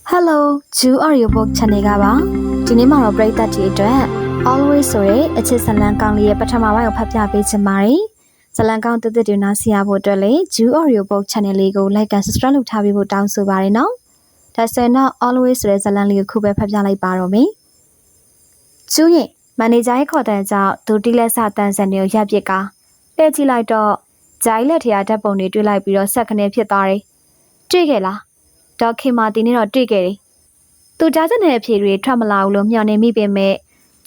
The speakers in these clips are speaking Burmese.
Hello ဂျူအော်ဒီယိုဘုတ် channel ကပါဒီနေ့မှာတော့ပရိသတ်တွေအတွက် always ဆိုတဲ့အချစ်ဇလန်ကောင်းလေးရဲ့ပထမပိုင်းကိုဖတ်ပြပေးချင်ပါတယ်ဇလန်ကောင်းတသက်တွေနားဆင်ရဖို့အတွက်လေဂျူအော်ဒီယိုဘုတ် channel လေးကို like and subscribe လုပ်ထားပေးဖို့တောင်းဆိုပါတယ်နော်ဒါဆိုရင်တော့ always ဆိုတဲ့ဇလန်လေးကိုခုပဲဖတ်ပြလိုက်ပါတော့မယ်ကျူးရင်မန်နေဂျာရဲ့ခေါ်တဲ့ကြောင့်ဒူတီလက်ဆတန်းစံတွေကိုရပ်ပစ်ကလှည့်ကြည့်လိုက်တော့ဂျိုင်းလက်ထရာဓာတ်ပုံတွေတွေ့လိုက်ပြီးတော့ဆက်ခနဲ့ဖြစ်သွားတယ်တွေ့ခဲ့လားဒေါက်ခင်မာတီနဲ့တော့တွေ့ခဲ့တယ်။သူကြားချက်တဲ့အဖြေတွေထွက်မလာဘူးလို့မျှော်နေမိပေမဲ့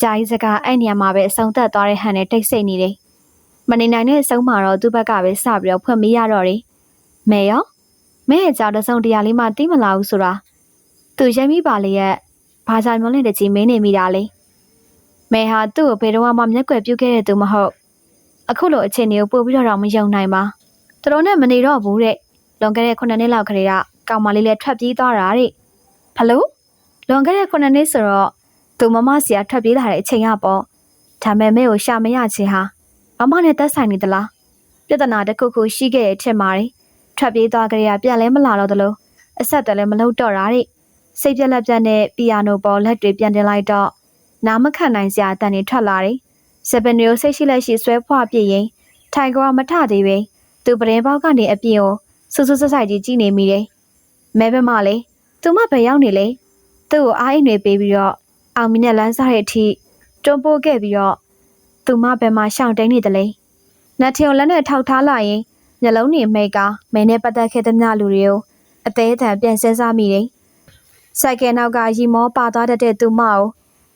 ဂျိုင်းစကားအဲ့နေရာမှာပဲအဆုံးသတ်သွားတဲ့ဟန်နဲ့တိတ်ဆိတ်နေတယ်။မနေနိုင်တဲ့အဆုံးမှာတော့သူ့ဘက်ကပဲစပြီးတော့ဖွင့်မရတော့တယ်။မဲရောမဲရဲ့ကြောင့်တစုံတရာလေးမှတီးမလာဘူးဆိုတာသူရဲမိပါလေရဲ့ဘာသာမျိုးနဲ့တကြီးမင်းနေမိတာလေ။မဲဟာသူ့ကိုဘယ်တော့မှမျက်ကွယ်ပြုတ်ခဲ့တဲ့သူမဟုတ်အခုလိုအခြေအနေကိုပို့ပြီးတော့မယုံနိုင်ပါ။သူတို့နဲ့မနေတော့ဘူးတဲ့။လွန်ခဲ့တဲ့9နှစ်လောက်ကလေးကကောင်မလေးလည်းထွက်ပြေးသွားတာတဲ့။ဘလို့လွန်ခဲ့တဲ့9နှစ်ဆိုတော့သူမမစီကထွက်ပြေးလာတဲ့အချိန်ကပေါ့ဒါမဲ့မဲကိုရှာမရချင်ဟာမမနဲ့သက်ဆိုင်နေသလားပြဿနာတစ်ခုခုရှိခဲ့တဲ့ထင်ပါတယ်ထွက်ပြေးသွားကြရပြန်လဲမလာတော့သလိုအဆက်တယ်လည်းမလုပ်တော့တာတဲ့စိတ်ပြက်လက်ပြက်နဲ့ပီယာနိုပေါ်လက်တွေပြန်တင်လိုက်တော့နားမခံနိုင်စရာအတန်တွေထွက်လာတယ်စပန်နီကိုစိတ်ရှိလက်ရှိဆွဲဖွာပြည့်ရင်ထိုင်ကွာမထသေးပဲသူပရင်ပေါက်ကနေအပြင်ကိုဆူဆူဆက်ဆိုင်ကြီးကြည့်နေမိတယ်မဲဘက်မှလေသူမဘယ်ရောက်နေလဲသူ့ကိုအားအိမ်တွေပေးပြီးတော့အောင်မီနဲ့လမ်းစားတဲ့အထိတွန်းပိုးခဲ့ပြီးတော့သူမဘယ်မှာရှောင်တိန်နေတယ်လဲနတ်ထီကိုလက်နဲ့ထောက်ထားလိုက်ရင်မျက်လုံးတွေမိတ်ကမဲနဲ့ပတ်သက်ခဲ့တဲ့မြလူတွေကိုအသေးအထန်ပြန်ဆဲစားမိတယ်စိုက်ကဲနောက်ကရီမောပါသွားတတ်တဲ့သူမကို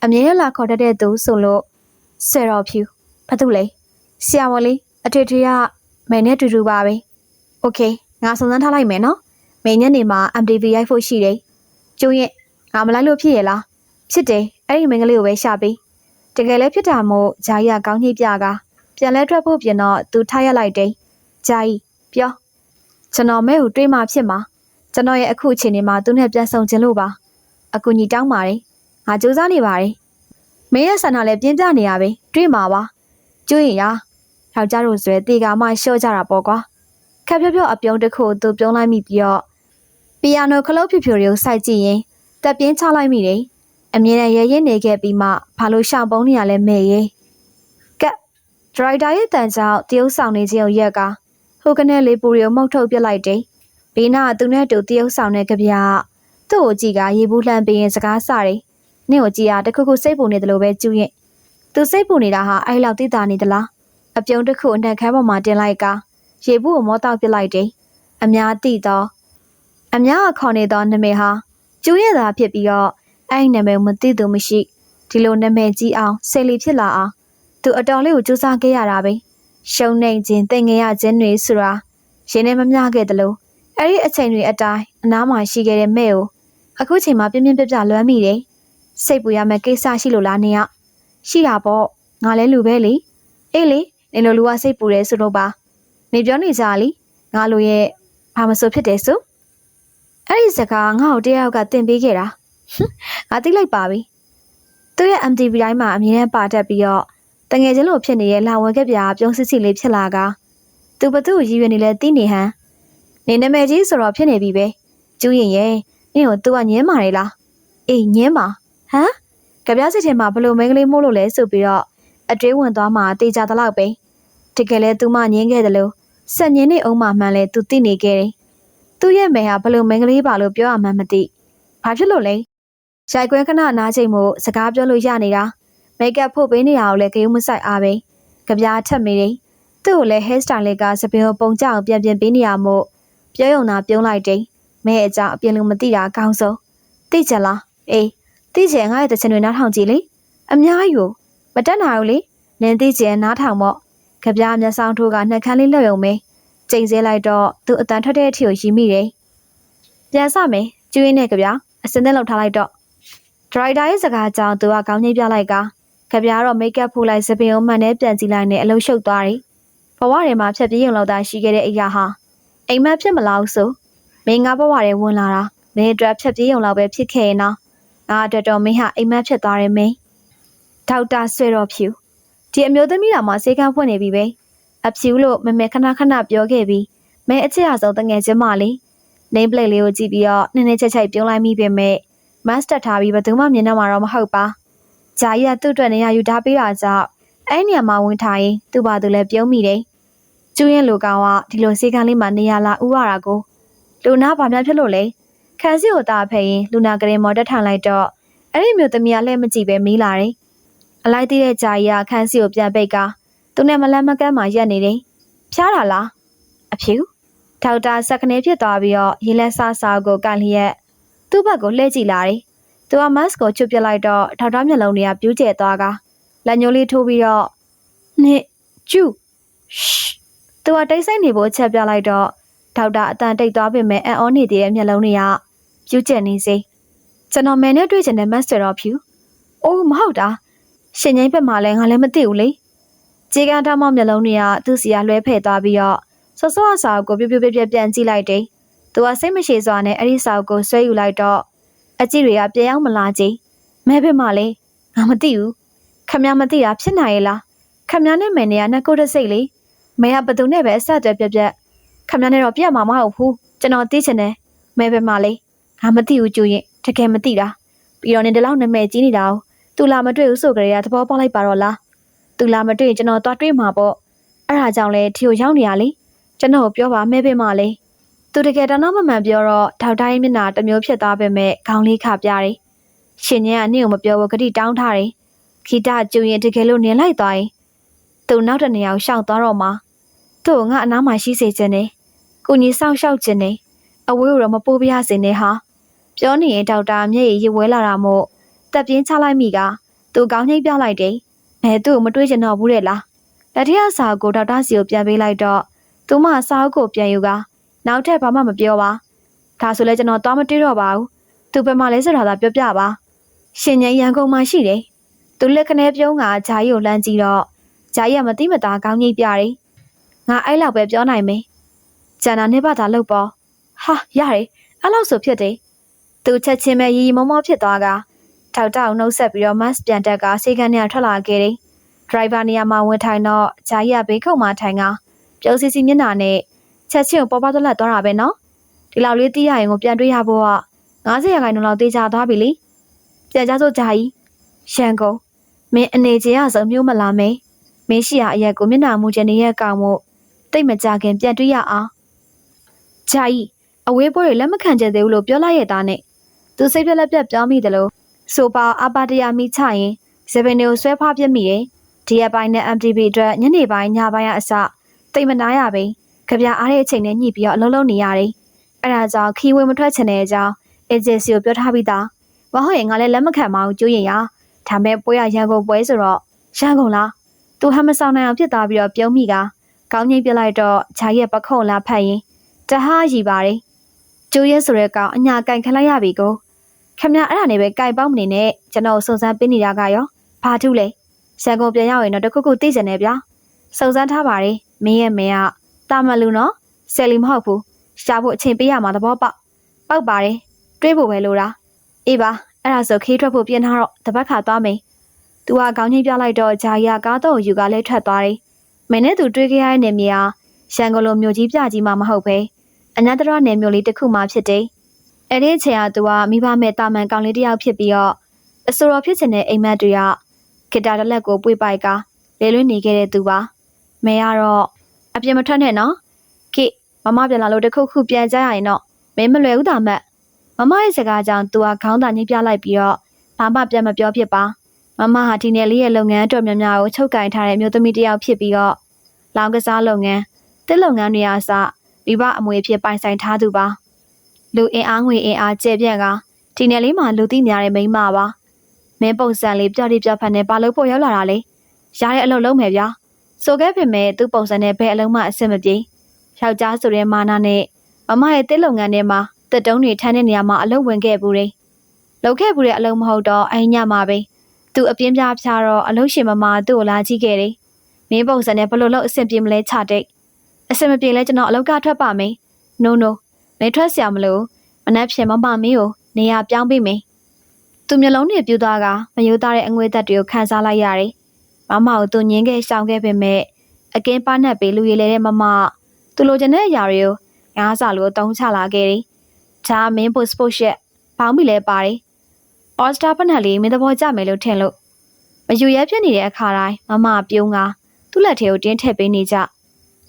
အမြဲတမ်းလာခေါ်တတ်တဲ့သူဆိုလို့ဆယ်တော်ဖြူဘာတူလဲဆရာဝန်လေးအထွေထွေကမဲနဲ့တူတူပါပဲโอเคငါစုံစမ်းထားလိုက်မယ်နော်မိညနေမှာ MTV ရိုက်ဖို့ရှိတယ်ကျိုးရင်ငါမလိုက်လို့ဖြစ်ရလားဖြစ်တယ်အဲ့ဒီမင်းကလေးကိုပဲရှာပေးတကယ်လည်းဖြစ်တာမို့ဂျာကြီးကကောင်းကြီးပြကပြန်လဲထွက်ဖို့ပြင်တော့သူထားရလိုက်တယ်ဂျာကြီးပြောကျွန်တော်မဲကိုတွေးမှဖြစ်မှာကျွန်တော်ရဲ့အခုအချိန်ဒီမှာသူနဲ့ပြန်ဆောင်ခြင်းလို့ပါအကူကြီးတောင်းပါတယ်ငါစူးစမ်းနေပါတယ်မင်းရဲ့ဆန္ဒလည်းပြင်းပြနေရပဲတွေးမှာပါကျိုးရင်ရယောက်ျားတို့ဆွဲတေကာမှရှော့ကြတာပေါ့ကွာခက်ဖြော့အပြုံးတစ်ခုသူပြုံးလိုက်မိပြီးတော့ပီယာနိုခလုတ်ဖြူဖြူတွေကိုစိုက်ကြည့်ရင်တက်ပြင်းချလိုက်မိတယ်အမြင်နဲ့ရဲရဲနေခဲ့ပြီးမှဘာလို့ရှောင်ပုံးနေရလဲမဲ့ရဲကက်ဒရိုက်တာရဲ့တန်ကြောင့်တရုတ်ဆောင်နေခြင်းကိုရက်ကဟိုကနေလေးပူတွေကိုမှုတ်ထုတ်ပြလိုက်တယ်ဘေးနာကသူနဲ့တူတရုတ်ဆောင်တဲ့ကြပြသူ့ကိုကြည့်ကရေဘူးလှမ်းပေးရင်စကားစတယ်နင့်ကိုကြည့်ရတခုခုစိတ်ပူနေတယ်လို့ပဲကျူးရင်သူစိတ်ပူနေတာဟာအဲ့လောက်တိတာနေသလားအပြုံးတစ်ခုအနှံခမ်းပေါ်မှာတင်လိုက်ကရေဘူးကိုမောတောက်ပစ်လိုက်တယ်အများသိတော့အများကခေါ်နေသောနာမည်ဟာကျူးရတာဖြစ်ပြီးတော့အဲ့ဒီနာမည်မသိသူမရှိဒီလိုနာမည်ကြီးအောင်စိတ်လီဖြစ်လာအောင်သူအတော်လေးကိုစူးစမ်းခဲ့ရတာပဲရှုံနေခြင်းတင်ငင်ရခြင်းတွေဆိုတာရင်းနေမမျှခဲ့တယ်လို့အဲ့ဒီအချိန်တွေအတိုင်းအနားမှာရှိခဲ့တဲ့မဲ့ကိုအခုချိန်မှာပြင်းပြင်းပြပြလွမ်းမိတယ်စိတ်ပူရမယ့်ကိစ္စရှိလို့လားနေရရှိတာပေါ့ငါလဲလူပဲလေအေးလေနေလိုလူကစိတ်ပူတယ်ဆိုတော့ပါနေပြောနေကြလေငါလိုရဲ့ဘာမဆိုဖြစ်တယ်ဆိုအဲ့ဒီစကားငါ့ကိုတယောက်ကတင်ပေးခဲ့တာငါသိလိုက်ပါပြီသူရဲ့ MTV တိုင်းမှာအမြဲတမ်းပါတတ်ပြီးတော့တငယ်ချင်းလိုဖြစ်နေတဲ့လာဝဲကပြားပြုံးစစ်စစ်လေးဖြစ်လာကသူဘသူ့ရည်ရွယ်နေလဲသိနေဟန်နေနာမည်ကြီးဆိုတော့ဖြစ်နေပြီပဲကျူးရင်ရဲ့နင့်ကိုသူကညင်းမာနေလားအေးညင်းမာဟမ်ကြပြားစစ်ထဲမှာဘလို့မင်းကလေးမို့လို့လဲဆိုပြီးတော့အတွေးဝင်သွားမှတေချာတလောက်ပဲတကယ်လဲသူမညင်းခဲ့တယ်လို့ဆက်ညင်းနေအောင်မှန်လဲသူသိနေခဲ့တယ်သူ့ရဲ့မဲဟာဘလို့မင်းကလေးပါလို့ပြောရမှန်းမသိဘာဖြစ်လို့လဲရိုက်ခွဲခဏနားချိန်မို့စကားပြောလို့ရနေတာမိတ်ကပ်ဖို့ပေးနေရအောင်လဲဂယုမဆိုင်အားပဲကြပြားထက်မိတယ်သူ့ကိုလဲ hair style လေးကစပင်ကိုပုံကြအောင်ပြန်ပေးနေရမို့ပြောရုံသာပြုံးလိုက်တယ်မဲအကြောင်းအပြင်လူမသိတာအကောင်းဆုံးသိကြလားအေးသိကြငါရဲ့တချင်တွေနားထောင်ကြည့်လေအများကြီးကိုမတက်နိုင်ဘူးလေနင်သိကြနားထောင်မို့ကြပြားမျက်စောင်းထိုးကနှက်ခမ်းလေးလှုပ်ရုံပဲကျိန်စဲလိုက်တော့သူအတန်ထွက်တဲ့အထီကိုရီးမိတယ်ပြန်စမယ်ကျွေးနေကြပြအစင်းနဲ့လောက်ထားလိုက်တော့ဒရိုက်တာရဲ့စကားကြောင့်သူကခေါင်းငိမ့်ပြလိုက်ကကြပြတော့မိတ်ကပ်ဖူးလိုက်စပင်အောင်မှန်နဲ့ပြန်ကြည့်လိုက်နဲ့အလုံးရှုပ်သွားတယ်ဘဝထဲမှာဖြတ်ပြေးရုံလောက်သာရှိခဲ့တဲ့အရာဟာအိမ်မက်ဖြစ်မလားဆိုမင်းငါဘဝထဲဝင်လာတာမင်းအတွက်ဖြတ်ပြေးရုံလောက်ပဲဖြစ်ခဲ့ရင်တော့ငါအတွက်တော့မင်းဟာအိမ်မက်ဖြစ်သွားတယ်မင်းဒေါက်တာဆွေတော်ဖြူဒီအမျိုးသမီးတော်မှာစေကန်းဖွင့်နေပြီပဲအဖြူလို့မမေခဏခဏပြောခဲ့ပြီးမဲအချစ်အဆုံးတငယ်ချင်းမလေး နေပလက်လေးကိုကြည့်ပြီးတော့နည်းနည်းချက်ချက်ပြုံးလိုက်မိပေမဲ့မတ်တက်ထားပြီးဘယ်သူမှမြင်တော့မှာတော့မဟုတ်ပါဂျာကြီးကသူ့အတွက်နေရာယူထားပေးတာကြောင့်အဲ့နေရာမှာဝင်ထားရင်သူ့ဘာသူလည်းပြုံးမိတယ်ကျူးရင်လူကောင်ကဒီလိုစေကန်းလေးမှာနေရာလာဥရတာကိုလူနာဘာများဖြစ်လို့လဲခန်းစီကိုတာဖဲရင်လူနာကလေးမော်တက်ထန်လိုက်တော့အဲ့ဒီမျိုးသမီးကလှည့်မကြည့်ပဲမီးလာတယ်အလိုက်သေးတဲ့ဂျာကြီးကခန်းစီကိုပြန်ပိတ်ကသူနဲ့မလန့်မကန်းမှရက်နေတယ်ဖျားတာလားအဖြူဒေါက်တာစက်ကနေဖြစ်သွားပြီးတော့ရေလက်ဆာစာကိုကန်လျက်သူ့ဘက်ကိုလှည့်ကြည့်လာတယ်သူကမတ်ကိုချွတ်ပစ်လိုက်တော့ဒေါက်တာမျက်လုံးတွေကပြူးကျဲသွားကလက်ညှိုးလေးထိုးပြီးတော့နှစ်ကျူသူကတိတ်ဆိတ်နေဖို့ချက်ပြလိုက်တော့ဒေါက်တာအတန်တိတ်သွားပေမဲ့အန်အောနေသေးတဲ့မျက်လုံးတွေကပြူးကျဲနေစေကျွန်တော်မဲနဲ့တွေ့ချင်တဲ့မတ်စတာတော့ဖြူအိုးမဟုတ်တာရှင်ငိမ့်ဘက်မှာလဲငါလည်းမသိဘူးလေကြေကန်ထားမှမျက်လုံးတွေကသူ့စီကလွှဲဖဲ့သွားပြီးတော့ဆော့ဆော့အစာကိုပြပြပြပြပြန်ကြည့်လိုက်တယ်သူကစိတ်မရှိစွာနဲ့အဲ့ဒီစာကိုဆွဲယူလိုက်တော့အကြည့်တွေကပြန်ရောက်မလာကြည်မဲဘက်မှာလဲငါမသိဘူးခမမသိတာဖြစ်နိုင်ရဲ့လားခမနဲ့မယ်နေရနှစ်ကိုတစိတ်လေမဲကဘသူနဲ့ပဲအဆက်အသွယ်ပြပြခမနဲ့တော့ပြတ်မှာမဟုတ်ဘူးကျွန်တော်သိချင်တယ်မဲဘက်မှာလဲငါမသိဘူးကျူရင်တကယ်မသိတာပြီးတော့နေဒီလောက်နာမည်ကြီးနေတာကိုသူလာမတွေ့ဘူးဆိုကြရသဘောပေါက်လိုက်ပါတော့လားသူလာမတွေ့ရင်ကျွန်တော်သွားတွေ့မှာပေါ့အဲ့ဒါကြောင့်လဲထီကိုရောက်နေရလေကျွန်တော်ပြောပါမဲဘက်မှာလဲသူတကယ်တမ်းမမှန်ပြောတော့ထောက်တိုင်းမျက်နှာတစ်မျိုးဖြစ်သွားပေမဲ့ခေါင်းလေးခပြတယ်ရှင်ញင်းကနင့်ကိုမပြောဘူးဂတိတောင်းထားတယ်ခီတာကျူရင်တကယ်လို့နင်လိုက်သွားရင်သူနောက်တစ်နေရာရှောက်သွားတော့မှာသူ့ငါအနားမှာရှိစေခြင်းနဲ့ကိုကြီးစောင့်ရှောက်ခြင်းနဲ့အဝေးကိုတော့မပိုးပြရစေနဲ့ဟာပြောနေရင်ဒေါက်တာမျက်ရည်ဝဲလာတာမို့တက်ပြင်းချလိုက်မိကသူကောင်းနှိပ်ပြလိုက်တယ်အဲသူ့ကိုမတွေးချင်တော့ဘူးတဲ့လားလက်ထက်စာကိုဒေါက်တာစီကိုပြန်ပေးလိုက်တော့သူမစာအုပ်ကိုပြန်ယူကနောက်ထပ်ဘာမှမပြောပါဒါဆိုလဲကျွန်တော်သွားမတွေ့တော့ပါဘူးသူဘယ်မှာလဲဆိုတာသာပြောပြပါရှင်ញရန်ကုန်မှာရှိတယ်သူလက်ခနဲပြုံးကဂျာကြီးကိုလှမ်းကြည့်တော့ဂျာကြီးကမသိမသာကောင်းကြီးပြတယ်ငါအဲ့လောက်ပဲပြောနိုင်မယ်ကျန်တာနဲ့ပါတာလို့ပေါ့ဟာရတယ်အဲ့လောက်ဆိုဖြစ်တယ်သူချက်ချင်းပဲရီရီမောမောဖြစ်သွားကထောက်တောက်နှုတ်ဆက်ပြီးတော့မတ်ပြန်တက်ကစေကန်းနဲ့ထွက်လာခဲ့တယ်ဒရိုင်ဘာနေရာမှာဝင်ထိုင်တော့ဂျာကြီးကဘေးခုံမှာထိုင်ကပြုံးစီစီမျက်နှာနဲ့ချက်ချင်းကိုပေါ်ပါသွားတာပဲနော်ဒီလောက်လေးတီးရရင်ကိုပြန်တွေ့ရဖို့က90ရာခိုင်နှုန်းလောက်တေးကြသွားပြီလေပြန်ကြစို့ဂျာကြီးရန်ကုန်မင်းအနေချင်းရဆုံးမျိုးမလာမင်းမင်းရှိရအရက်ကိုမျက်နှာမူကျင်နေရဲ့ကောင်မို့တိတ်မကြခင်ပြန်တွေ့ရအောင်ဂျာကြီးအဝေးပွဲတွေလက်မခံချင်သေးဘူးလို့ပြောလိုက်ရတာနဲ့သူစိတ်ပြက်လက်ပြက်ပြောမိတယ်လို့ဆိုပါအပါတရမိချရင်ဇပင်တွေကိုဆွဲဖားပြစ်မိတယ်ဒီရက်ပိုင်းနဲ့ MTV အတွက်ညနေပိုင်းညပိုင်းအစတိတ်မနာရပဲကြပြအားတဲ့အချိန်နဲ့ညှိပြီးတော့အလုံးလုံးနေရတယ်အဲ့ဒါကြောင့်ခီဝေမထွက်ချင်တဲ့အကြောင်းအေဂျင်စီကိုပြောထားပြီးသားမဟုတ်ရင်ငါလည်းလက်မခံပါဘူးကျိုးရင်ရဒါမဲ့ပွဲရရန်ကုန်ပွဲဆိုတော့ရန်ကုန်လားသူဟမဆောင်နိုင်အောင်ဖြစ်သွားပြီးတော့ပြုံးမိကကောင်းငိမ့်ပြလိုက်တော့ဂျာရဲ့ပခုံးလာဖတ်ရင်တဟားရီပါတယ်ကျိုးရဲဆိုတဲ့ကောင်အညာကင်ခလိုက်ရပြီကိုခမရအဲ့ဒါနဲ့ပဲကြိုက်ပေါက်မနေနဲ့ကျွန်တော်စုံစမ်းပေးနေတာကရောဘာထူးလဲရန်ကုန်ပြန်ရောက်ရင်တော့တခုခုသိချင်တယ်ဗျာစုံစမ်းထားပါတယ်မင်းရဲ့မင်းကတာမလူနော်ဆယ်လီမဟုတ်ဘူးရှားဖို့အချိန်ပေးရမှာသဘောပေါက်ပါတယ်တွေးဖို့ပဲလို့လားအေးပါအဲ့ဒါဆိုခေးထွက်ဖို့ပြင်ထားတော့တပတ်ခါသွားမယ်သူကခေါင်းချင်းပြလိုက်တော့ဂျာရီကားတော့ယူကလည်းထွက်သွားတယ်မင်းနဲ့သူတွေးခဲ့ရတဲ့နေမြေဟာရန်ကုန်လိုမြို့ကြီးပြကြီးမှမဟုတ်ပဲအညာတရနယ်မြို့လေးတစ်ခုမှဖြစ်တယ်အဲ့ဒီအချိန်ကသူကမိဘမဲ့တာမန်ကောင်လေးတစ်ယောက်ဖြစ်ပြီးတော့အစိုးရဖြစ်ချင်တဲ့အိမ်မက်တွေကဂီတာတစ်လက်ကိုပွေပိုက်ကလဲလွင်းနေခဲ့တဲ့သူပါမဲကတော့အပြင်မထွက်နဲ့နော်ခေမမပြန်လာလို့တခုခုပြန်ကြရရင်တော့မင်းမလွယ်ဘူးတာမက်မမရဲ့စကားကြောင့်သူကခေါင်းသာညှိပြလိုက်ပြီးတော့ဘာမှပြန်မပြောဖြစ်ပါမမဟာဒီနယ်လေးရဲ့လုပ်ငန်းတော်များများကိုချုပ်ကင်ထားတဲ့မျိုးသမီးတစ်ယောက်ဖြစ်ပြီးတော့လောင်ကစားလုပ်ငန်းတစ်လုပ်ငန်းတွေအစမိဘအမွေဖြစ်ပိုင်ဆိုင်ထားသူပါလူအင်အားငွေအင်အားကျဲပြန့်ကဒီနယ်လေးမှာလူသိများတဲ့မိန်းမပါမင်းပုံစံလေးပြော်တိပြော်ဖက်နဲ့ဘာလို့ဖို့ရောက်လာတာလဲရတဲ့အလုပ်လုပ်မယ်ဗျာဆိုခဲ့ပေမဲ့သူ့ပုံစံနဲ့ဘယ်အလုံးမှအဆင်မပြေယောက်ျားဆိုတဲ့မာနာနဲ့မမရဲ့တစ်လုပ်ငန်းထဲမှာတက်တုံးတွေထမ်းတဲ့နေရာမှာအလုပ်ဝင်ခဲ့ဘူးတယ်လုပ်ခဲ့ဘူးတဲ့အလုပ်မဟုတ်တော့အိမ်ညမှာပဲသူအပြင်းပြားဖြားတော့အလုပ်ရှင်မမသူ့ကိုလာကြည့်ခဲ့တယ်မင်းပုံစံနဲ့ဘလို့လို့အဆင်ပြေမလဲချတိတ်အဆင်မပြေလဲကျွန်တော်အလုပ်ကထွက်ပါမယ် no မထွက်เสียမလို့မနှက်ဖြင်မမမင်းကိုနေရာပြောင်းပေးမယ်သူမျိုးလုံးတွေပြူသွားကမယိုးသားတဲ့အငွေသက်တွေကိုခန်းစားလိုက်ရတယ်မမကိုသူညင်းခဲ့ရှောင်ခဲ့ပေမဲ့အကင်းပါနဲ့ပေးလူရည်လဲတဲ့မမသူလိုချင်တဲ့အရာတွေကိုငါးစာလိုအသုံးချလာခဲ့တယ် ဂျာမင်းပို့စပို့ရှက်ဘောင်းပြီလဲပါတယ်အော်စတာဖက်နယ်လေးမင်းသဘောကျမယ်လို့ထင်လို့မယူရဲဖြစ်နေတဲ့အခါတိုင်းမမပြုံးကသူ့လက်ထဲကိုတင်းထည့်ပေးနေက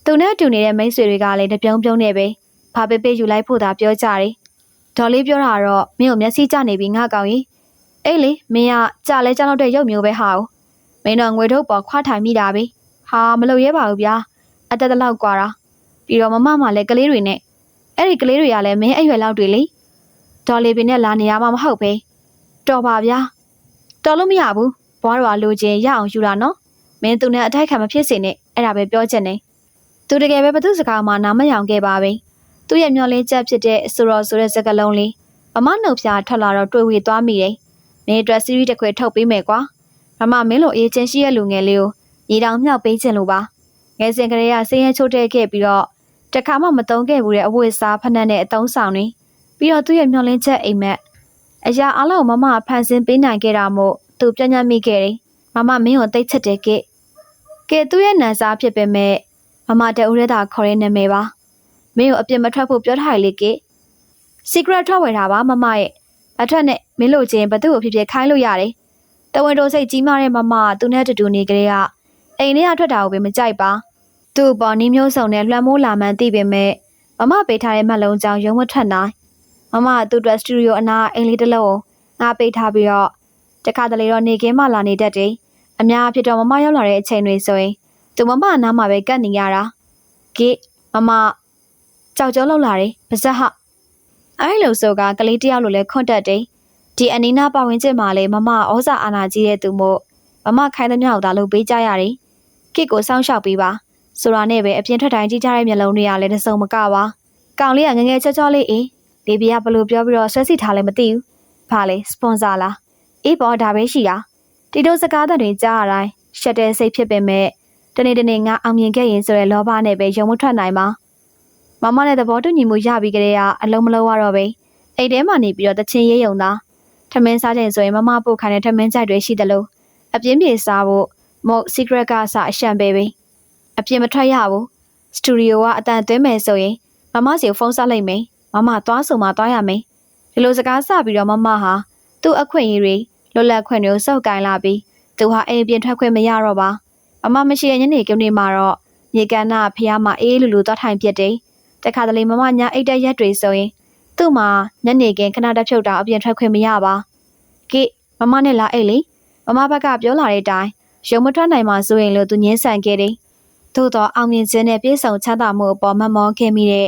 ြသူနဲ့တူနေတဲ့မိတ်ဆွေတွေကလည်းတပြုံးပြုံးနေပဲဘာပဲပေးယူလိုက်ဖို့သာပြောကြတယ်ဒေါ်လေးပြောတာတော့မင်းကိုမျက်စိကျနေပြီငါကောင်ကြီးအေးလေမင်းကကြာလဲကြောက်တော့တဲ့ရုပ်မျိုးပဲဟာဦးမင်းတော့ငွေထုတ်ပေါ်ခွာထိုင်မိတာပဲဟာမလုပ်ရဲပါဘူးဗျာအတက်တလောက်กว่าတာပြီးတော့မမမှလည်းကလေးတွေနဲ့အဲ့ဒီကလေးတွေကလည်းမင်းအရွယ်လောက်တွေလေဒေါ်လေးပင်နဲ့လာနေရမှာမဟုတ်ပဲတော်ပါဗျာတော်လို့မရဘူးဘွားတော်ကလိုချင်ရအောင်ယူတာနော်မင်းသူနဲ့အထိုက်ခံမဖြစ်စေနဲ့အဲ့ဒါပဲပြောချင်တယ်သူတကယ်ပဲဘသူစကားမှနားမယောင်ခဲ့ပါပဲသူ့ရဲ့မျောလင်းချက်ဖြစ်တဲ့ဆိုတော့ဆိုတဲ့စကားလုံးလေးမမနှုတ်ဖြာထွက်လာတော့တွေ့ဝေသွားမိတယ်မင်းအတွက်စီးရီးတစ်ခွေထုတ်ပေးမယ်ကွာမမင်းလိုအေးချင်းရှိရဲ့လူငယ်လေးကိုညီတောင်မြောက်ပေးခြင်းလို့ပါငယ်စဉ်ကလေးကစင်းရဲချိုးတဲ့ခဲ့ပြီးတော့တခါမှမတုံးခဲ့ဘူးတဲ့အဝတ်စားဖက်နှက်နဲ့အတုံးဆောင်နေပြီးတော့သူ့ရဲ့မျောလင်းချက်အိမ်မက်အရာအလုံးမမဖန်ဆင်းပေးနိုင်ခဲ့တာမို့သူပြညတ်မိခဲ့တယ်မမမင်းကိုတိတ်ချက်တယ်ကဲသူ့ရဲ့နန်းစားဖြစ်ပေမဲ့မမတဦးရဲတာခေါ်တဲ့နာမည်ပါမင်းကိုအပြစ်မထွက်ဖို့ပြောထားရလေsecret ထွက်ဝယ်တာပါမမရဲ့အထက်နဲ့မင်းလိုချင်ဘသူ့ကိုဖြစ်ဖြစ်ခိုင်းလို့ရတယ်တဝင်းတို့စိတ်ကြီးမားတဲ့မမသူနဲ့တူတူနေကြတဲ့ကအိမ်ထဲကထွက်တာကိုပဲမကြိုက်ပါသူ့ပေါ်နီးမျိုးစုံနဲ့လွှမ်းမိုးလာမှန်းသိပေမဲ့မမပေးထားတဲ့မှတ်လုံးကြောင့်ရုံးမထွက်နိုင်မမသူ့အတွက်စတူဒီယိုအနာအိမ်လေးတစ်လုံးငါပေးထားပြီးတော့တခါတလေတော့နေကင်းမှလာနေတတ်တယ်အများအဖြစ်တော့မမရောက်လာတဲ့အချိန်တွေဆိုရင်သူမမနားမှာပဲကတ်နေရတာမမကြောက်ကြောလောက်လာတယ်ပါဇက်ဟအဲ့လိုဆိုကကလေးတယောက်လိုလဲခွန့်တက်တယ်ဒီအနီးနားပတ်ဝန်းကျင်မှာလေမမဩဇာအာဏာကြီးတဲ့သူမို့မမခိုင်းသမျှကိုသာလုပ်ပေးကြရတယ်ကိုစောင့်ရှောက်ပေးပါဆိုတာနဲ့ပဲအပြင်ထွက်တိုင်းကြီးကြတဲ့မျက်လုံးတွေကလည်းတစုံမကပါကောင်လေးကငငယ်ချောချောလေးလေးပြဘလို့ပြောပြီးတော့ဆွဲစီထားလည်းမသိဘူးဘာလဲစပွန်ဆာလားအေးပေါ်ဒါပဲရှိတာတီတို့စကားသံတွေကြားရတိုင်းရှက်တဲ့စိတ်ဖြစ်ပေမဲ့တနေ့ငါအောင်မြင်ခဲ့ရင်ဆိုတဲ့လောဘနဲ့ပဲရုံမထွက်နိုင်ပါမမနဲ့သဘောတူညီမှုရပြီးကြတဲ့ကအလုံးမလုံးရတော့ပဲအိတ်ထဲမှာနေပြီးတော့တချင်းရေးယုံသားထမင်းစားချိန်ဆိုရင်မမပို့ခိုင်းတဲ့ထမင်းကြိုက်တွေရှိတယ်လို့အပြင်းပြေစားဖို့မဟုတ် secret ကအစအရှံပေးပြီအပြင်မထွက်ရဘူးစတူဒီယိုကအတန်သွင်းမယ်ဆိုရင်မမစီကိုဖုန်းဆက်လိုက်မယ်မမသွားဆိုမှသွားရမယ်ဒီလိုစကားစပြီးတော့မမဟာသူ့အခွင့်အရေးတွေလွတ်လပ်ခွင့်တွေကိုစောက်ကင်လာပြီးသူဟာအိမ်ပြင်ထွက်ခွင့်မရတော့ပါမမမရှိတဲ့ညနေခင်းတွေမှာတော့မြေကမ်းနာဖျားမှာအေးလူလူသွားထိုင်ပြစ်တယ်တခါတလေမမညာအိတ်တက်ရက်တွေဆိုရင်သူ့မှာညနေခင်းခဏတက်ဖြုတ်တာအပြင်ထွက်ခွင့်မရပါမမနဲ့လာအိတ်လေမမဘက်ကပြောလာတဲ့အတိုင်းရုံမထွက်နိုင်မှဆိုရင်လို့သူငင်းဆန်ခဲ့တယ်သို့တော့အောင်မြင်ခြင်းနဲ့ပြေဆုံးချမ်းသာမှုအပေါ်မမောခဲ့မိတဲ့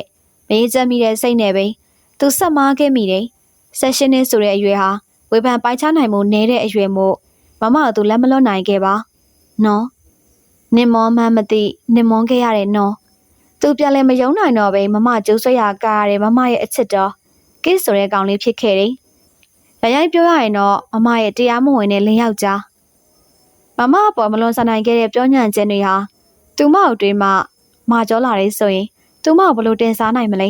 မေးချက်မိတဲ့စိတ်နဲ့ပဲသူဆက်မားခဲ့မိတယ်ဆက်ရှင်နဲ့ဆိုတဲ့အရွယ်ဟာဝေဖန်ပိုင်ချနိုင်မှုနည်းတဲ့အရွယ်မို့မမကသူလက်မလွတ်နိုင်ခဲ့ပါနော်နင်မောမှမသိနင်မွန်ခဲ့ရတဲ့နော်သူပြန်လည်းမယုံနိုင်တော့ပဲမမကျိုးဆွဲရကားရတယ်မမရဲ့အချစ်တော်ကိဆိုတဲ့ကောင်လေးဖြစ်ခဲ့တယ်ရိုက်ပြောရရင်တော့မမရဲ့တရားမဝင်တဲ့လင်းယောက်ျားမမအပေါ်မလွန်ဆန်နိုင်ခဲ့တဲ့ပြောညံ့ခြင်းတွေဟာသူမအတွေ့မှမာကြောလာတယ်ဆိုရင်သူမဘလို့တင်စားနိုင်မလဲ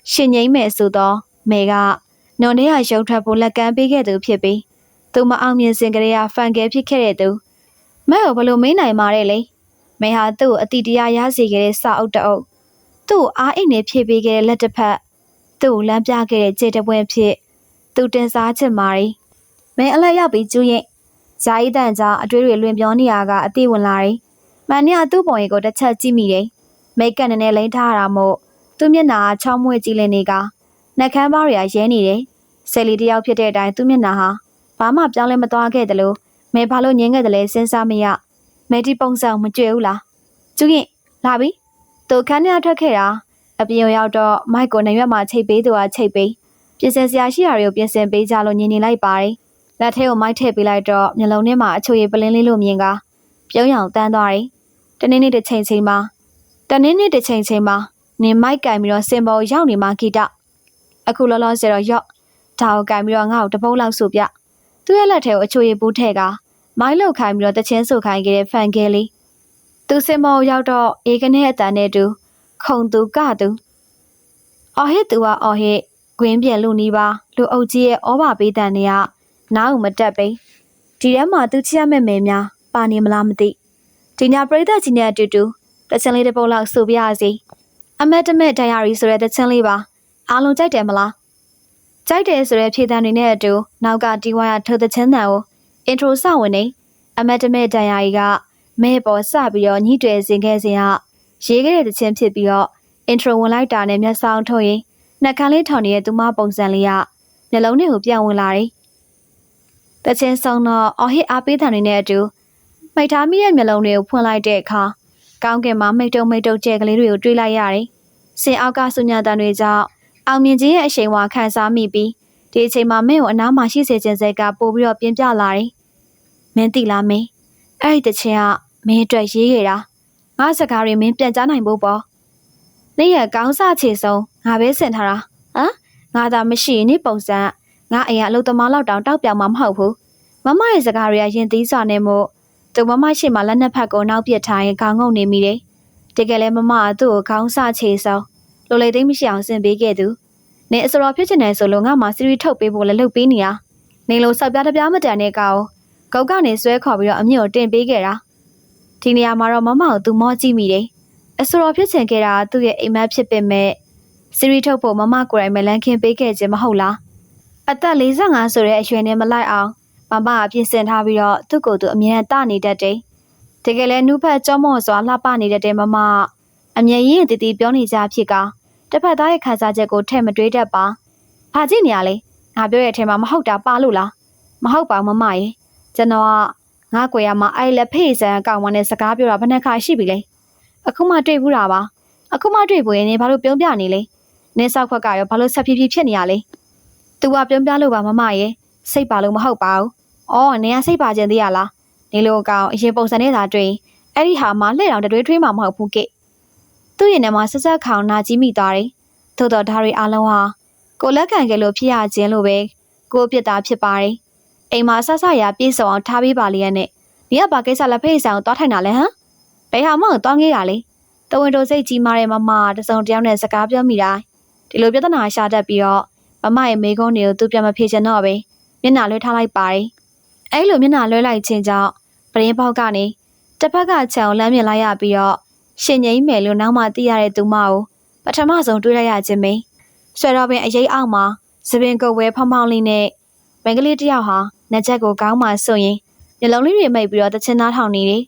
ရှင်ငိမ့်မဲ့ဆိုတော့မေကနော်နဲ့ရုပ်ထွက်ဖို့လက်ကမ်းပေးခဲ့သူဖြစ်ပြီးသူမအောင်မြင်စဉ်ကလေးကဖန်ကဲဖြစ်ခဲ့တဲ့သူမဲကိုဘလို့မေးနိုင်ပါတဲ့လေမေဟာသူ့ကိုအတိတရားရစေခဲ့တဲ့စာအုပ်တအုပ်သူ့ကိုအားအိမ်နဲ့ဖြည့်ပေးခဲ့တဲ့လက်တစ်ဖက်သူ့ကိုလမ်းပြခဲ့တဲ့ခြေတပွဲဖြစ်သူတင်စားချင်မာရီမဲအလက်ရောက်ပြီးကျူးရင်ဂျာဤတန်ကြားအတွေးတွေလွင်ပြောနေရကအတိဝင်လာတယ်မန်နီကသူ့ပုံရိပ်ကိုတစ်ချက်ကြည့်မိတယ်မိတ်ကပ်နဲ့လိမ့်ထားရတာမို့သူ့မျက်နှာချောင်းမွေ့ကြည့်လင်နေကနှက်ခမ်းပါးတွေကရဲနေတယ်ဆယ်လီတယောက်ဖြစ်တဲ့အတိုင်းသူ့မျက်နှာဟာဘာမှပြောင်းလဲမသွားခဲ့တယ်လို့မဲဘာလို့ငင်းခဲ့တယ်လဲစဉ်းစားမရမဲတီပုံစံမကြွယ်ဘူးလားကျူးရင်လာပြီသူခန်းထဲထွက်ခဲ့တာအပြင်ရောက်တော့မိုက်ကိုနေရွက်မှာချိတ်ပေးသူကချိတ်ပေးပြင်ဆင်စရာရှိတာတွေကိုပြင်ဆင်ပေးကြလို့ညင်နေလိုက်ပါတယ်လက်ထဲကိုမိုက်ထည့်ပေးလိုက်တော့မျက်လုံးထဲမှာအချိုရည်ပလင်းလေးလိုမြင်ကပြုံးရောင်တန်းသွားတယ်တနေ့နေ့တစ်ချိန်မှာနင်မိုက်ကင်ပြီးတော့စင်ပေါ်ရောက်နေမှဂီတအခုလောလောဆယ်တော့ရော့ဒါကိုကင်ပြီးတော့ငါ့ကိုတပုတ်လောက်ဆိုပြသူ့ရဲ့လက်ထဲကိုအချိုရည်ပူးထည့်ကမိုက်လောက်ခိုင်းပြီးတော့တချင်းဆိုခိုင်းခဲ့တဲ့ဖန်ကဲလေးသူစင်ပေါ်ရောက်တော့အေးကနေအတန်နဲ့တူခုံသူကသူအော်ဟစ်သူကအော်ဟစ်ကွင်းပြန်လူနီးပါလူအုပ်ကြီးရဲ့ဩဘာပေးတန်တွေကနားကိုမတက်ပိဒီထဲမှာသူချစ်ရမယ့်မယ်များပါနေမလားမသိဒီညာပရိသတ်ကြီးနဲ့အတူတူတချင်လေးတစ်ပုတ်လောက်ဆိုပြရစီအမက်တမဲ့ဒိုင်ယာရီဆိုတဲ့တချင်လေးပါအားလုံးကြိုက်တယ်မလား ကြိုက်တယ်ဆိုတဲ့ဖြေတံတွေနဲ့အတူနောက်ကတီဝါရထိုးသချင်းတန်ကိုအင်ထရိုစဝင်နေအမတ်တမဲတန်ရာကြီးကမဲပေါ်စပြီးတော့ညှိတွယ်စင်ခဲ့စဉ်ကရေးခဲ့တဲ့သချင်းဖြစ်ပြီးတော့အင်ထရိုဝင်လိုက်တာနဲ့မျက်စောင်းထုတ်ရင်နှက်ခမ်းလေးထောင်နေတဲ့သူမပုံစံလေးကနှလုံးထဲကိုပြန်ဝင်လာတယ်။တချင်းဆောင်တော့အော်ဟစ်အားပေးတဲ့တွေနဲ့အတူမိတ်ထားမိတဲ့မျက်လုံးတွေကိုဖွင့်လိုက်တဲ့အခါကောင်းကင်မှာမိတ်တုံကျဲကလေးတွေကိုတွေးလိုက်ရတယ်။စင်အောက်ကဆုညာတန်တွေကြောင့်အောင်မြင်ခြင်းရဲ့အရှိန်အဝါခံစားမိပြီးဒီအချိန်မှာမင်းကိုအနားမှာရှိစေခြင်းစိတ်ကပို့ပြီးတော့ပြင်းပြလာတယ်။မင်းသိလားမင်းအဲ့ဒီတချင်းကမင်းအတွက်ရေးခဲ့တာငါစကားတွေမင်းပြန်ကြားနိုင်ဖို့ပေါ့။နေ့ရက်ကောင်းစားချေဆုံးငါပဲဆင်ထားတာဟမ်ငါသာမရှိရင်နေ့ပုံစံငါအရင်အလုပ်သမားလောက်တောင်တောက်ပြောင်မှာမဟုတ်ဘူး။မမရဲ့စကားတွေကရင်သီးစွာနဲ့မို့သူမမရှိမှလက်နှစ်ဖက်ကိုနောက်ပြစ်ထားရင်ခေါင်းငုံနေမိတယ်။တကယ်လဲမမကသူ့ကိုခေါင်းစားချေဆုံးလိုလေသိမ်းမရှိအောင်ဆင်ပေးခဲ့သူ။နေအစောဖြစ်ချင်တယ်ဆိုလို့ငါမှစီရီထုတ်ပေးဖို့လည်းလုပ်ပေးနေရ။နေလို့စောက်ပြားတပြားမတန်တဲ့ကောင်ဂုတ်ကနေဆွဲခေါ်ပြီးတော့အမြင့်ကိုတင်ပေးခဲ့တာ။ဒီနေရာမှာတော့မမကိုသူမောကြည့်မိတယ်။အစောဖြစ်ချင်ခဲ့တာသူ့ရဲ့အိမ်မက်ဖြစ်ပေမဲ့စီရီထုတ်ဖို့မမကိုယ်တိုင်မလန်းခင်းပေးခဲ့ခြင်းမဟုတ်လား။အသက်45ဆိုတဲ့အရွယ်နဲ့မလိုက်အောင်မမကပြင်ဆင်ထားပြီးတော့သူ့ကိုယ်သူအမြဲတမ်းတနေတတ်တယ်။တကယ်လဲနုဖက်ကြောမော့စွာလှပနေတတ်တဲ့မမအမြဲရင်းတည်တည်ပြောနေကြဖြစ်ကတစ်ဖက်သားရဲ့ခန်းစားချက်ကိုထဲ့မတွေးတတ်ပါ။ဘာကြည့်နေရလဲ။ငါပြောတဲ့အထက်မှာမဟုတ်တာပါလို့လား။မဟုတ်ပါမမရေ။ကျွန်တော်ကငါ့ကိုရမှာအဲ့လက်ဖေးစံအကောင်မနဲ့စကားပြောတာဘယ်နှခါရှိပြီလဲ။အခုမှတွေ့ဘူးတာပါ။အခုမှတွေ့ဖို့ရင်နေဘာလို့ပြုံးပြနေလဲ။နင်းဆောက်ခွက်ကရောဘာလို့ဆက်ဖြည်းဖြည်းဖြစ်နေရလဲ။ तू ကပြုံးပြလို့ပါမမရေ။စိတ်ပါလို့မဟုတ်ပါဘူး။အော်နေရစိတ်ပါခြင်းသေးရလား။နေလို့အကောင်အရင်ပုံစံနဲ့သာတွေ့အဲ့ဒီဟာမှလှည့်တောင်တွေးထွေးမှမဟုတ်ဘူးကိ။သူ့ရင်ထဲမှာဆက်ဆက်ခေါင်နာကြီးမိသွားတယ်။သို့တော့ဒါတွေအလုံးဟာကိုလက်ခံကြလို့ဖြစ်ရခြင်းလို့ပဲကိုပြစ်တာဖြစ်ပါတယ်။အိမ်မှာဆက်ဆက်ရပြေးစုံအောင်ထားပေးပါလေရဲ့နဲ့ဒီကဘာကိစ္စလက်ဖေးဆိုင်ကိုသွားထိုင်တာလဲဟမ်။ဘယ်ဟာမှသွားငေးရလဲ။တဝင်းတို့စိတ်ကြီးမားတဲ့မမတစုံတယောက်နဲ့စကားပြောမိတာဒီလိုပြဿနာရှာတတ်ပြီးတော့မမရဲ့မိကုန်းတွေကိုသူပြန်မဖြေချင်တော့ပဲမျက်နှာလွှဲထားလိုက်ပါတယ်။အဲ့လိုမျက်နှာလွှဲလိုက်ခြင်းကြောင့်ပရင်းပေါက်ကနေတစ်ဖက်ကခြံကိုလမ်းမြင်လိုက်ရပြီးတော့ရှင်ငိမ့်မယ်လို့နောက်မှသိရတဲ့သူမကိုပထမဆုံးတွေ့လိုက်ရခြင်းပဲဆွဲတော်ပင်အရေးအောက်မှာသပင်ကုတ်ဝဲဖောင်းဖောင်းလေးနဲ့မင်္ဂလေးတယောက်ဟာနှက်ချက်ကိုကောင်းမှဆိုရင်မျက်လုံးလေးတွေမိတ်ပြီးတော့တချင်သားထောင်နေတယ်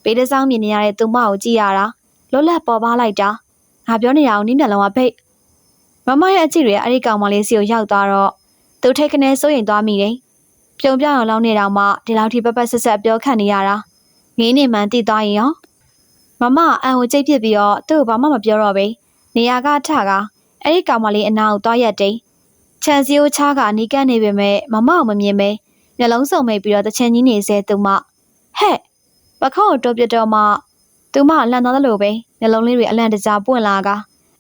ဘေးတစောင်းမြင်နေရတဲ့သူမကိုကြည့်ရတာလွတ်လပ်ပေါ်ပါလိုက်တာငါပြောနေတာကိုနင်းမျက်လုံးကဖိတ်မမရဲ့အကြည့်တွေအဲ့ဒီကောင်မလေးစီကိုရောက်သွားတော့သူထိတ်ကနေစိုးရင်သွားမိတယ်ပြုံပြအောင်လောင်းနေတော့မှဒီလောက်ထိပပဆက်ဆက်ပြောခန့်နေရတာငင်းနေမှန်တိသွားရင်ရောမမအန်ကိုကြိတ်ပြစ်ပြီးတော့သူ့ကိုဘာမှမပြောတော့ပဲနေရာကထကအဲ့ဒီကောင်မလေးအနာကိုသွားရက်တယ်ခြံစည်းကိုချားကအနီးကပ်နေပေမဲ့မမကိုမမြင်ပဲမျက်လုံးစုံမိတ်ပြီးတော့တချင်ကြီးနေစေသူမဟဲ့ပခေါကိုတိုးပြတော့မှသူမလှန်သွားသလိုပဲမျက်လုံးလေးတွေအလန့်တကြားပွင့်လာက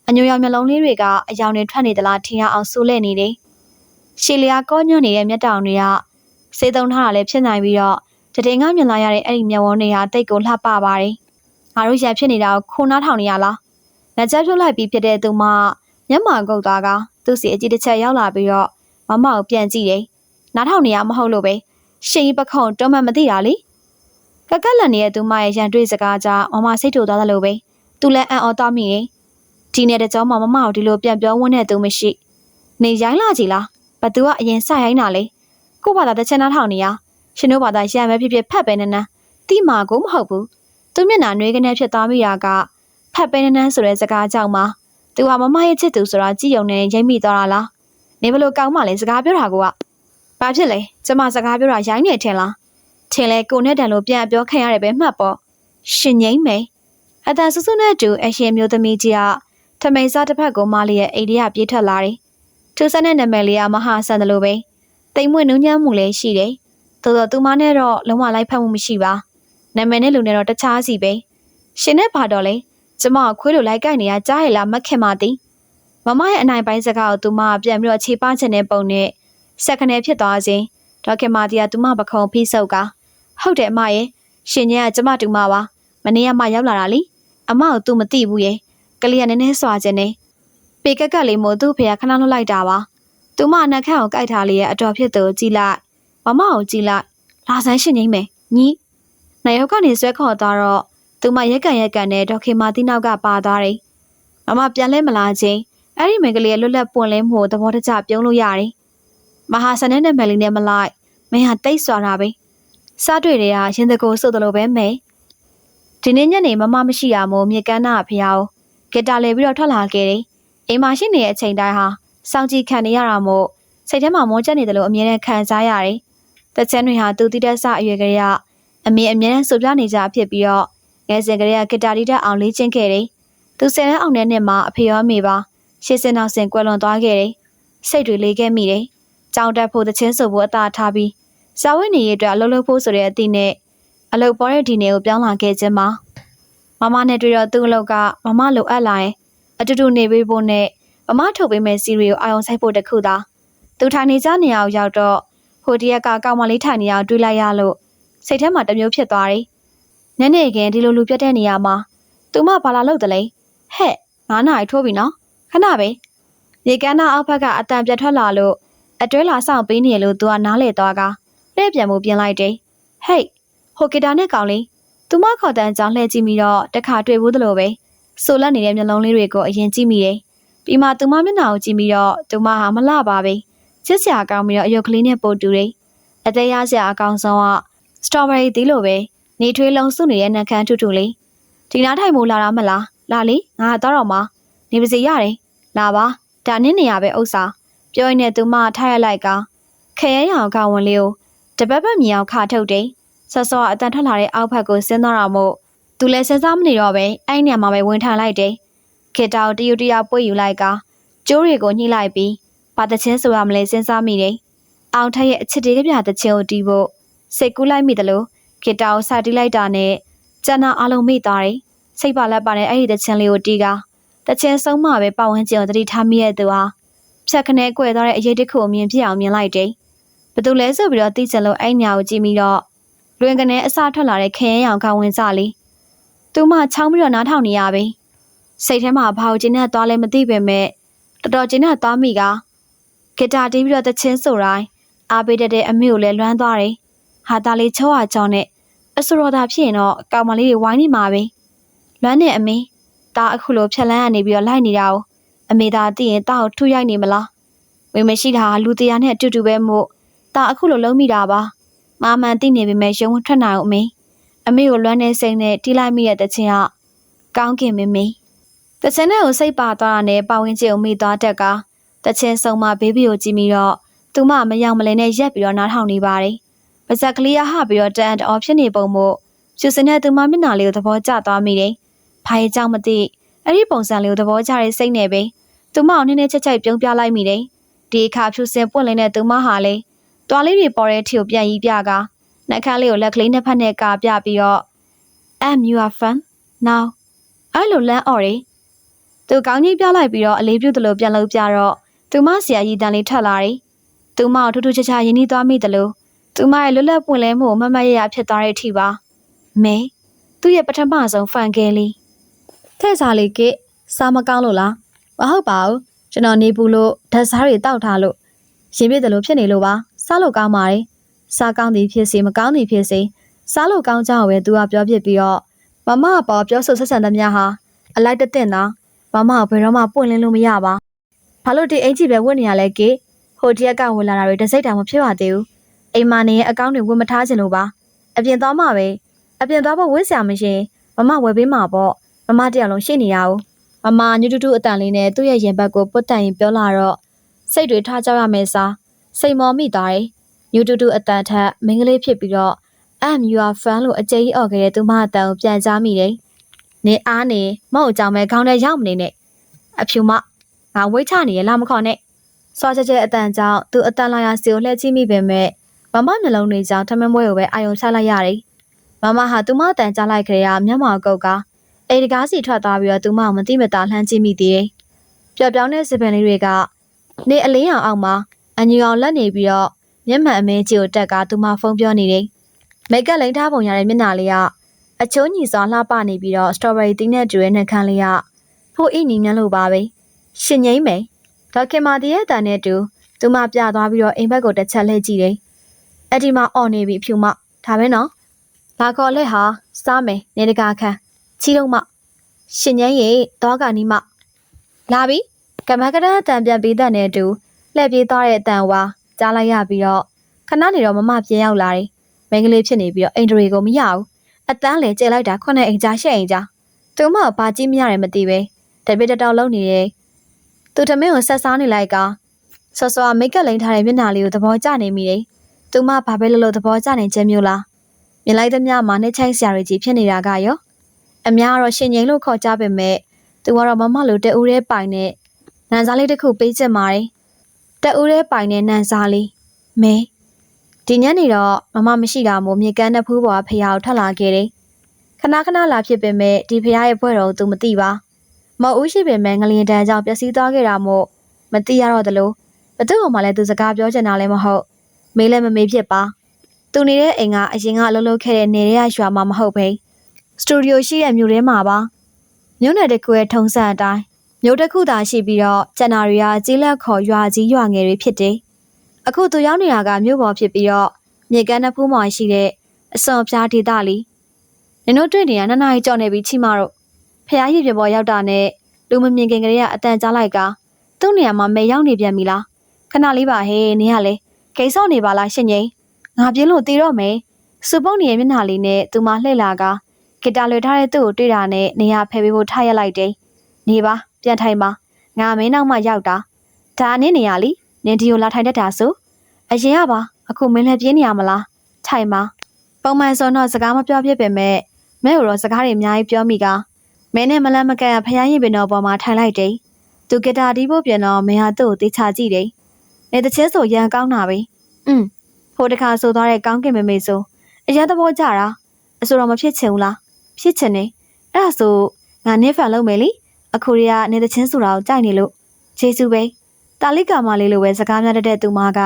အညိုရောင်မျက်လုံးလေးတွေကအယောင်တွေထွက်နေသလားထင်ရအောင်ဆူလဲနေတယ်ရှီလျာကောညွန့်နေတဲ့မျက်တောင်တွေကစေးသုံးထားတာလည်းဖြစ်နိုင်ပြီးတော့တည်ငါမြင်လာရတဲ့အဲ့ဒီမျက်ဝန်းတွေဟာတိတ်ကိုလှပပါတယ်ငါတို့ရဖြစ်နေတာကိုခိုးနှားထောင်နေရလားလက်ချက်ဖြုတ်လိုက်ပြီးဖြစ်တဲ့သူမမျက်မှောင်ကုတ်သားကသူ့စီအကြည့်တစ်ချက်ရောက်လာပြီးတော့မမကိုပြန်ကြည့်တယ်နားထောင်နေရမဟုတ်လို့ပဲရှင်ကြီးပခုံးတော့မှမသိတာလေကကက်လက်နေတဲ့သူမရဲ့ရန်တွေ့စကားကြောင့်မမစိတ်တူသွားသလိုပဲသူလည်းအံ့ဩသွားမိတယ်ဒီနေ့တကြောမမကိုဒီလိုပြန်ပြောဝန်းတဲ့သူမရှိနေရိုင်းလာကြည်လားဘသူကအရင်စရိုင်းတာလေကို့ဘာသာတစ်ချက်နားထောင်နေရရှင်တို့ဘာသာရံပဲဖြစ်ဖြစ်ဖတ်ပဲနန်းနန်းတိမာကိုမဟုတ်ဘူးသူမျက်နှာနှွေးကနေဖြစ်သွားမိတာကဖတ်ပဲနန်းနန်းဆိုတဲ့စကားကြောင့်မှသူကမမရဲ့ချစ်သူဆိုတာကြည်ယုံနေရိမ့်မိသွားတာလားနေဘလို့ကောင်းမှလဲစကားပြောတာကဘာဖြစ်လဲကျမစကားပြောတာရိုင်းနေထင်လားထင်လဲကိုနဲ့တန်လို့ပြန်ပြောခံရတယ်ပဲမှတ်ပေါ့ရှင်ငိမ့်မယ်အတန်ဆူဆူနဲ့တူအရှင်မျိုးသမီးကြီးကထမိန်စားတစ်ဖက်ကိုမလေးရဲ့အိဒီယာပြေးထွက်လာတယ်ထူးဆန်းတဲ့နာမည်လေးကမဟာဆန်တယ်လို့ပဲတိမ်မွေ့နူးညံ့မှုလည်းရှိတယ်သို့တော့သူမနဲ့တော့လုံးဝလိုက်ဖက်မှုမရှိပါနာမည်နဲ့လူနဲ့တော့တခြားစီပဲရှင်နဲ့ဘာတော့လဲကျမခွေးလိုလိုက်ကိုက်နေရကြားရလားမခင်ပါသည်မမရဲ့အနိုင်ပိုင်းစကားကိုသူမပြန်ပြီးတော့ခြေပချင်တဲ့ပုံနဲ့စက်ခနဲဖြစ်သွားစဉ်ဒေါခင်မာတီကသူမပခုံးဖိဆုပ်ကဟုတ်တယ်အမရဲ့ရှင်ကြီးကကျမတူမပါမနေ့ကမှရောက်လာတာလीအမကိုသူမသိဘူးရဲ့ကလေးကနည်းနည်းစွာခြင်းနေပေကက်ကက်လေးမို့သူ့ဖေကခဏလွတ်လိုက်တာပါသူမနှက်ခန့်ကိုကြိုက်ထားလေးရဲ့အတော်ဖြစ်သူကြည့်လိုက်မမကိုကြည့်လိုက်လာဆန်းရှင်ကြီးမယ်ညီနိုင်ရောက်ကနေဆွဲခေါ်သွားတော့သူမရက်ကန်နဲ့ဒေါခင်မာတီနောက်ကပါသွားတယ်မမပြန်လဲမလာချင်းအဲ့ဒီမိန်းကလေးရဲ့လွတ်လပ်ပွင့်လင်းမှုသဘောတကျပြုံးလို့ရတယ် မဟာဆန်နဲ့မယ်လီနဲ့မလိုက်မင်းဟာတိတ်စွာတာပဲစားတွေ့တွေကရင်တကိုဆိုသလိုပဲမဲဒီနေ့ညနေမမရှိရမို့မြေကမ်းနာဖျားဂီတာလဲပြီးတော့ထွက်လာခဲ့တယ်အိမ်မှာရှိနေတဲ့အချိန်တိုင်းဟာစောင့်ကြည့်ခံနေရတာမို့စိတ်ထဲမှာမောကျနေတယ်လို့အမြဲတမ်းခံစားရတယ်တချမ်းတွေဟာသူတိတက်ဆအရွယ်ကလေးကအမြဲတမ်းဆိုပြနေကြဖြစ်ပြီးတော့ငယ်စဉ်ကလေးကဂီတာတီးတက်အောင်လေ့ကျင့်ခဲ့တယ်သူ10တန်းအောင်တဲ့နှစ်မှာအဖေရောအမေပါရှေ့စင်နောက်စင်ကွယ်လွန်သွားခဲ့တယ်စိတ်တွေလေးခဲ့မိတယ်ကြောင်တက်ဖို့တချင်းဆိုဖို့အသာထားပြီးစာဝတ်နေရေးအတွက်အလုပ်လုပ်ဖို့ဆိုတဲ့အသည့်နဲ့အလုပ်ပေါ်တဲ့ဒီနေ့ကိုပြောင်းလာခဲ့ခြင်းမှာမမနဲ့တွေ့တော့သူ့အလုပ်ကမမလိုအပ်လာရင်အတူတူနေပေးဖို့နဲ့မမထုတ်ပေးမဲ့စီရီကိုအာရုံစိုက်ဖို့တခုသာသူထိုင်နေကြနေအောင်ရောက်တော့ဟိုတရက်ကကောင်မလေးထိုင်နေအောင်တွေးလိုက်ရလို့စိတ်ထဲမှာတမျိုးဖြစ်သွားတယ်။ညနေခင်းဒီလိုလူပြတ်တဲ့နေရာမှာသူမဘာလာလုပ်တယ်လဲဟဲ့9နာရီထိုးပြီနော်ခဏပဲရေကန်းနာအောက်ဘက်ကအတန်ပြတ်ထွက်လာလို့အတွဲလာဆောင်ပေးနေလို့သူကနားလေသွားကလှည့်ပြန်မှုပြင်လိုက်တယ်ဟိတ်ဟိုကီတာနဲ့ကောင်လေးသူမခေါ်တန်းကြောင်းလှည့်ကြည့်ပြီးတော့တခါတွေ့ဘူးသလိုပဲဆိုလက်နေတဲ့မျက်လုံးလေးတွေကိုအရင်ကြည့်မိတယ်ပြီးမှသူမမျက်နှာကိုကြည့်ပြီးတော့သူမဟာမလှပါပဲချစ်စရာကောင်းပြီးတော့အယုတ်ကလေးနဲ့ပို့တူတယ်အသေးရစရာအကောင်ဆုံးကစတော်ဘယ်ရီသီးလိုပဲနေထွေးလုံးစုနေတဲ့နှက်ခမ်းထူထူလေးဒီနားထိုင်မို့လာတာမလားလာလေငါတော့မှနေပါစေရတယ်လာပါဒါနင်းနေရပဲဥစ္စာပြောရင်းနဲ့သူမထားရလိုက်ကခရဲရောင်ကောင်ဝင်လေးကိုတပတ်ပတ်မြောင်ခါထုတ်တယ်ဆော့ဆော့အတန်ထွက်လာတဲ့အောက်ဘက်ကိုဆင်းသွားတာမို့သူလည်းစဉ်းစားမနေတော့ပဲအဲ့ညမှာပဲဝင်ထိုင်လိုက်တယ်ခေတောင်တယူတယောက်ပွေယူလိုက်ကကျိုးတွေကိုညှိလိုက်ပြီးဘာတချင်းဆိုရမလဲစဉ်းစားမိတယ်အောင်ထက်ရဲ့အချစ်တေးကြပြတချင်းကိုတီးဖို့စိတ်ကူးလိုက်မိတယ်လို့ခေတောင်စာတီးလိုက်တာနဲ့ကျန်တာအလုံးမိသွားတယ်စိတ်ပါလက်ပါနဲ့အဲ့ဒီတချင်းလေးကိုတီးကတချင်းဆုံးမှပဲပတ်ဝန်းကျင်ကိုတတိထားမိရဲ့သူဟာဖြတ်ခနဲကွယ်သွားတဲ့အရေးတစ်ခုကိုမြင်ဖြစ်အောင်မြင်လိုက်တယ်ဘသူလဲဆိုပြီးတော့တီးချင်လို့အဲ့ညာကိုကြည့်ပြီးတော့လွင်ကနေအစထွက်လာတဲ့ခရင်ရောင်ခေါင်းဝင်စလေးသူမှချောင်းပြီးတော့နားထောင်နေရပြီစိတ်ထဲမှာဘာလို့ကျင်းနဲ့သွားလဲမသိပေမဲ့တော်တော်ကျင်းနဲ့သွားမိကဂီတာတီးပြီးတော့တချင်းဆိုတိုင်းအားပေးတဲ့အမေကိုလည်းလွမ်းသွားတယ်ဟာတာလေးချောရကြောင်းနဲ့အဆူတော်သာဖြစ်ရင်တော့ကောင်မလေးတွေဝိုင်းနေမှာပဲလွမ်းနဲ့အမေဒါအခုလိုဖြက်လန်းရနေပြီးတော့လိုက်နေတာကိုအမေသာသိရင်တာကိုထုရိုက်နေမလားဝင်မရှိတာလူတရားနဲ့အတူတူပဲမို့ဒါအခုလိုလုံးမိတာပါမမှန်သိနေပေမဲ့ရုံးထွက်နိုင်အောင်အမေကိုလွမ်းနေစိမ့်နဲ့တီးလိုက်မိတဲ့တချင်းကကောင်းကင်မမေတချင်းနဲ့ကိုစိတ်ပါသွားတာနဲ့ပဝင်းကျုံမိသွားတက်ကတချင်းဆုံးမဘေဘီကိုကြည့်ပြီးတော့သူမမယောင်မလဲနဲ့ရက်ပြီးတော့နားထောင်နေပါတယ်ပါဇက်ကလေးရဟပြီးတော့တန်အော်ဖြစ်နေပုံမို့ကျူစင်နဲ့သူမမျက်နှာလေးကိုသဘောကျသွားမိတယ်ဘာရဲ့ကြောင့်မသိအဲ့ဒီပုံစံလေးကိုသဘောကျတဲ့စိတ်နဲ့ပဲသူမအောင်နည်းနည်းချက်ချက်ပြုံးပြလိုက်မိတယ်ဒီအခါဖြူစင်ပွင့်လင်းတဲ့သူမဟာလေတွားလေးတွေပေါ်တဲ့ထီကိုပြန်ရီးပြကနှက်ခမ်းလေးကိုလက်ကလေးနှစ်ဖက်နဲ့ကာပြပြီးတော့ you are fun now အဲ့လိုလမ်းအော်ရီသူကောင်းကြီးပြလိုက်ပြီးတော့အလေးပြုတ်တယ်လို့ပြန်လို့ပြတော့သူမဆရာကြီးတန်လေးထွက်လာတယ်သူမကိုထူးထူးခြားခြားရင်းနှီးသွားမိတယ်လို့သူမရဲ့လွတ်လပ်ပွင့်လဲမှုကိုမမရရဖြစ်သွားတဲ့အထိပါမဲသူ့ရဲ့ပထမဆုံးဖန်ကဲလေးထဲ့စားလေးကစားမကောင်းလို့လားမဟုတ်ပါဘူးကျွန်တော်နေပူလို့ဓာတ်စားတွေတောက်ထားလို့ရင်ပြည့်တယ်လို့ဖြစ်နေလို့ပါစားလို့ကောင်းပါတယ်စားကောင်းသည်ဖြစ်စေမကောင်းသည်ဖြစ်စေစားလို့ကောင်းကြအောင်ပဲသူကပြောပြပြီးတော့မမအပေါ်ပြောဆိုဆက်ဆံသမျှဟာအလိုက်တက်တာမမဘယ်တော့မှပွင့်လင်းလို့မရပါဘာလို့ဒီအင်ကြီးပဲဝတ်နေရလဲကေဟိုတရက်ကဝင်လာတာတွေတစိမ့်တောင်မဖြစ်ပါသေးဘူးအိမ်မနေရဲ့အကောင့်တွေဝတ်မထားချင်လို့ပါအပြင်သွားမှပဲအပြင်သွားဖို့ဝတ်စရာမရှိမမဝယ်ပေးမှာပေါ့မမတယောက်လုံးရှိနေရအောင်မမညူတူတူအတန်လေးနဲ့သူ့ရဲ့ရင်ဘတ်ကိုပုတ်တန်ရင်ပြောလာတော့စိတ်တွေထားကြရမယ်စားစိတ်မောမိသွားတယ်ညူတူတူအတန်ထက်မင်းကလေးဖြစ်ပြီးတော့you are fun လို့အကျဉ်းကြီးអော်ခဲ့တဲ့သူမအတန်ကိုပြန်ကြားမိတယ်နေအားနေမဟုတ်ကြောင်ပဲခေါင်းထဲရောက်မနေနဲ့အဖြူမငါဝိတ်ချနေရလားမခေါ်နဲ့စောချက်ချက်အတန်ကြောင့်သူအတန်လာရစီကိုလှည့်ကြည့်မိပေမဲ့မမမျက်လုံးတွေကြောင့်ထမင်းပွဲကိုပဲအာယုံချလိုက်ရတယ်မမဟာသူမအတန်ကြားလိုက်ကြရမျက်မှောက်ကုတ်ကအိမ်တကားစီထွက်သွားပြီးတော့သူမမတိမတာလှမ်းကြည့်မိသေးတယ်ပျော်ပြောင်းတဲ့စပင်လေးတွေကနေအလင်းရောင်အောက်မှာအညူအောင်လက်နေပြီးတော့မျက်မှန်အမဲကြီးကိုတက်ကသူမဖုန်းပြောနေတယ်မိတ်ကလိန်ထားပုံရတဲ့မျက်နှာလေးကအချိုးညီစွာလှပနေပြီးတော့စတော်ဘယ်ရီတင်းနဲ့တူတဲ့နှခမ်းလေးကဖိုးအိနီမြန်းလို့ပါပဲရှင်ငိမ့်မယ်ဒေါခင်မာတီရဲ့တန်နဲ့တူသူမပြသွားပြီးတော့အိမ်ဘက်ကိုတစ်ချက်လှည့်ကြည့်တယ်အဲ့ဒီမှာအော်နေပြီဖြူမဒါပဲနော်လာခေါ်လက်ဟာစားမယ်နေတကာခန်းချီတော့မရှင်ငိမ့်ရဲ့တော့ကနီးမလာပြီကမကရတန်ပြန်ပေးတဲ့နဲ့တူလှည့်ပြေးသွားတဲ့အတန်ဝါ ကြားလိုက်ရပြီးတော့ခဏနေတော့မမပြန်ရောက်လာတယ်။မိန်းကလေးဖြစ်နေပြီးတော့အိမ်တွေကိုမရဘူး။အတန်းလေကျဲလိုက်တာ9အိမ်ကြာ10အိမ်ကြာ။သူမဘာကြည့်မရတယ်မသိပဲ။တပြက်တောက်လုံးနေတယ်။သူတမင်းကိုဆက်စားနေလိုက်ကဆော့ဆော့မိတ်ကပ်လိန်ထားတဲ့မျက်နှာလေးကိုသဘောကျနေမိတယ်။သူမဘာပဲလို့သဘောကျနေခြင်းမျိုးလား။မြင်လိုက်သမျှမှာနှစ်ချိုက်ဆရာကြီးဖြစ်နေတာကရောအများတော့ရှင်ငိမ့်လို့ခေါ်ကြပေမဲ့သူကတော့မမလိုတဦးရဲပိုင်နဲ့နန်းစားလေးတစ်ခုပေးချင်ပါတယ်။တဦးရဲပိုင်နဲ့နန်းစားလေးမဲဒီညနေတော့မမမရှိတာမို့မြေကမ်းနှစ်ဖူးပေါ်ဖះကိုထွက်လာခဲ့တယ်။ခဏခဏလာဖြစ်ပေမဲ့ဒီဖះရဲ့ဘွဲ့တော်သူမသိပါ။မအူးရှိပေမဲ့ငလျင်တန်းကြောင့်ပျက်စီးသွားခဲ့တာမို့မသိရတော့သလိုဘသူ့ကောင်မှလည်းသူစကားပြောချင်တာလည်းမဟုတ်မေးလည်းမမေးဖြစ်ပါ။သူနေတဲ့အိမ်ကအရင်ကအလုပ်လုပ်ခဲ့တဲ့နေရရွာမှာမဟုတ်ပဲစတူဒီယိုရှိတဲ့မြို့ထဲမှာပါ။မြို့နယ်တစ်ခုရဲ့ထုံးစံအတိုင်းမြို့တစ်ခုသာရှိပြီးတော့ကျန်တာတွေကကြီးလက်ခေါ်ရွာကြီးရွာငယ်တွေဖြစ်တယ်။အခုသူရောက်နေတာကမြို့ပေါ်ဖြစ်ပြီးတော့မြေကမ်းနှစ်ဖူးမှာရှိတဲ့အစွန်ဖျားဒေသလီနင်တို့တွေ့နေရ2နာရီကြော်နေပြီးချိမတို့ဖះရည်ပြပေါ်ရောက်တာနဲ့လူမမြင်ခင်ကလေးကအတန်ကြားလိုက်ကသူ့နေရာမှာမဲရောက်နေပြန်ပြီလားခဏလေးပါဟဲ့နင်ကလေဂိမ်းဆော့နေပါလားရှင်ကြီးငါပြင်းလို့တီးတော့မယ်စူပုတ်နေရဲ့မျက်နှာလေးနဲ့သူမလှည့်လာကဂီတာလွှဲထားတဲ့သူ့ကိုတွေ့တာနဲ့နေရာဖယ်ပေးဖို့ထားရက်လိုက်တယ်နေပါပြန်ထိုင်ပါငါမင်းနောက်မှရောက်တာဒါနင်းနေရလीနင်ဒီကိုလာထိုင်တတ်တာဆိုအရင်ကပါအခုမင်းလည်းပြင်းနေရမလားထိုင်ပါပုံမှန်ဆိုတော့စကားမပြောဖြစ်ပေမဲ့မဲကိုတော့စကားတွေအများကြီးပြောမိကမင်းနဲ့မလန့်မကန့်ဖះရင်ပင်တော်ပေါ်မှာထိုင်လိုက်တယ်သူဂီတာတီးဖို့ပြန်တော့မင်းဟာသူ့ကိုတေချာကြည့်တယ်နေတချင်းဆိုရန်ကောင်းတာပဲဟိုတခါဆိုသွားတဲ့ကောင်းကင်မမေဆိုအရင်သဘောကျတာအဆိုတော့မဖြစ်ချင်ဘူးလားဖြစ်ချင်နေအဲ့ဒါဆိုငါနစ်ဖန်လုပ်မယ်လीအခုရီကနေတချင်းဆိုတာကိုကြိုက်နေလို့ဂျေစုပဲတာလိကာမလေးလိုပဲစကားများတတ်တဲ့သူမက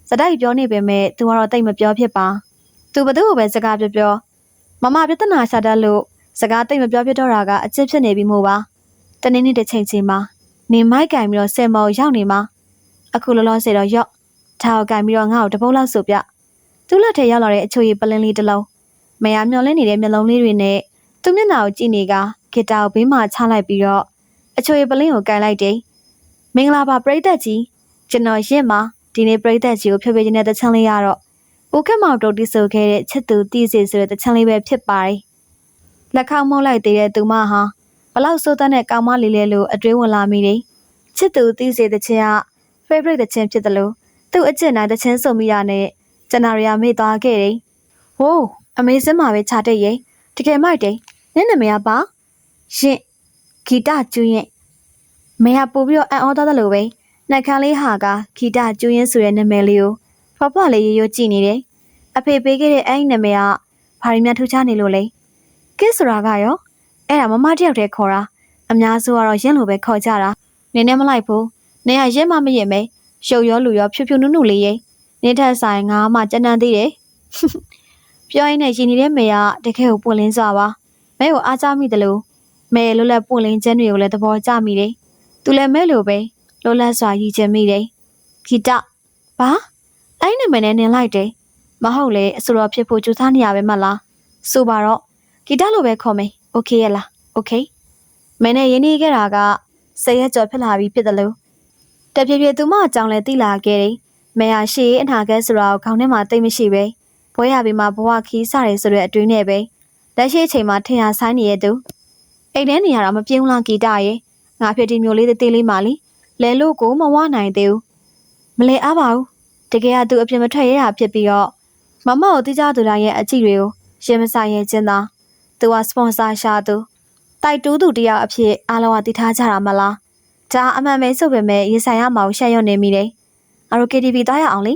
စတိုက်ပြောနေပေမဲ့သူကတော့တိတ်မပြောဖြစ်ပါသူဘသူ့ကိုပဲစကားပြောမမပြဿနာရှာတတ်လို့စကားတိတ်မပြောဖြစ်တော့တာကအချစ်ဖြစ်နေပြီမို့ပါတနေ့နေ့တစ်ချိန်ချင်းမှာနေမိုက်ကင်ပြီးတော့ဆယ်မော်ရောက်နေမှာအခုလောလောဆယ်တော့ရော့ထားကိုကင်ပြီးတော့ငါ့ကိုတပုတ်လောက်ဆိုပြသူ့လက်ထဲရောက်လာတဲ့အချိုရည်ပလင်းလေးတစ်လုံးမယားမျောလင်းနေတဲ့မျက်လုံးလေးတွေနဲ့သူ့မျက်နှာကိုကြည့်နေကဂီတာကိုဘေးမှာချလိုက်ပြီးတော့အချိုရည်ပလင်းကိုကင်လိုက်တယ်မင်္ဂလာပါပရိသတ်ကြီးကျွန်တော်ရင့်ပါဒီနေ့ပရိသတ်ကြီးကိုဖြေပေးခြင်းတဲ့တချမ်းလေးရတော့ဦးခက်မောင်တို့တိဆိုခဲ့တဲ့ချစ်သူတီးစီဆိုတဲ့တချမ်းလေးပဲဖြစ်ပါတယ်လက်ခေါက်မှုတ်လိုက်သေးတဲ့သူမဟာဘလောက်ဆိုးတဲ့ကောင်မလေးလေးလိုအတွင်းဝင်လာမိတယ်ချစ်သူတီးစီတဲ့ချင်းက favorite တဲ့ချင်းဖြစ်တယ်လို့သူ့အကျင့်နိုင်တဲ့ချင်းဆိုမိတာနဲ့ကျန်တာရီယာမေ့သွားခဲ့တယ်ဟိုးအမေစင်းမှာပဲခြာတက်ရဲ့တကယ်မိုက်တယ်နင့်နာမည်ကပါရှင်ဂီတကျူးရင်မေဟာပို့ပြီးတော့အံ့ဩသွားတယ်လို့ပဲနှက်ခမ်းလေးဟာကဂီတကျူးရင်ဆိုတဲ့နာမည်လေးကိုဖွားဖွားလေးရိုးရိုးကြည့်နေတယ်အဖေပေးခဲ့တဲ့အဲ့ဒီနာမည်ကဘာရင်းများထူးခြားနေလို့လဲကစ်ဆိုတာကရောအဲ့ဒါမမတယောက်တည်းခေါ်တာအများစုကတော့ရင့်လိုပဲခေါ်ကြတာနင်းနဲ့မလိုက်ဘူးနင်ကရင့်မမရင်မဲရုပ်ရောလူရောဖြူဖြူနုနုလေးရဲ့နင်းထက်ဆိုင်ငါမှကြမ်းတမ်းသေးတယ်ပြောရင်းနဲ့ရင်းနေတဲ့မေကတကယ်ကိုပွင့်လင်းစွာပါမဲကိုအားကြမိတယ်လို့မဲလွတ်လပ်ပွင့်လင်းခြင်းတွေကိုလည်းသဘောကျမိတယ်သူလည်းမဲလိုပဲလွတ်လပ်စွာရည်ချင်မိတယ်ဂီတဘာအဲ့နာမည်နဲ့နင်လိုက်တယ်မဟုတ်လေအဆိုတော်ဖြစ်ဖို့ကြိုးစားနေရပဲမလားဆိုပါတော့ဂီတလိုပဲခေါ်မယ်โอเคရဲ့လားโอเคမဲနဲ့ရင်းနေခဲ့တာက10ရက်ကျော်ဖြစ်လာပြီဖြစ်တယ်လို့တပြည့်ပြည့်သူမအကြောင်းလဲသိလာခဲ့တယ်မဲဟာရှေ့အနာဂတ်ဆိုတာကိုခေါင်းထဲမှာသိမရှိပဲဘွဲရပြီးမှဘဝခီးစားတယ်ဆိုတဲ့အတွေးနဲ့ပဲလက်ရှိအချိန်မှာထင်ရဆိုင်နေရသူအိမ်ထဲနေရတာမပြေဘူးလားဂီတရဲ့ငါဖြစ်ဒီမျိုးလေးသေးလေးမှလीလဲလို့ကိုမဝနိုင်သေးဘူးမလဲအားပါဘူးတကယ်ကသူအပြစ်မထွက်ရတာဖြစ်ပြီးတော့မမကိုတိကျသူတိုင်းရဲ့အကြည့်တွေကိုရင်မဆိုင်ရဲ့ချင်းသာသူကစပွန်ဆာရှာသူတိုက်တူးသူတယောက်အဖြစ်အားလုံးကတည်ထားကြတာမလားဒါအမှန်ပဲဆိုပေမဲ့ရေဆိုင်ရမအောင်ရှက်ရွံ့နေမိတယ်ငါတို့ KTV သွားရအောင်လေ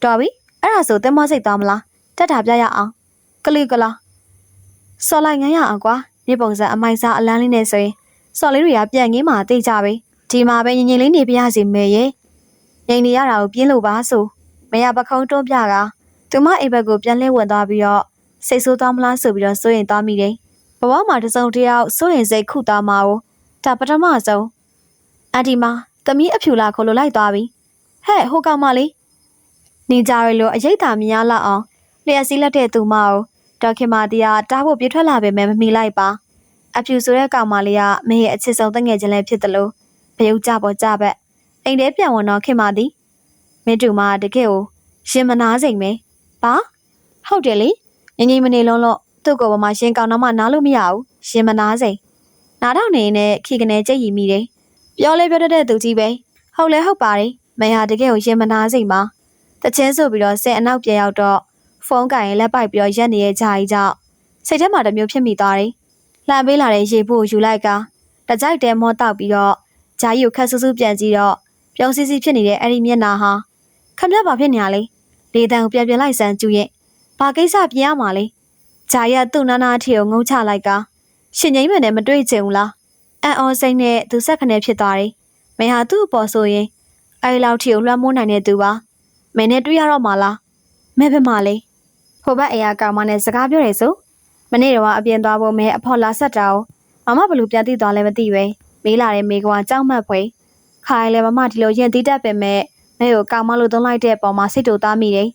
တော်ပြီအဲ့ဒါဆိုသင်္ဘောစိတ်သွားမလားတက်တာပြရအောင်ကလီကလာစော်လိုက်ငန်းရအောင်ကွာနေပုံစံအမိုက်စားအလန်းလေးနဲ့ဆိုရင်စော်လေးတွေကပြန်ငင်းမှသိကြပြီဒီမှာပဲငင်ငင်လေးနေပြရစီမေရဲ့ငိန်နေရတာကိုပြင်းလို့ပါဆိုမရပခုံးတွန်းပြကသူမအိမ်ဘက်ကိုပြန်လဲဝင်သွားပြီးတော့စိတ်ဆိုးသွားမလားဆိုပြီးတော့စိုးရင်သွားမိတယ်ဘဝမှာတစုံတယောက်စိုးရင်စိတ်ခုသားမှာကိုဒါပထမဆုံးအန်တီမသမီးအဖြူလာခေါ်လို့လိုက်သွားပြီဟဲ့ဟိုကောင်မလေးနေကြရလို့အရိတ်သာမြင်ရလောက်အောင်လျှက်စီးလက်တဲ့သူမကိုဒေါက်ခင်မာတီးကတားဖို့ပြေးထွက်လာပေမဲ့မမီလိုက်ပါအဖြူဆိုတဲ့ကောင်မလေးကမင်းရဲ့အချစ်ဆုံးတငယ်ချင်းလည်းဖြစ်တယ်လို့ဘယုတ်ကြပေါ်ကြဘက်အိမ်ထဲပြန်ဝင်တော့ခင်မာတီ မင်းတို့မှတကယ်ကိုရှင်မနာစိမ့်မယ်ဘာဟုတ်တယ်လေငငိမ့်မနေလုံးလို့သူ့ကိုယ်ပေါ်မှာရှင်ကောင်းတော့မှနားလို့မရဘူးရှင်မနာစိမ့်နားတော့နေနဲ့ခီကနေကြိတ်ရီမိတယ်ပြောလဲပြောတတ်တဲ့သူကြီးပဲဟုတ်လဲဟုတ်ပါတယ်မင်းဟာတကယ်ကိုရှင်မနာစိမ့်ပါတချင်းဆိုပြီးတော့ဆင်အနောက်ပြေရောက်တော့ဖုန်းကင်လက်ပိုက်ပြီးတော့ရက်နေရဲ့ဂျာကြီးကြောင့်စိတ်ထဲမှာတမျိုးဖြစ်မိသွားတယ်လှမ်းပေးလာတဲ့ရေဖို့ယူလိုက်ကတကြိုက်တဲမောတောက်ပြီးတော့ဂျာကြီးကိုခက်ဆူဆူပြန်ကြည့်တော့ပြုံးစီစီဖြစ်နေတဲ့အဲ့ဒီမျက်နှာဟာခမရပါဖြစ်နေရလေလေတံကိုပြန်လိုက်စမ်းကျူရဲ့ဘာကိစ္စပြင်ရမှာလဲဂျာကြီးကသူ့နာနာထီကိုငုံချလိုက်ကရှင်ငိမ့်မယ်နဲ့မတွေ့ချင်ဘူးလားအန်အော်စိတ်နဲ့သူဆက်ခနဲ့ဖြစ်သွားတယ်မင်းဟာသူ့အပေါ်ဆိုရင်အဲ့လောက်ထီကိုလွှမ်းမိုးနိုင်တဲ့သူပါမင်းနဲ့တွေ့ရတော့မှာလားမဲဘက်မှာလေဟိုဘက်အရာကောင်မနဲ့စကားပြောတယ်ဆိုမနေ့တော့အပြင်သွားဖို့မဲအဖော်လာဆက်တာကိုမမဘလို့ပြန်သိသွားလဲမသိပဲမေးလာတဲ့မိကွာကြောက်မှတ်ဖွယ်ခိုင်လည်းမမဒီလိုရင်တီးတတ်ပင်မဲ့မဲကိုကောင်မလို့သုံးလိုက်တဲ့ပုံမှာစိတ်တူသားမိတယ်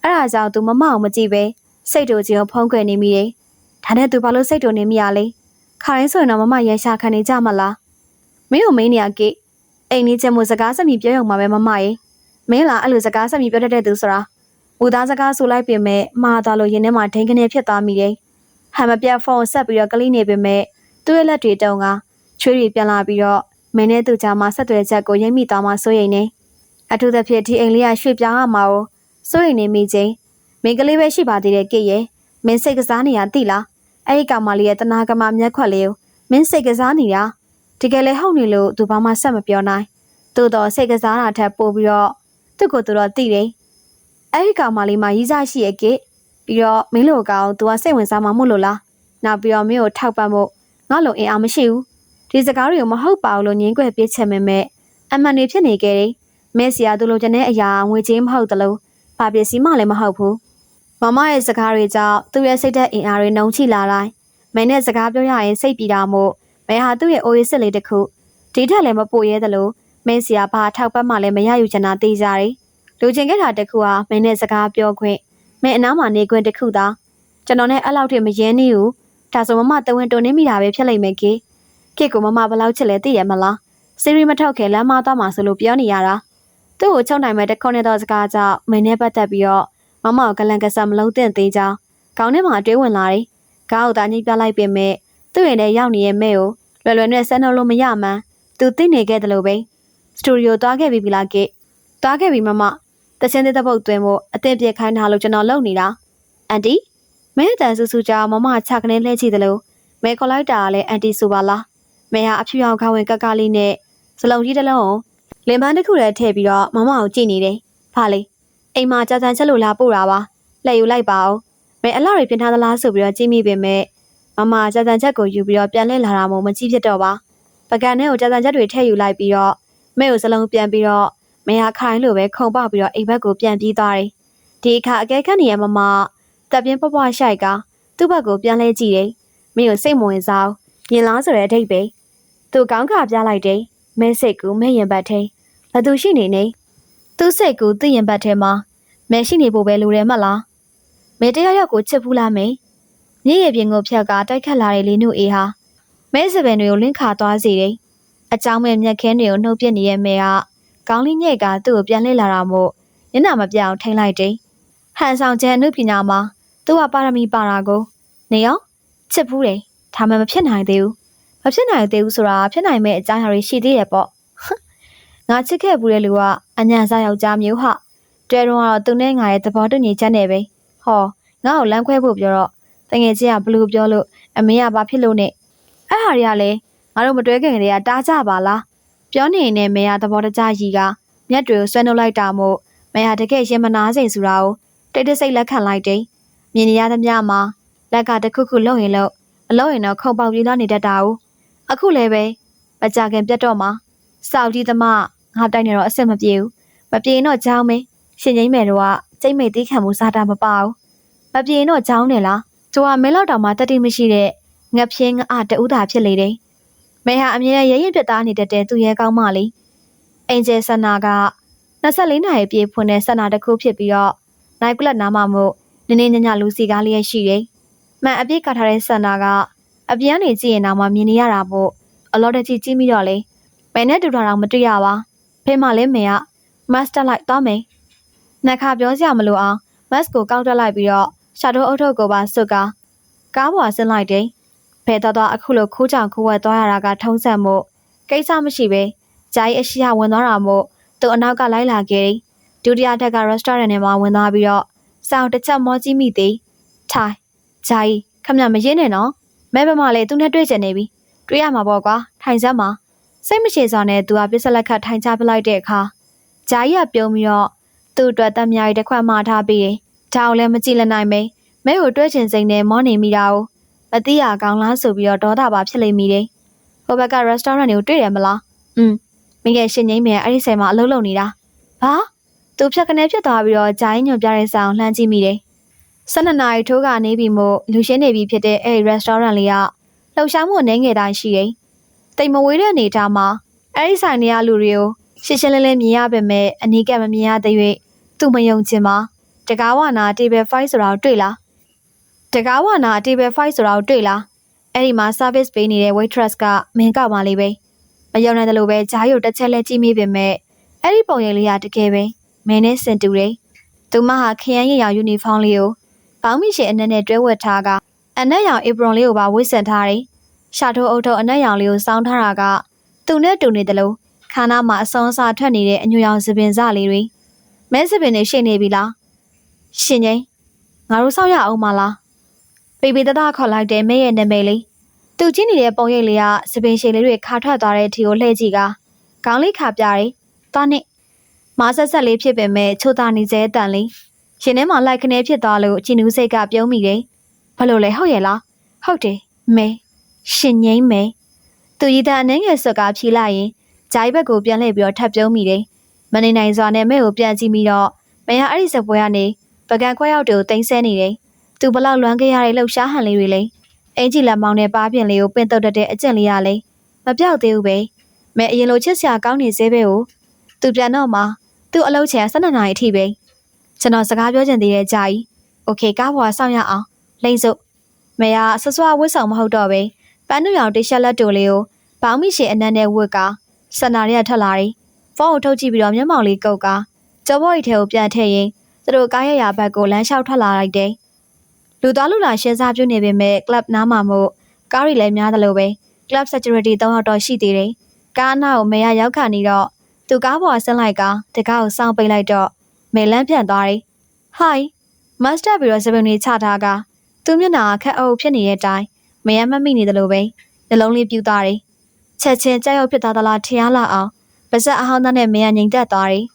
အဲ့ဒါကြောင့်သူမမအောင်မကြည့်ပဲစိတ်တူကြီးကိုဖုံးကွယ်နေမိတယ်ဒါနဲ့သူဘာလို့စိတ်တူနေမိရလဲခိုင်ဆိုရင်တော့မမရန်ရှာခံနေကြမလားမင်းကိုမင်းနေရကေအိမ်ကြီးချင်မှုစကားစမြည်ပြောရုံမှာပဲမမရေမင်းလားအဲ့လိုစကားစမြည်ပြောတတ်တဲ့သူဆိုတာဦးသားစကားဆိုလိုက်ပြင်မဲ့မှားသွားလို့ရင်ထဲမှာဒိန်ကနေဖြစ်သွားမိတယ်ဟမ်မပြတ်ဖုန်းဆက်ပြီးတော့ကလေးနေပြင်မဲ့သူ့ရဲ့လက်တွေတုံကချွေးတွေပြန်လာပြီးတော့မင်းနဲ့သူ့ကြားမှာဆက်သွယ်ချက်ကိုရိပ်မိသွားမှစိုးရိမ်နေအထူးသဖြင့်ဒီအိမ်လေးကရွှေ့ပြောင်းရမှာကိုစိုးရိမ်နေမိချင်းမင်းကလေးပဲရှိပါသေးတယ်ကိရဲ့မင်းစိတ်ကစားနေရသိလားအဲ့ဒီကောင်မလေးရဲ့တနာကမာမျက်ခွက်လေးကိုမင်းစိတ်ကစားနေတာတကယ်လေဟုတ်နေလို့သူဘာမှဆက်မပြောနိုင်သို့တော့စိတ်ကစားတာထက်ပိုပြီးတော့သူ့ကိုသူတော့သိတယ်အဲ့ဒီကောင်မလေးမှာရီးစားရှိရဲ့ကိပြီးတော့မင်းလိုကောင်သူကစိတ်ဝင်စားမှမို့လို့လားနောက်ပြီးတော့မင်းကိုထောက်ပံ့ဖို့ငါ့လိုအင်အားမရှိဘူးဒီစကားတွေကိုမဟုတ်ပါဘူးလို့ငင်းကွယ်ပြစ်ချက်မဲ့အမှန်တွေဖြစ်နေကြတယ်မဲစီယာသူလိုချင်တဲ့အရာငွေကြေးမဟုတ်တလို့ဘာပစ္စည်းမှလည်းမဟုတ်ဘူးမမရဲ့စကားတွေကြောင့်သူ့ရဲ့စိတ်သက်အင်အားတွေနှုံချိလာလိုက်မဲနဲ့စကားပြောရရင်စိတ်ပြေတာမို့မဲဟာသူ့ရဲ့အိုးရစ်စစ်လေးတစ်ခုဒီထက်လည်းမပိုရဲသလိုမဲစီယာဘာထောက်ပံ့မှလည်းမရယူချင်တာသိကြတယ်လူချင်းခဲ့တာတစ်ခုဟာမဲနဲ့စကားပြောခွင့်မဲအနားမှာနေခွင့်တစ်ခုသာကျွန်တော်နဲ့အဲ့လောက်ထိမရင်းနေဘူးဒါဆိုမမတဝင်းတုံနေမိတာပဲဖြစ်လိမ့်မယ်ကေကိုမမဘလောက်ချစ်လဲသိရမလားစီရီမထောက်ခဲလမ်းမသွားမှာဆိုလို့ပြောနေရတာသူ့ကိုချုပ်နိုင်မဲ့တခေါနဲ့တော့စကားကြောင့်မင်းနဲ့ပတ်သက်ပြီးတော့မမကိုကလန်ကဆာမလုံးတင်သေးကြောင်းခေါင်းထဲမှာတွေးဝင်လာတယ်ခေါင်းကိုသာညှိပြလိုက်ပြင်မဲ့သူ့ရင်ထဲရောက်နေတဲ့မဲကိုလွယ်လွယ်နဲ့ဆန်းတော့လို့မရမှန်းသူသိနေခဲ့တယ်လို့ပဲစတူဒီယိုသွားခဲ့ပြီလားကေသွားခဲ့ပြီမမတချင်းတဲ့ပုတ်သွင်းဖို့အသင်ပြေခိုင်းထားလို့ကျွန်တော်လုပ်နေတာအန်တီမဲတန်ဆူဆူကြောင့်မမချကနေလှည့်ကြည့်တယ်လို့မဲခေါ်လိုက်တာကလည်းအန်တီဆိုပါလားမဲဟာအဖြူရောင်ခေါင်းဝင်ကကလေးနဲ့စလုံးကြီးတစ်လုံးလင်ပန်းတစ်ခုလည်းထည့်ပြီးတော့မမကိုကြည့်နေတယ်။ဘာလဲအိမ်မှာကြာကြာချက်လို့လာပို့တာပါ။လက်ယူလိုက်ပါဦး။မဲအလှတွေပြင်ထားသလားဆိုပြီးတော့ကြည့်မိပေမဲ့မမကြာကြာချက်ကိုယူပြီးတော့ပြန်လှည့်လာတာမို့မကြည့်ဖြစ်တော့ပါ။ပကံထဲကိုကြာကြာချက်တွေထည့်ယူလိုက်ပြီးတော့မဲကိုစလုံးပြန်ပြီးတော့မဲဟာခိုင်းလို့ပဲခုံပေါက်ပြီးတော့အိမ်ဘက်ကိုပြန်ပြေးသွားတယ်။ဒီအခါအကဲခတ်နေရမမတပ်ပြင်းပွားရှိုက်ကသူ့ဘက်ကိုပြန်လဲကြည့်တယ်။မင်းကိုစိတ်မဝင်စားရင်လားဆိုတဲ့အဓိပ္ပာယ်သူကောင်းခါပြလိုက်တယ်မဲစိတ်ကူမဲရင်ဘတ်ထဲဘသူရှိနေနေသူ့စိတ်ကူသူ့ရင်ဘတ်ထဲမှာမဲရှိနေဖို့ပဲလိုတယ်မလားမဲတယောက်ယောက်ကိုချစ်ဖူးလားမေမြည့်ရပြင်ကိုဖြတ်ကတိုက်ခတ်လာတဲ့လေးနုအေးဟာမဲစပင်တွေကိုလင်းခါသွားစေတယ်အကြောင်းမဲ့မျက်ခင်းတွေကိုနှုတ်ပြနေရဲ့မဲကကောင်းလေးညက်ကသူ့ကိုပြန်လှည့်လာတာမို့ညနာမပြောင်းထိန်လိုက်တယ်ဟန်ဆောင်ကျန်အမှုပညာမှာသူကပါရမီပါတာကိုနေရောချစ်ဖူးတယ်ဒါမှမဖြစ်နိုင်သေးဘူးမဖြစ်နိုင်သေးဘူးဆိုတာဖြစ်နိုင်မဲ့အကြောင်းအရာတွေရှိသေးရဲ့ပေါ့ငါချစ်ခဲ့ဘူးတဲ့လူကအညံစားယောက်ျားမျိုးဟာတဲတော့ကတော့သူနဲ့ငါရဲ့သဘောတူညီချက်နဲ့ပဲဟောငါ့ကိုလမ်းခွဲဖို့ပြောတော့တငယ်ချင်းကဘလို့ပြောလို့အမေကဘာဖြစ်လို့နဲ့အဲ့ဟာတွေကလည်းငါတို့မတွဲခင်ကလေးကတားကြပါလားပြောနေနေမေကသဘောတကျရီကမျက်တွေကိုဆွဲနှုတ်လိုက်တာမို့မေကတကယ်ရင်မနာစိန်ဆိုတာကိုတိတ်တဆိတ်လက်ခံလိုက်တယ်မြင်နေရသမျှမှာလက်ကတခုခုလှုပ်ရင်လို့မလှုပ်ရင်တော့ခုံပေါက်ပြေးလာနေတတ်တာ哦အခုလည်းပဲမကြခင်ပြတ်တော့မှာစောက်ကြီးသမားငါတိုက်နေတော့အဆင်မပြေဘူးမပြေရင်တော့ကြောင်းမယ်ရှင်ငိမ့်မယ်တော့ကျိတ်မိတ်တီးခံမှုစားတာမပါဘူးမပြေရင်တော့ကြောင်းတယ်လားသူကမဲလောက်တောင်မှတတိမရှိတဲ့ငက်ပြင်းငါတူးတာဖြစ်လေတယ်မဲဟာအမြဲရဲရင်ပြတ်သားနေတတ်တဲ့သူရဲကောင်းမလေးအင်ဂျယ်ဆန္နာက24နာရီပြည့်ဖွင့်တဲ့ဆန္နာတစ်ခုဖြစ်ပြီးတော့နိုင်ကလတ်နားမှာမို့နင်းနေညလူစီကားလေးရှိတယ်မှန်အပြည့်ကထားတဲ့ဆန္နာကအပြင်းနေကြည့်ရင်တော့မှမြင်နေရတာမို့အလော်တကြီးကြီးပြီးတော့လေဘယ်နဲ့တူတာတော့မတွေ့ရပါဖေးမလေးမေကမတ်စတာလိုက်သွားမယ် နှက်ခါပြောစရာမလိုအောင်မတ်ကိုကောက်တက်လိုက်ပြီးတော့ရှာတိုးအုပ်ထုပ်ကိုပါစွတ်ကားပေါ်ဆင်းလိုက်တယ်ဘယ်တော့အခုလိုခိုးကြောင်ခိုးဝဲသွားရတာကထုံးစံမို့ကိစ္စမရှိပဲဂျာကြီးအရှိရဝင်သွားတာမို့သူ့အနောက်ကလိုက်လာခဲ့တယ်ဒုတိယထက်က restaurant ထဲမှာဝင်သွားပြီးတော့စောင်းတစ်ချက်မောကြီးမိသေးထိုင်ဂျာကြီးခမမရင်းနဲ့နော်မဲဘမလေးသူနဲ့တွေ့ကြနေပြီတွေ့ရမှာပေါ့ကွာထိုင်စမ်းပါစိတ်မရှိစွာနဲ့သူကပစ္စလက်ခတ်ထိုင်ချပလိုက်တဲ့အခါဂျာကြီးကပြုံးပြီးတော့သူ့အတွက်တက်မြားကြီးတစ်ခွက်မှာထားပြီးတယ်ဒါအောင်လည်းမကြည့်လက်နိုင်မဲမဲကိုတွေ့ချင်စိမ့်နဲ့မောနေမိတာကိုမသိရကောင်းလားဆိုပြီးတော့ဒေါသပါဖြစ်လိမ့်မိတယ်ဟိုဘက်က restaurant ကိုတွေ့တယ်မလားမိခင်ရှင်ငိမ့်မယ်အဲ့ဒီဆိုင်မှာအလုပ်လုပ်နေတာဘာသူဖြတ်ခနဲဖြစ်သွားပြီးတော့ဂျာကြီးညွန်ပြတဲ့ဆိုင်အောင်လှမ်းကြည့်မိတယ်12နာရီထိုးကနေပြီမို့လူရှင်းနေပြီဖြစ်တဲ့အဲ့ဒီ restaurant လေးကလှုပ်ရှားမှုအနေငယ်တိုင်းရှိတယ်တိမ်မဝေးတဲ့အနေထားမှာအဲ့ဒီဆိုင်တွေကလူတွေကိုရှင်းရှင်းလင်းလင်းမြင်ရပေမဲ့အနီးကပ်မမြင်ရသေး၍သူမယုံချင်ပါတကားဝနာ table 5ဆိုတာကိုတွေ့လားတကားဝနာ table 5ဆိုတာကိုတွေ့လားအဲ့ဒီမှာ service ပေးနေတဲ့ waitress ကမင်းကောက်ပါလေးပဲမယုံနိုင်တယ်လို့ပဲဂျာရုပ်တစ်ချက်လဲကြည့်မိပေမဲ့အဲ့ဒီပုံရိပ်လေးကတကယ်ပဲမင်းနဲ့စင်တူတယ်သူမဟာခရမ်းရည်ရောင်ယူနီဖောင်းလေးကိုဘောင်းမိရှင်အနက်နဲ့တွဲဝတ်ထားကအနက်ရောင် apron လေးကိုပါဝတ်ဆင်ထားတယ်ရှာထိုးအုပ်ထုပ်အနက်ရောင်လေးကိုစောင်းထားတာကသူနဲ့တူနေတယ်လို့ခါနာမှာအစုံအစာထွက်နေတဲ့အညူရောင်စပင်စလေးတွေမဲစပင်တွေရှိနေပြီလားရှင်ကြီးငါတို့စောင့်ရအောင်မလားပေပေတတခေါ်လိုက်တဲ့မဲရဲ့နာမည်လေးသူကြည့်နေတဲ့ပုံရိပ်လေးကစပင်ရှည်လေးတွေခါထွက်သွားတဲ့အထီကိုလှည့်ကြည့်ကခေါင်းလေးခါပြတယ်သွားနဲ့မားဆက်ဆက်လေးဖြစ်ပေမဲ့ချိုတာနေစေအတန်လေးရှင်ထဲမှာလိုက်ခနဲဖြစ်သွားလို့ချီနူးစိတ်ကပြုံးမိတယ်ဘလို့လဲဟုတ်ရဲ့လားဟုတ်တယ်မဲရှင်ငိမ့်မဲသူရည်တန်အနေငယ်ဆွတ်ကဖြီးလိုက်ရင်ဂျိုင်းဘက်ကိုပြန်လှည့်ပြီးတော့ထပ်ပြုံးမိတယ်မနေနိုင်စွာနဲ့မဲကိုပြန်ကြည့်ပြီးတော့မဲဟာအဲ့ဒီစပွဲကနေပကံခွဲရောက်တွေကိုတင်ဆဲနေတယ်သူဘလောက်လွမ်းခဲ့ရတဲ့လှုပ်ရှားဟန်လေးတွေလေအင်ကြီးလက်မောင်းနဲ့ပါးပြင်လေးကိုပင်တုတ်တဲ့အကျင့်လေးရလေမပြောက်သေးဘူးပဲမဲအရင်လိုချစ်စရာကောင်းနေသေးပဲကိုသူပြန်တော့မှသူ့အလုပ်ချင်12နာရီအထိပဲကျွန်တော်စကားပြောချင်သေးတဲ့ဂျာကြီးโอเคကားပေါ်ဆောင်းရအောင်လိမ့်စို့မဲကဆွဆွဝတ်ဆောင်မဟုတ်တော့ပဲပန်းနုရောင်တိရှက်လက်တိုလေးကိုဘောင်းမိရှင်အနက်နဲ့ဝတ်ကစန္ဒာရက်ထက်လာတယ်ဖုန်းကိုထုတ်ကြည့်ပြီးတော့မျက်မှောင်လေးကုတ်ကကျော်ဘော်ရီထဲကိုပြန်ထည့်ရင်သူတို့ကားရရဘက်ကိုလမ်းလျှောက်ထွက်လာလိုက်တယ်လူသားလူလာရှင်းစားပြုနေပေမဲ့ club နားမှာမို့ကားတွေလည်းများတယ်လို့ပဲ club security 3ယောက်တော့ရှိသေးတယ်ကားအနားကိုမဲရရောက်ခါနေတော့သူကားပေါ်ဆင်းလိုက်ကတကားကိုစောင်းပိတ်လိုက်တော့မဲလန်းပြန်သွားတယ်ဟိုင်းမတ်စတာပြီးတော့စပင်တွေချထားကသူ့မျက်နှာခက်အုပ်ဖြစ်နေတဲ့အတိုင်းမဲရမမိနေတယ်လို့ပဲနှလုံးလေးပြူသွားတယ်ချက်ချင်းကြောက်ရွံ့ဖြစ်သွားသလားထင်ရလောက်အောင်ပါဇက်အဟောင်းသားနဲ့မဲရငိမ်သက်သွားတယ်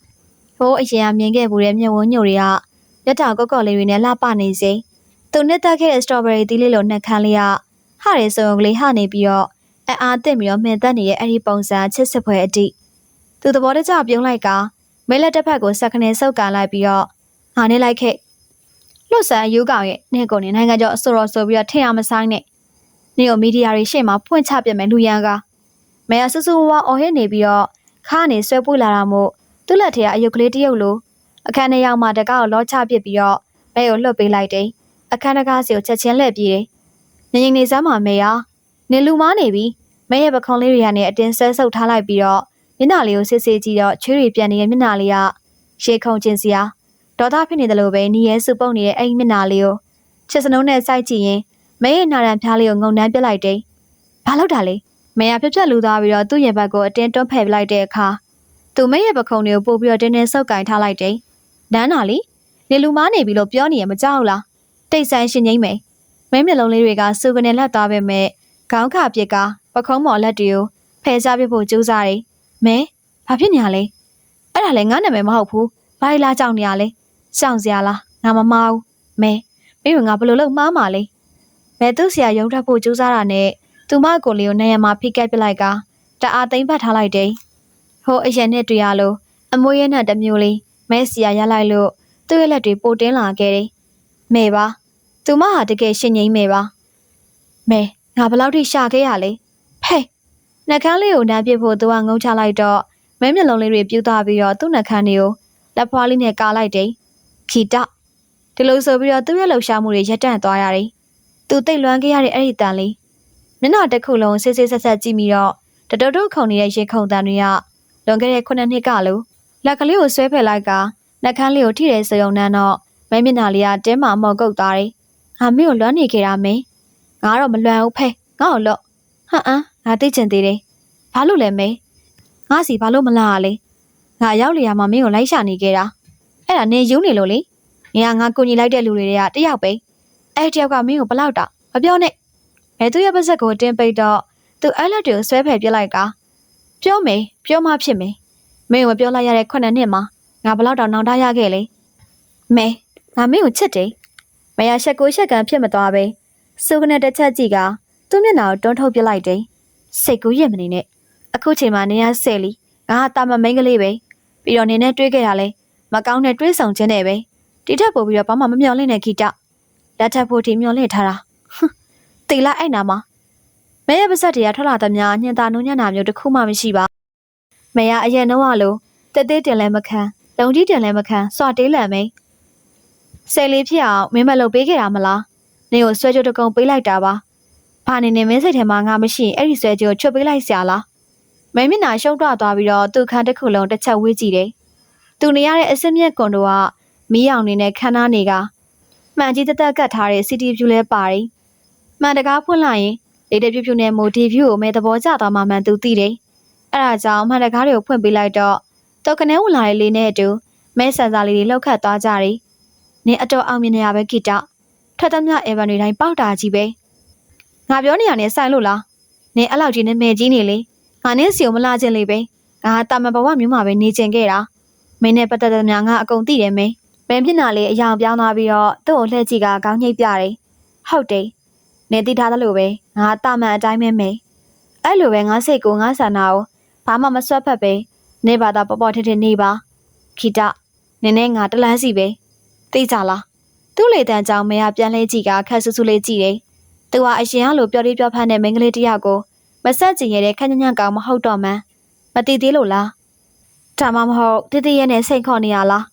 ဟိုးအရင်ကမြင်ခဲ့ဘူးတဲ့မျက်ဝန်းညိုတွေကလက်ထောက်ကော့ကော့လေးတွေနဲ့လှပနေစေသူနှစ်သက်ခဲ့တဲ့ strawberry သီးလေးလိုနှက်ခမ်းလေးကဟရဲစုံကလေးဟနေပြီးတော့အားသင့်ပြီးတော့မှန်သက်နေတဲ့အဲ့ဒီပုံစံချစ်စစ်ဖွယ်အတိသူသဘောတကျပြုံးလိုက်ကမဲလက်တစ်ဖက်ကိုဆက်ခနဲ့ဆုပ်ကန်လိုက်ပြီးတော့ငါနဲ့လိုက်ခဲ့လွတ်ဆန်ယူကောင်ရဲ့နေကုန်နေနိုင်ငံကျော်အစောတော်ဆိုပြီးတော့ထင်ရမဆိုင်နဲ့နေကိုမီဒီယာတွေရှေ့မှာဖွင့်ချပြမယ်လူရန်ကမဲဆူဆူဝါအော်ဟစ်နေပြီးတော့ခါနေဆွဲပွေလာတာမို့သူ့လက်ထဲကအယုတ်ကလေးတရုပ်လိုအခန်းထဲရောက်မှတကောက်လောချပစ်ပြီးတော့မဲကိုလှုပ်ပေးလိုက်တယ်အခန်းတကားစီကိုချက်ချင်းလှည့်ပြေးတယ်ငငနေစမ်းမှာမဲရနေလူမားနေပြီမဲရဲ့ပခုံးလေးတွေကနေအတင်းဆဲဆုပ်ထားလိုက်ပြီးတော့မျက်နှာလေးကိုစစ်စစ်ကြည့်တော့ချွေးတွေပြန်နေတဲ့မျက်နှာလေးကရေခုန်ကျင်စရာဒေါသဖြစ်နေတယ်လို့ပဲနီးရဲစုပုတ်နေတဲ့အဲ့ဒီမျက်နှာလေးကိုချစ်စနုံးနဲ့စိုက်ကြည့်ရင်မဲရဲ့နာရန်ဖျားလေးကိုငုံနှမ်းပစ်လိုက်တယ်ဘာလို့တာလဲမဲရဖြက်လူသွားပြီးတော့သူ့ရင်ဘက်ကိုအတင်းတွန်းဖယ်ပလိုက်တဲ့အခါသူမဲရဲ့ပခုံးတွေကိုပို့ပြီးတော့တင်းတင်းဆုပ်ကင်ထားလိုက်တယ်နန်းနာလီနေလူမားနေပြီလို့ပြောနေရမကြောက်လားတိတ်ဆိုင်ရှင်ငိမ့်မယ်မဲမျက်လုံးလေးတွေကစူကနေလက်သွားပေမဲ့ခေါင်းခါပစ်ကပခုံးမော်လက်တွေကိုဖယ်စားပြဖို့ကြိုးစားတယ်မဲဘာဖြစ်နေရလဲအဲ့ဒါလည်းငါနာမည်မဟုတ်ဘူးဘာလာကြောက်နေရလဲရှောင်စရာလားငါမမားဘူးမဲမင်းကငါဘယ်လိုလုပ်မှားမှာလဲမဲသူ့ဆရာရုံထွက်ဖို့ကြိုးစားတာနဲ့သူမကိုလေးကိုနေရမှာဖိကက်ပစ်လိုက်ကတအားသိမ့်ပတ်ထားလိုက်တယ်ဟိုအရင်နဲ့တွေ့ရလို့အမွေးရနဲ့တမျိုးလေးမဲဆရာရလိုက်လို့သူ့ရဲ့လက်တွေပိုတင်းလာခဲ့တယ်မဲပါသူမဟာတကယ်ရှင်ငိမ့်မဲပါမဲငါဘယ်လောက်ထိရှာခဲ့ရလဲဟဲ့နှကန်းလေးကိုနှမ်းပစ်ဖို့သူကငုံချလိုက်တော့မဲမျက်လုံးလေးတွေပြူးသွားပြီးတော့သူ့နှကန်းတွေကိုလက်ဖွားလေးနဲ့ကာလိုက်တယ်ခီတဒီလိုဆိုပြီးတော့သူ့ရဲ့လှုပ်ရှားမှုတွေရပ်တန့်သွားရတယ်သူတိတ်လွမ်းခဲ့ရတဲ့အဲ့ဒီတန်လေးမျက်နှာတစ်ခုလုံးစစ်စစ်ဆက်ဆက်ကြည့်ပြီးတော့တတော်တော်ခုန်နေတဲ့ရေခုန်တန်တွေကလွန်ခဲ့တဲ့9နှစ်ကလို့လက်ကလေးကိုဆွဲဖယ်လိုက်က နှက်ခမ်းလေးကိုထိတယ်ဆိုုံနဲ့တော့မဲမျက်နှာလေးကတင်းမာမော်ကုတ်သွားတယ်ငါမင်းကိုလွမ်းနေခဲ့တာမင်းငါတော့မလွမ်းဘူးဖေငါ့ကိုလော့ဟမ်ငါသိချင်သေးတယ်ဘာလို့လဲမင်းငါစီဘာလို့မလာရလဲငါရောက်လေရမှာမင်းကိုလိုက်ရှာနေခဲ့တာအဲ့ဒါနေယူနေလို့လေငါကူညီလိုက်တဲ့လူတွေကတယောက်ပဲအဲ့တယောက်ကမင်းကိုဘလောက်တာမပြောနဲ့ဘယ်သူရဲ့ပါဇက်ကိုတင်းပိတ်တော့သူအဲ့လက်တွေကိုဆွဲဖယ်ပြစ်လိုက်ကပြောမေပြောမှဖြစ်မေမင်းကိုပြောလိုက်ရတဲ့9နှစ်မှာငါဘလောက်တောင်နောင်တရခဲ့လေမေငါမင်းကိုချစ်တယ်မရရှက်ကိုရှက်ကန်ဖြစ်မသွားပဲစုကနေတစ်ချက်ကြည့်ကသူ့မျက်နှာကိုတွန်းထုတ်ပြလိုက်တယ်စိတ်ကူးရမနေနဲ့အခုချိန်မှာနေရဆဲလီငါတာမမိန်ကလေးပဲပြီးတော့နေနဲ့တွေးခဲ့တာလေမကောင်းတဲ့တွေးဆောင်ခြင်းနဲ့ပဲဒီထက်ပိုပြီးတော့ဘာမှမမျှော်လင့်တဲ့ခိတလက်ထပ်ဖို့ဒီမျှော်လင့်ထားတာတေလာအဲ့နာမှာမဲရပါစက်တွေကထွက်လာသမျှညင်သာနုံညံ့တာမျိုးတစ်ခုမှမရှိပါမဲရအရင်တော့အလိုတက်သေးတင်လဲမခံလုံကြီးတင်လဲမခံစွာတေးလန်မိန်ဆယ်လေးဖြစ်အောင်မင်းမလုပ်ပေးခဲ့တာမလားနေကိုဆွဲကြတကုံပေးလိုက်တာပါဘာနေနေမင်းစိတ်ထဲမှာငါမရှိအဲ့ဒီဆွဲကြကိုချွတ်ပေးလိုက်စရာလားမဲမျက်နှာရှုံးတော့သွားပြီးတော့သူ့ခန်းတစ်ခုလုံးတစ်ချက်ဝေးကြည့်တယ်သူနေရတဲ့အစစ်မြက်ကွန်တို့ကမီးအောင်နေတဲ့ခန်းသားတွေကမှန်ကြီးတက်တက်ကတ်ထားတဲ့ CT view လဲပါတယ်မှန်တကားဖွင့်လိုက်ရင်လေတပြူပြူနဲ့မိုဒီဗီယိုကိုမဲသဘောကျသွားမှမှန်သူသိတယ်အဲ့ဒါကြောင့်မှန်တကားတွေကိုဖွင့်ပေးလိုက်တော့တော့ကနေဝင်လာတဲ့လေးနဲ့အတူမဲဆန်စာလေးတွေလှုပ်ခတ်သွားကြတယ်နင်အတော်အောင်မြင်နေရပဲခိတထွက်သမျှအေဗန်တွေတိုင်းပေါက်တာကြီးပဲငါပြောနေရနဲ့ဆိုင်လို့လားနင်အဲ့လောက်ကြီးနဲ့မဲကြီးနေလေငါနင်းစီကိုမလာခြင်းလေပဲငါတာမန်ဘဝမျိုးမှာပဲနေကျင်ခဲ့တာမင်းနဲ့ပတ်သက်တဲ့များငါအကုန်သိတယ်မင်းမင်းဖြစ်နာလေးအယောင်ပြောင်းသွားပြီးတော့သူ့ကိုလှည့်ကြည့်ကခေါင်းညိတ်ပြတယ်ဟုတ်တယ်နေသိထားသလိုပဲငါတာမန်အတိုင်းပဲမင်းအဲ့လိုပဲငါစိတ်ကိုငါဆန္ဒကိုဘာမှမဆွတ်ဖက်ပဲနေပါတော့ပေါ်ပေါ်ထထနေပါခိတနင်းနဲ့ငါတလန်းစီပဲသိကြလားသူ့လေတန်းကြောင့်မရပြန်လဲကြည့်ကခက်ဆူဆူလေးကြည့်တယ်သူကအရင်ကလိုပြောလေးပြောဖက်တဲ့မိန်းကလေးတယောက်ကိုမဆက်ကြည့်ရတဲ့ခက်ညံ့ညံ့ကောင်မဟုတ်တော့မှန်းမသိသေးလို့လားဒါမှမဟုတ်တည်တည်ရဲနဲ့စိတ်ခေါ်နေရလား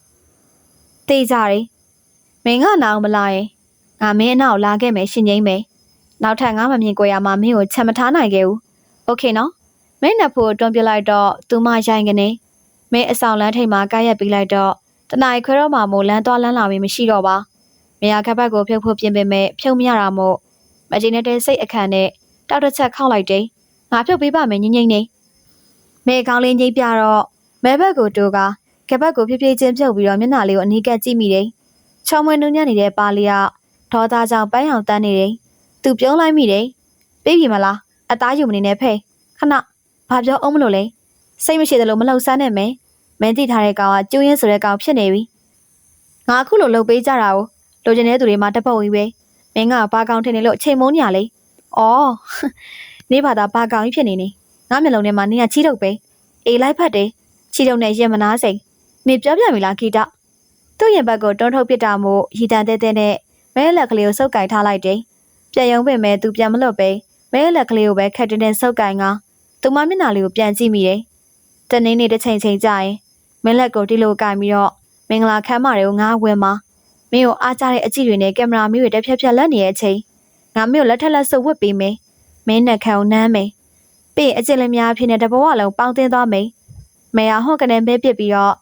သိကြတယ်မင်းကနာအောင်မလာရင်ငါမင်းအနောက်လာခဲ့မယ်ရှင်ငိမ့်မယ်နောက်ထပ်ငါမမြင်ကြရမှာမင်းကိုချက်မထားနိုင်ခဲ့ဘူးโอเคနော်မင်းနှစ်ဖို့တွန်းပြလိုက်တော့သူမရိုင်းကနေမင်းအဆောင်လမ်းထိပ်မှာကားရက်ပြီးလိုက်တော့တနားခွဲတော့မှမို့လမ်းသွားလမ်းလာပြီးမရှိတော့ပါမရခက်ဘက်ကိုဖြုတ်ဖို့ပြင်ပေမဲ့ဖြုတ်မရတာမို့မကျင်းတဲ့စိတ်အခန့်နဲ့တောက်တစ်ချက်ခောက်လိုက်တယ်ငါဖြုတ်ပေးပါမယ်ငိမ့်ငိမ့်နေမဲကောင်းလေးညိတ်ပြတော့မဲဘက်ကိုတိုးကကဘက်ကိုဖြည်းဖြည်းချင်းပြုတ်ပြီးတော့မျက်နှာလေးကိုအနီးကပ်ကြည့်မိတယ်ချောင်းမွေးနူးညံ့နေတဲ့ပါလီကဒေါသကြောင့်ပန်းအောင်တန်းနေတယ်သူပြုံးလိုက်မိတယ်ပြေးပြီမလားအသားယူမနေနဲ့ဖေခဏဘာပြောအောင်မလို့လဲစိတ်မရှိသလိုမလှုပ်ဆန်းနဲ့မင်းသိထားတဲ့ကောင်ကကျူးရင်းဆိုတဲ့ကောင်ဖြစ်နေပြီငါအခုလိုလှုပ်ပေးကြတာကိုလိုချင်တဲ့သူတွေမှတပုတ်ကြီးပဲမင်းကဘာကောင်ထင်နေလို့အချိန်မုန်းနေရလေအော်နေပါတာဘာကောင်ကြီးဖြစ်နေနေငါမျက်လုံးထဲမှာနင်ကချီးတုပ်ပဲအေးလိုက်ဖတ်တယ်ချီးတုပ်နဲ့ရင်မနာစိန်နေပြောပြပြီလားခိတသူ့ရင်ဘက်ကိုတွန်းထုတ်ပစ်တာမို့ရည်တန်တဲတဲနဲ့မဲလက်ကလေးကိုစုပ်ကင်ထားလိုက်တယ်ပြန်ယုံပင်မဲ့သူပြန်မလွတ်ပဲမဲလက်ကလေးကိုပဲခက်တင်းတင်းစုပ်ကင်ကသူမမျက်နှာလေးကိုပြန်ကြည့်မိတယ်တနေ့နေ့တစ်ချိန်ချိန်ကြာရင်မဲလက်ကိုတီလိုကင်ပြီးတော့မင်္ဂလာခမ်းမတွေကိုငါဝင်မှာမင်းကိုအားကြတဲ့အကြည့်တွေနဲ့ကင်မရာမီးတွေတက်ဖြတ်ဖြတ်လက်နေတဲ့အချိန်ငါမင်းကိုလက်ထက်လက်ဆုပ်ဝတ်ပေးမယ်မင်းနဲ့ခံကိုနမ်းမယ်ပြီးအကျင့်လများဖြစ်တဲ့တဘဝလုံးပေါင်းသင်းသွားမယ်မေယာဟော့ကနေပဲပစ်ပြီးတော့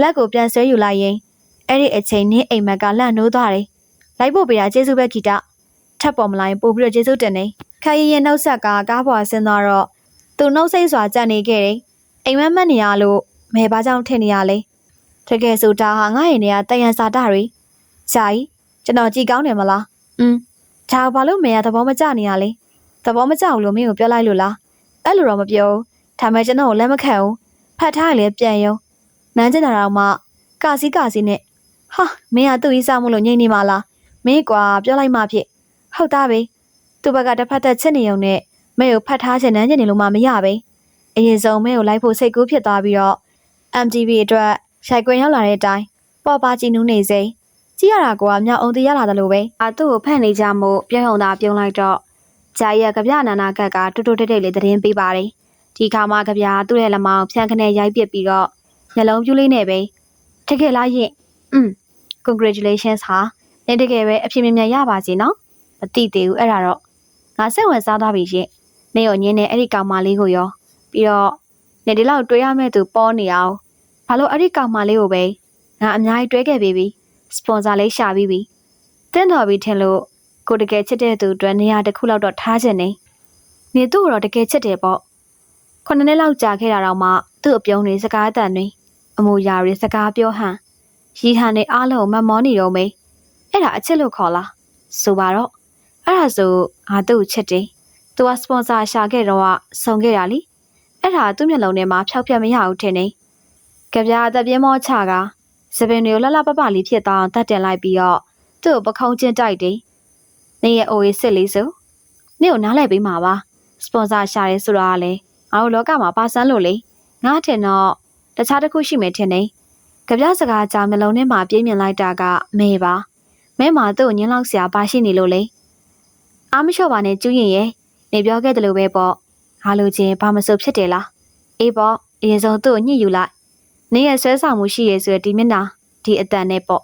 လက်ကိုပြန်ဆွဲယူလိုက်ရင်အဲ့ဒီအချိန်နင်းအိမ်မက်ကလန့်နိုးသွားတယ်လိုက်ဖို့ပေးတာကျေးဇူးပဲခိတထပ်ပေါ်မလာရင်ပို့ပြီးတော့ကျေးဇူးတင်နေခရီးရင်နှုတ်ဆက်ကကားပေါ်ဆင်းသွားတော့သူနှုတ်ဆိတ်စွာကြံ့နေခဲ့တယ်အိမ်မက်မက်နေရလို့မဲဘာကြောင့်ထင်နေရလဲတကယ်ဆိုတာဟာငါ့ရင်ထဲကတယံစာတတွေဂျာကြီးကျွန်တော်ကြည်ကောင်းတယ်မလားဒါဘာလို့မဲရသဘောမကျနေရလဲသဘောမကျဘူးလို့မင်းကိုပြောလိုက်လို့လားအဲ့လိုတော့မပြောဘူးဒါမဲ့ကျွန်တော်ကိုလက်မခံဘူးဖတ်ထားရလေပြန်ယုံနန်းကျင်တာတော့မှကာစီနဲ့ဟာမင်းကသူ့ကြီးစားမှုလို့ညိမ့်နေမှာလားမင်းကွာပြောလိုက်မှဖြစ်ဟုတ်သားပဲသူ့ဘက်ကတစ်ဖက်သက်ချစ်နေုံနဲ့မဲကိုဖတ်ထားချင်နန်းကျင်နေလို့မှမရပဲအရင်ဆုံးမဲကိုလိုက်ဖို့စိတ်ကူးဖြစ်သွားပြီးတော့ MTV အတွက်ရိုက်ကွင်းရောက်လာတဲ့အတိုင်းပေါ်ပါကြည့်နူးနေစိကြည့်ရတာကမြောက်အောင်တည်ရလာတယ်လို့ပဲသူ့ကိုဖန့်နေကြမှုပြုံးုံသာပြုံးလိုက်တော့ဂျာရဲ့ကြပြနာနာကတ်ကတူတူတိတ်တိတ်လေးသတင်းပေးပါတယ်ဒီခါမှကြပြသူ့ရဲ့လက်မောင်းဖြန့်ခနဲ့ရိုက်ပစ်ပြီးတော့မျက်လုံးပြူးလေးနဲ့ပဲတကယ်လားယင်congratulations ဟာနင်တကယ်ပဲအဖြစ်မြင်ရပါစေနော်မသိသေးဘူးအဲ့ဒါတော့ငါစိတ်ဝင်စားသွားပြီရှင်နေရောညင်းနဲ့အဲ့ဒီကောင်မလေးကိုရောပြီးတော့နေဒီလောက်တွေးရမဲ့သူပေါ်နေအောင်ဘာလို့အဲ့ဒီကောင်မလေးကိုပဲ ငါအများကြီးတွဲခဲ့ပြီစပွန်ဆာလေးရှာပြီးပြီတင်းတော်ပြီထင်လို့ကိုတကယ်ချစ်တဲ့သူအတွက်နေရာတစ်ခုလောက်တော့ထားချင်နေသူ့ကိုတော့တကယ်ချစ်တယ်ပေါ့9နှစ်လောက်ကြာခဲ့တာတော့မှသူ့အပြုံးတွေစကားအတန်တွေအမူအရာတွေစကားပြောဟန်ရီဟန်တွေအားလုံးမမောနေတော့မေးအဲ့ဒါအချစ်လို့ခေါ်လားဆိုပါတော့အဲ့ဒါဆိုငါသူ့ကိုချစ်တယ်သူကစပွန်ဆာရှာခဲ့တော့ဆုံခဲ့တာလीအဲ့ဒါသူ့မျက်လုံးထဲမှာဖျောက်ဖျက်မရဘူးထင်နေကြပြားသက်ပြင်းမောချကစပင်တွေကိုလှလှပပလေးဖြစ်သွားအောင်တတ်တင်လိုက်ပြီးတော့သူ့ကိုပခုံးချင်းတိုက်တယ်နေရဲ့အိုရေးစစ်လေးဆိုနေကိုနားလိုက်ပေးမှာပါစပွန်ဆာရှာရဲဆိုတော့ကလည်းငါတို့လောကမှာပါစမ်းလို့လေငါထင်တော့တခြားတစ်ခုရှိမယ်ထင်နေကြပြားစကားကြားမျက်လုံးထဲမှာပြင်းမြင်လိုက်တာကမဲပါမဲမှာသူ့ကိုညှင်းလောက်စရာပါရှိနေလို့လေအားမလျှော့ပါနဲ့ကျူးရင်ရဲ့နေပြောခဲ့တယ်လို့ပဲပေါ့ငါလိုချင်ဘာမဆိုဖြစ်တယ်လားအေးပေါ့အရင်ဆုံးသူ့ကိုညှစ်ယူလိုက်နေရဲ့ဆွဲဆောင်မှုရှိရဲဆိုတဲ့ဒီမျက်နှာဒီအတန်နဲ့ပေါ့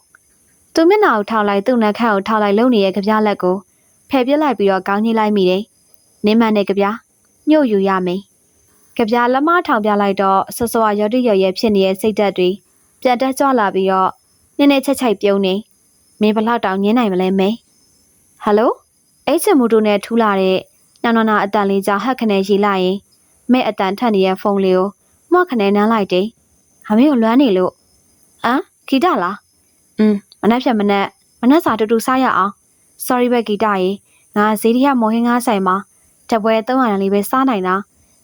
သူမျက်နှာကိုထောက်လိုက်သူ့နှာခမ်းကိုထောက်လိုက်လုံနေတဲ့ကြပြားလက်ကိုဖယ်ပြစ်လိုက်ပြီးတော့ကောင်းညှိလိုက်မိတယ်နင်းမနဲ့ကြပြားညှို့ယူရမယ်ကြပြားလက်မထောင်ပြလိုက်တော့ဆွဆွာရော်တိရော်ရဲဖြစ်နေတဲ့စိတ်ဓာတ်တွေပြန်တက်ကြွလာပြီးတော့နင်းနေချက်ချိုက်ပြုံးနေမင်းဘလောက်တောင်ညင်းနိုင်မလဲမေဟယ်လိုအဲ့ချင်မှုတို့နဲ့ထူးလာတဲ့ညောင်နာအတန်လေးကြောင့်ဟက်ခနဲ့ရေးလိုက်ရင်မဲ့အတန်ထက်နေတဲ့ဖုန်းလေးကိုမှော့ခနဲ့နမ်းလိုက်တယ်ဟာမင်းကိုလွမ်းနေလို့ဂီတလားမနှက်ဖြတ်မနှက်စာတူတူစားရအောင် sorry ပဲဂီတရေငါဈေးရမော်ဟင်းငါးဆိုင်မှာတပွဲ300လေးပဲစားနိုင်တ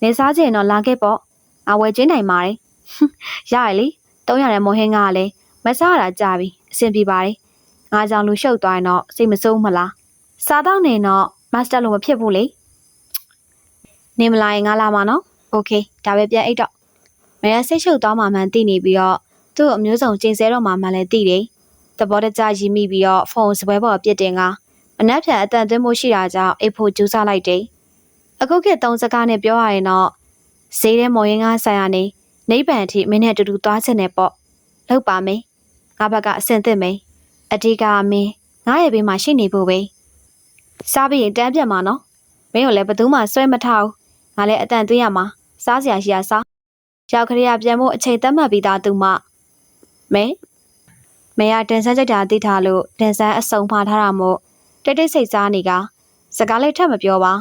ာနေစားချင်တော့လာခဲ့ပေါ့ငါဝယ်ကျင်းနိုင်ပါတယ်ရရလေ300ရဲ့မော်ဟင်းငါးကလည်းမစားရတာကြာပြီအဆင်ပြေပါတယ်ငါကြောင့်လူရှုပ်သွားရင်တော့စိတ်မဆိုးမလားစားတော့နေတော့မတ်စတာလို့မဖြစ်ဘူးလေနေမလာရင်ငါလာမှာနော်โอเคဒါပဲပြန်အိတ်တော့မရစိတ်ရှုပ်သွားမှမှန်သိနေပြီးတော့သူ့အမျိုးစုံကျင်းဆဲတော့မှမှလည်းသိတယ်သဘောတကျရည်မိပြီးတော့ဖုန်းစပွဲပေါ်ပြစ်တင်ကမနှက်ဖြန်အတန်သွင်းမှုရှိတာကြောင့်အိတ်ဖို့ကြိုးစားလိုက်တယ်အခုခေတ်3စကားနဲ့ပြောရရင်တော့ဈေးထဲမော်ရင်ကားဆိုင်ရနေနိဗ္ဗာန်အထိမင်းနဲ့အတူတူသွားချင်တယ်ပေါ့လောက်ပါမေငါဘက်ကအဆင်သင့်မေအဓိကမင်းငါရဲ့ဘေးမှာရှိနေဖို့ပဲစားပြီးရင်တန်းပြတ်မှာနော်မင်းကိုလည်းဘသူမှဆွဲမထားဘူးငါလည်းအတန်သွင်းရမှာစားစရာရှိရစားရောက်ခရီးပြန်ဖို့အချိန်သတ်မှတ်ပြီးသားသူမမဲရတန်ဆန်းကြိုက်တာသိထားလို့တန်ဆန်းအစုံမှားထားတာမို့တိတ်စိတ်စားနေကစကားလေးထပ်မပြောပါ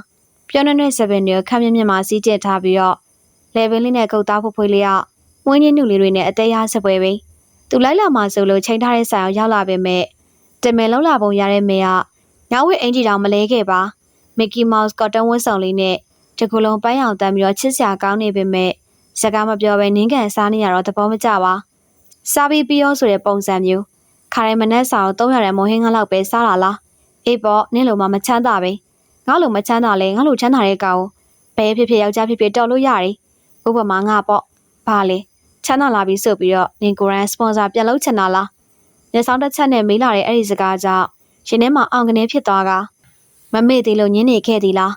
ပြောနေစပင်တွေခမ်းမြင့်မြင့်မှာစီးကျက်ထားပြီးတော့လေဗင်းလေးနဲ့ကုတ်သားဖွဖွေးလေးကဝင်းညင်းနုလေးတွေနဲ့အသေးရစပွဲပဲသူလိုက်လာမှဆိုလို့ချိန်ထားတဲ့ဆိုင်အောင်ရောက်လာပေမဲ့တမင်လုံးလာပုံရတဲ့မေကညဝက်အင်ဂျီတောင်မလဲခဲ့ပါမက်ကီမောက်စ်ကော်တန်ဝတ်ဆောင်လေးနဲ့တကူလုံးပန်းရောင်တန်းပြီးတော့ချစ်စရာကောင်းနေပေမဲ့စကားမပြောဘဲနင်းကန်စားနေရတော့သဘောမကျပါစားပြီးပြောဆိုတဲ့ပုံစံမျိုးခါရဲမနဲ့စာတော့300ရမော်ဟင်းကားလောက်ပဲစားလာလားအေးပေါ့နင်းလိုမှမချမ်းသာပဲငါလိုမချမ်းသာလဲငါလိုချမ်းသာတဲ့ကောင်ဘဲဖြစ်ယောက်ျားဖြစ်တော်လို့ရတယ်ဥပမာငါပေါ့ဘာလဲချမ်းသာလာပြီဆိုပြီးတော့နင်ကိုရန်စပွန်ဆာပြန်လုပ်ချင်တာလားနေဆောင်တစ်ချက်နဲ့မေးလာတဲ့အဲ့ဒီစကားကြောင့်ရှင်ထဲမှာအောင်ကနေဖြစ်သွားကမမေ့သေးလို့ညင်းနေခဲ့သေးလာ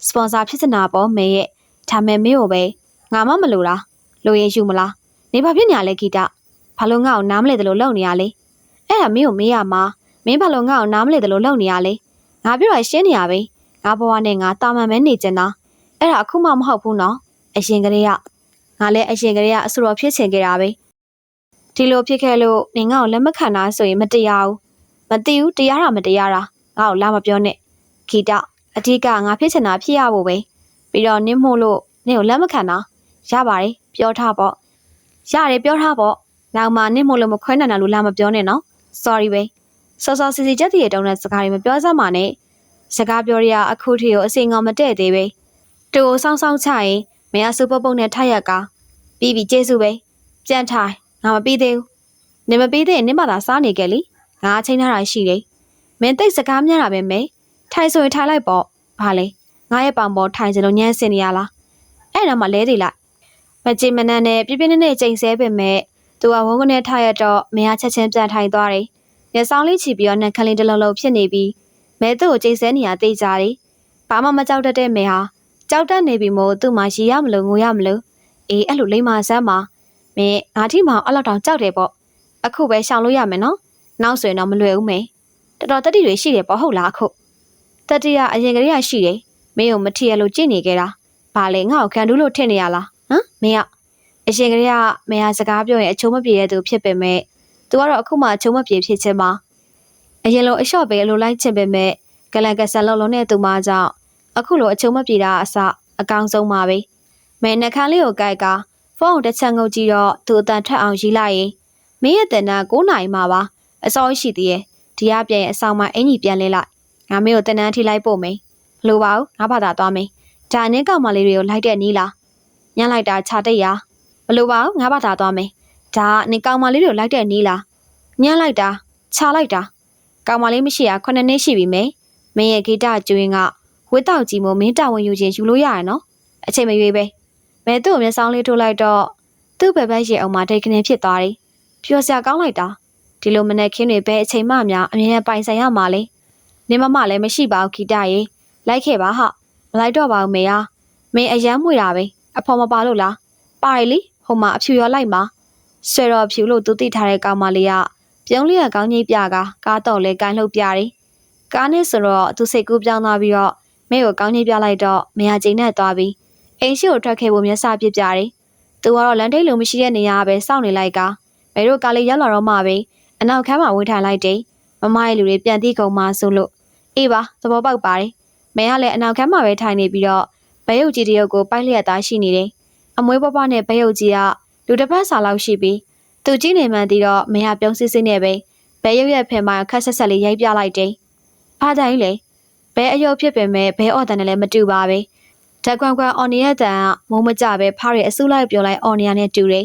းစပွန်ဆာဖြစ်နေတာပေါ့မေရဲ့ဒါမဲ့မေကိုပဲငါမှမလို့လားလိုရင်ယူမလားနေဘာဖြစ်ညာလဲဂီတဘာလို့ငါ့ကိုနားမလဲတယ်လို့လုပ်နေရလဲအဲ့ဒါမင်းကိုမေးရမှာမင်းဘာလို့ငါ့ကိုနားမလဲတယ်လို့လုပ်နေရလဲငါပြောရရှင်းနေရပဲငါဘဝနဲ့ငါတာမန်ပဲနေချင်တာအဲ့ဒါအခုမှမဟုတ်ဘူးနော်အရင်ကလေးကငါလည်းအရင်ကလေးကအဆူတော်ဖြစ်ချင်ခဲ့တာပဲဒီလိုဖြစ်ခဲ့လို့နင်ငါ့ကိုလက်မခံတာဆိုရင်မတရားဘူးမသိဘူးတရားတာမတရားတာငါ့ကိုလာမပြောနဲ့ဂီတအထက်ကငါဖြစ်ချင်တာဖြစ်ရဖို့ပဲပြီးတော့နင်းမို့လို့နင်ကိုလက်မခံတာရပါတယ်ပြောထားပေါ့ရတယ်ပြောထားပေါ့နောက်မှနင့်မို့လို့မခွဲနိုင်တာလို့လာမပြောနဲ့နော် sorry ပဲစောစောစီစီချက်တည်းတုံးတဲ့စကားတွေမပြောစမ်းပါနဲ့စကားပြောရအခုထိကိုအစင်ကောင်မတည့်သေးပဲတူကိုစောင်းစောင်းချရင်မရစူပုတ်ပုတ်နဲ့ထိုက်ရကပြီးပြီကျေးဇူးပဲပြန်ထိုင်ငါမပြီးသေးဘူးနင်မပြီးသေးရင်နင့်ဘာသာစားနေကြလीငါချိန်ထားတာရှိတယ်မင်းတိတ်စကားများတာပဲမေထိုင်ဆိုရင်ထိုင်လိုက်ပေါ့ဘာလဲငါရဲ့ပေါင်ပေါ်ထိုင်ကြလို့ညမ်းစင်နေရလားအဲ့ဒါမှလဲသေးလိုက်မကြင်မနန်းနဲ့ပြပြနေနေချိန်ဆဲပေမဲ့သူကဝုန်းကနေထားရတော့မင်းချက်ချင်းပြန်ထိုင်သွားတယ်။ညဆောင်လေးချီပြီးတော့နှက်ခလေးတစ်လုံးလုံးဖြစ်နေပြီးမဲသူ့ကိုချိန်ဆဲနေရသိကြတယ်။ဘာမှမကြောက်တတ်တဲ့မဲဟာကြောက်တတ်နေပြီမို့သူ့မှာရီရမလို့ငိုရမလို့အေးအဲ့လိုလိမ္မာဆန်းမှာမင်းငါထိမှအဲ့လောက်တောင်ကြောက်တယ်ပေါ့။အခုပဲရှောင်လို့ရမယ်နော်။နောက်ဆိုရင်တော့မလွယ်ဘူးမဲ။တော်တော်တတိတွေရှိတယ်ပေါ့ဟုတ်လားအခု။တတိယအရင်ကလေးကရှိတယ်။မင်းကိုမထီရလို့ကြည့်နေကြတာ။ဘာလဲငါ့ကိုခံတူးလို့ထင်နေရလား။ဟမ်မင်းကအရှင်ကလေးကမေဟာစကားပြောရင်အချိုးမပြေတဲ့သူဖြစ်ပေမဲ့သူ သူကတော့အခုမှချုံမပြေဖြစ်ချင်မှာအရင်လိုအလျှော့ပဲအလိုလိုက်ချင်ပေမဲ့ဂလန်ကဆန်လုံးလုံးနဲ့သူမကြောင့်အခုလိုအချုံမပြေတာအစအကောင်းဆုံးပါပဲမဲနှခမ်းလေးကိုကြိုက်ကဖုန်းတစ်ချက်ငုပ်ကြည့်တော့သူအတန်ထက်အောင်ရီးလိုက်ရင်မင်းရဲ့တန်နာ9နာရီမှပါအစောရှိသေးရဲ့ဒီကပြန်အဆောင်မှာအင်ကြီးပြန်လဲလိုက်ငါမင်းကိုတန်တန်းထိလိုက်ပို့မယ်ဘလို့ပါဦးငါဘာသာသွားမယ်ဒါနဲ့ကောင်မလေးတွေကိုလိုက်တဲ့နီးလားညှလိုက်တာခြာတိတ်ရဘလို့ပါဦးငါဘာသာသွားမယ်ဒါနဲ့ကောင်မလေးတွေကိုလိုက်တဲ့နီးလားညှလိုက်တာခြာလိုက်တာကောင်မလေးမရှိရ9နှစ်ရှိပြီမယ်မင်းရဲ့ဂီတကျွင်းကဝစ်တောက်ကြီးမို့မင်းတာဝန်ယူခြင်းယူလို့ရရနော်အချိန်မရွေးပဲမဲသူ့ကိုမျက်စောင်းလေးထိုးလိုက်တော့သူ့ဘက်ဘက်ရေအောင်မှာတိတ်ခနေဖြစ်သွားတယ်ပျော်စရာကောင်းလိုက်တာဒီလိုမနဲ့ခင်းတွေပဲအချိန်မှများအမြဲတမ်းပိုင်ဆိုင်ရမှာလေနေမမလည်းမရှိပါဘူးဂီတရေလိုက်ခဲ့ပါဟာမလိုက်တော့ပါဘူးမေယာမင်းအယမ်းမွေတာပဲအဖော်မပါလို့လားပါရီလီဟိုမှာအဖြူရောလိုက်မှာဆွဲတော်ဖြူလို့သူသိထားတဲ့ကောင်မလေးကပြုံးလေးကကောင်းကြီးပြကားတော့လဲကိုင်းလှုပ်ပြတယ်ကားနဲ့ဆိုတော့သူစိတ်ကူးပြောင်းသွားပြီးတော့မဲကိုကောင်းကြီးပြလိုက်တော့မယာကျိန်နဲ့သွားပြီးအိမ်ရှိကိုထွက်ခဲ့ဖို့မျက်စာပြစ်ပြတယ်သူကတော့လန်တိတ်လုံးမရှိတဲ့နေရာပဲစောင့်နေလိုက်ကမဲတို့ကားလေးရောက်လာတော့မှပဲအနောက်ခန်းမှာဝေးထိုင်လိုက်တယ်မမရဲ့လူတွေပြန်တီးကုန်မှဆိုလို့အေးပါသဘောပေါက်ပါတယ်မဲကလည်းအနောက်ခန်းမှာပဲထိုင်နေပြီးတော့ဘဲယုတ်ကြီးတယောက်ကိုပိုက်လျက်သားရှိနေတယ်အမွေးပွားပွားနဲ့ဘဲယုတ်ကြီးကလူတစ်ပတ်စာလောက်ရှိပြီးသူကြီးနေမှန်းသိတော့မဲကပြုံးစစ်စစ်နဲ့ပဲဘဲယုတ်ရဲ့ဖင်မှာခက်ဆက်ဆက်လေးရိုက်ပြလိုက်တယ်အားတိုင်းလေဘဲအယုတ်ဖြစ်ပင်မဲ့ဘဲအော်တန်နဲ့လည်းမတူပါပဲဓာတ်ကွမ်ကွမ်အော်နီရဲ့တန်ကမုံမကြပဲဖားရအစုလိုက်ပြောလိုက်အော်နီယာနဲ့တူတယ်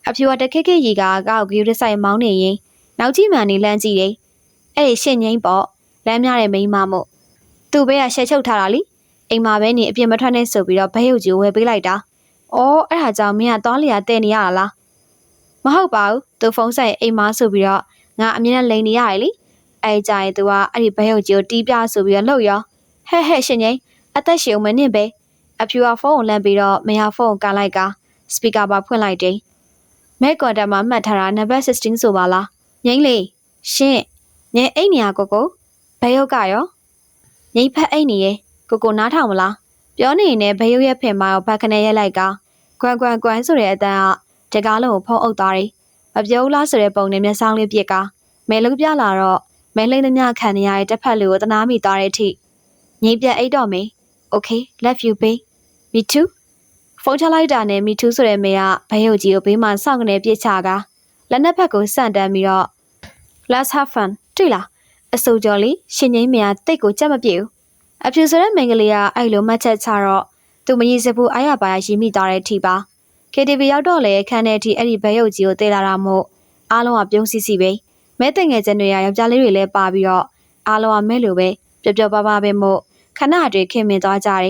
အဖြူကတခက်ခက်ရီကကောက်ဂီရဆိုင်မောင်းနေရင်နောက်ကြီးမှန်နေလမ်းကြည့်တယ်အဲ့ဒီရှင်းငိမ့်ပေါ့လမ်းများတဲ့မိန်းမမို့သူ့ဘဲကရှက်ချုပ်ထားတာလीအိမ်မှာပဲနေအပြင်မထွက်နဲ့ဆိုပြီးတော့ဘဲယုတ်ကြီးဝယ်ပေးလိုက်တာအော်အဲ့ဒါကြောင့်မင်းကသွားလျာတဲ့နေရလားမဟုတ်ပါဘူးသူဖုန်းဆိုင်အိမ်မှာဆိုပြီးတော့ငါအမြင်နဲ့လိန်နေရတယ်လीအဲ့ကြရင်သူကအဲ့ဒီဘဲယုတ်ကြီးကိုတီးပြဆိုပြီးတော့လှုပ်ရောဟဲ့ရှင်းငိမ့်အသက်ရှည်အောင်မနဲ့ပဲအဖြူကဖုန်းကိုလမ်းပြီးတော့မယာဖုန်းကိုကန်လိုက်ကစပီကာပါဖွင့်လိုက်တယ်မဲကွန်တာမှာမှတ်ထားတာနံပါတ်16ဆိုပါလားငိမ့်လေးရှင်းငယ်အိတ်နေရကိုဘဲယုတ်ကရောငိမ့်ဖက်အိတ်နေရဲ့ကိုနားထောင်မလားပြောနေရင်ဘဲယုတ်ရဲ့ဖင်မရောဘက်ခနဲ့ရိုက်လိုက်ကကွမ်ဆိုတဲ့အတန်းကတကားလုံးကိုဖုံးအုပ်သွားတယ်မပြောလားဆိုတဲ့ပုံနဲ့မျက်စောင်းလေးပြက်ကမဲလုံးပြလာတော့မဲလိမ့်သမျှခံနေရတဲ့တစ်ဖက်လူကိုတနာမိသွားတဲ့အထိငိမ့်ပြအိတ်တော့မေ Okay love you babe me too ဖုန်းချလိုက်တာနဲ့ me too ဆိုတဲ့မေကဘဲယုတ်ကြီးကိုဘေးမှာစောင့်ကနေပြစ်ချကလက်နှစ်ဖက်ကိုစန့်တန်းပြီးတော့ let's have fun တွေ့လားအစိုးကြော်လေးရှင်ငိမ့်မေကတိတ်ကိုကြက်မပြေဘူးအဖြူဆိုတဲ့မိန်းကလေးကအဲ့လိုမှတ်ချက်ချတော့သူမရည်စဘူးအားရပါရရီမိသွားတဲ့အထိပါ KTV ရောက်တော့လေခန်းထဲအထိအဲ့ဒီဘဲယုတ်ကြီးကိုတေးလာတာမို့အားလုံးကပြုံးစီစီပဲမဲတင်ငယ်ချင်းတွေကယောက်ျားလေးတွေလည်းပါပြီးတော့အားလုံးကမဲလိုပဲပျော်ပျော်ပါပါပဲမို့ခဏတည်းခင်မင်သွားကြတယ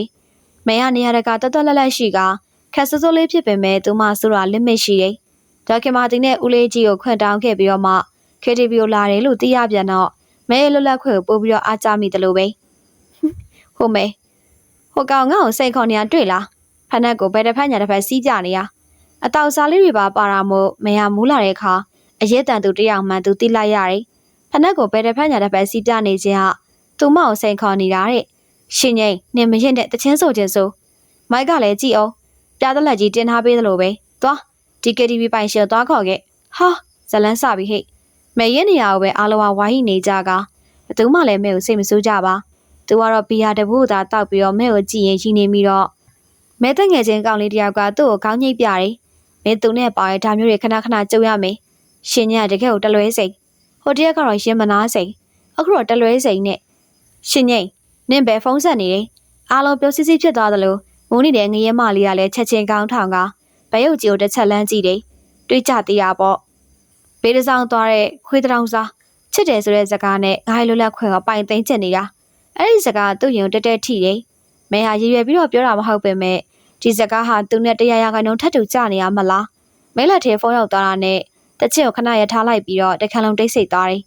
်မဲကနေရာတကတော်တော်လက်ရှိကခက်စိုးစိုးလေးဖြစ်ပေမဲ့သူမဆိုတာ limit ရှိတယ်ဒေါခင်မာတင်နဲ့ဦးလေးကြီးကိုခွင့်တောင်းခဲ့ပြီးတော့မှ KTV ကိုလာတယ်လို့သိရပြန်တော့မဲလွတ်လပ်ခွင့်ကိုပို့ပြီးတော့အားကြမိတယ်လို့ပဲဟုတ်မဲဟိုကောင်ငါ့ကိုစိတ်ခေါ်နေရတွေ့လားဖက်နက်ကိုဘယ်တစ်ဖက်ညာတစ်ဖက်စီးကြနေရအတောက်စားလေးတွေပါပါတာမို့မဲရမူးလာတဲ့အခါအရေးတန်သူတယောက်မှသူတိလိုက်ရတယ်ဖက်နက်ကိုဘယ်တစ်ဖက်ညာတစ်ဖက်စီးပြနေခြင်းဟာသူမကိုစိတ်ခေါ်နေတာတဲ့ရှင်ငိမ့်နင်မရင်တဲ့တချင်းဆိုခြင်းဆိုမိုက်ကလည်းကြည့်အောင်ပြားသက်လက်ကြီးတင်ထားပေးသလိုပဲသွားဒီ KTV ပိုင်ရှင်သွားခေါ်ခဲ့ဟာဇလန်းစပြီဟဲ့မဲရင်နေရကိုပဲအားလုံးဝိုင်းနေကြကဘသူမှလည်းမဲကိုစိတ်မဆိုးကြပါသူကတော့ဘီယာတဘူးသာတောက်ပြီးတော့မဲကိုကြည့်ရင်ကြီးနေပြီးတော့မဲတက်ငယ်ချင်းကောင်လေးတယောက်ကသူ့ကိုခေါင်းညိတ်ပြတယ်မဲသူနဲ့ပါရဒါမျိုးတွေခဏခဏကြုံရမယ်ရှင်ညတကယ်ကိုတလွဲစိန်ဟိုတရက်ကတော့ရှင်မနာစိန်အခုတော့တလွဲစိန်နဲ့ရှင်ငိမ့်နင့်ပဲဖုန်းဆက်နေတယ်အားလုံးပြုံးစစ်စစ်ဖြစ်သွားသလိုမိုးနေတဲ့ငရဲမလေးကလည်းချက်ချင်းကောင်းထောင်ကဘဲယုတ်ကြီးကိုတစ်ချက်လန်းကြည့်တယ်တွေးကြသေးတာပေါ့ဘေးတစောင်းသွားတဲ့ခွေးတောင်စားချစ်တယ်ဆိုတဲ့စကားနဲ့ငါးလွတ်လပ်ခွင့်ကိုပိုင်သိမ်းချင်နေတာအဲ့ဒီစကားသူ့ရင်တက်တက်ထိတယ်မဲဟာရည်ရွယ်ပြီးတော့ပြောတာမဟုတ်ပဲမဲ့ဒီစကားဟာသူနဲ့တရားရခိုင်နှုန်းထပ်တူကြနေရမလားမဲလက်ထဲဖုန်းရောက်သွားတာနဲ့တချစ်ကိုခဏရထားလိုက်ပြီးတော့တခါလုံးတိတ်ဆိတ်သွားတယ်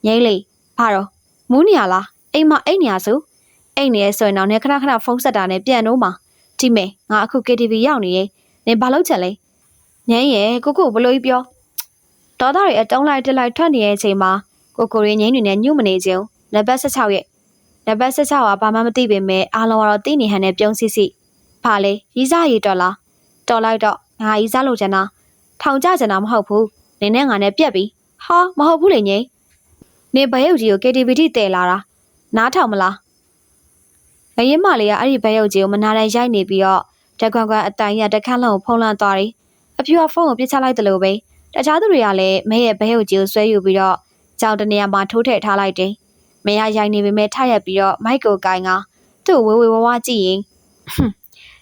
ငိမ့်လေဘာတော့မူးနေရလားအိမ်မအိမ်နေရဆိုအိမ်နေရဆိုရင်တော့နေခဏဖုန်းဆက်တာနဲ့ပြန်တော့မှာဒီမဲငါအခု KTV ရောက်နေရင်နေဘာလုပ်ချက်လဲငိမ့်ရဲ့ကိုဘလို့ကြီးပြောဒေါသတွေအတုံးလိုက်တက်လိုက်ထွက်နေတဲ့အချိန်မှာကိုရင်းငိမ့်တွေနဲ့ညှို့မနေခြင်းနံပါတ်16ရဲ့နံပါတ်16ကဘာမှမသိပေမဲ့အားလုံးကတော့သိနေဟန်နဲ့ပြုံးစီစီဘာလဲရီးစားရီတော်လားတော်လိုက်တော့ငါရီးစားလို့ချင်တာထောင်ကြချင်တာမဟုတ်ဘူးနင်းနဲ့ငါနဲ့ပြက်ပြီ ဟာမဟုတ်ဘူးလေငိမ့်နေဘဲရုပ်ကြီးကို KTV တည်လာတာနားထောင်မလားငရင်မလေးကအဲ့ဒီဘဲရုပ်ကြီးကိုမနာတိုင်းရိုက်နေပြီးတော့တကွန်ကွန်အတိုင်ရတခန်းလုံးကိုဖုံးလွှမ်းသွားတယ်အဖြူကဖုန်းကိုပြစ်ချလိုက်တယ်လို့ပဲတခြားသူတွေကလည်းမဲရဲ့ဘဲရုပ်ကြီးကိုဆွဲယူပြီးတော့ကြောင်တနေရာမှာထိုးထည့်ထားလိုက်တယ်မဲရရိုက်နေပေမဲ့ထရက်ပြီးတော့မိုက်ကိုကိုင်ကသူ့ဝဝဝကြည့်ရင်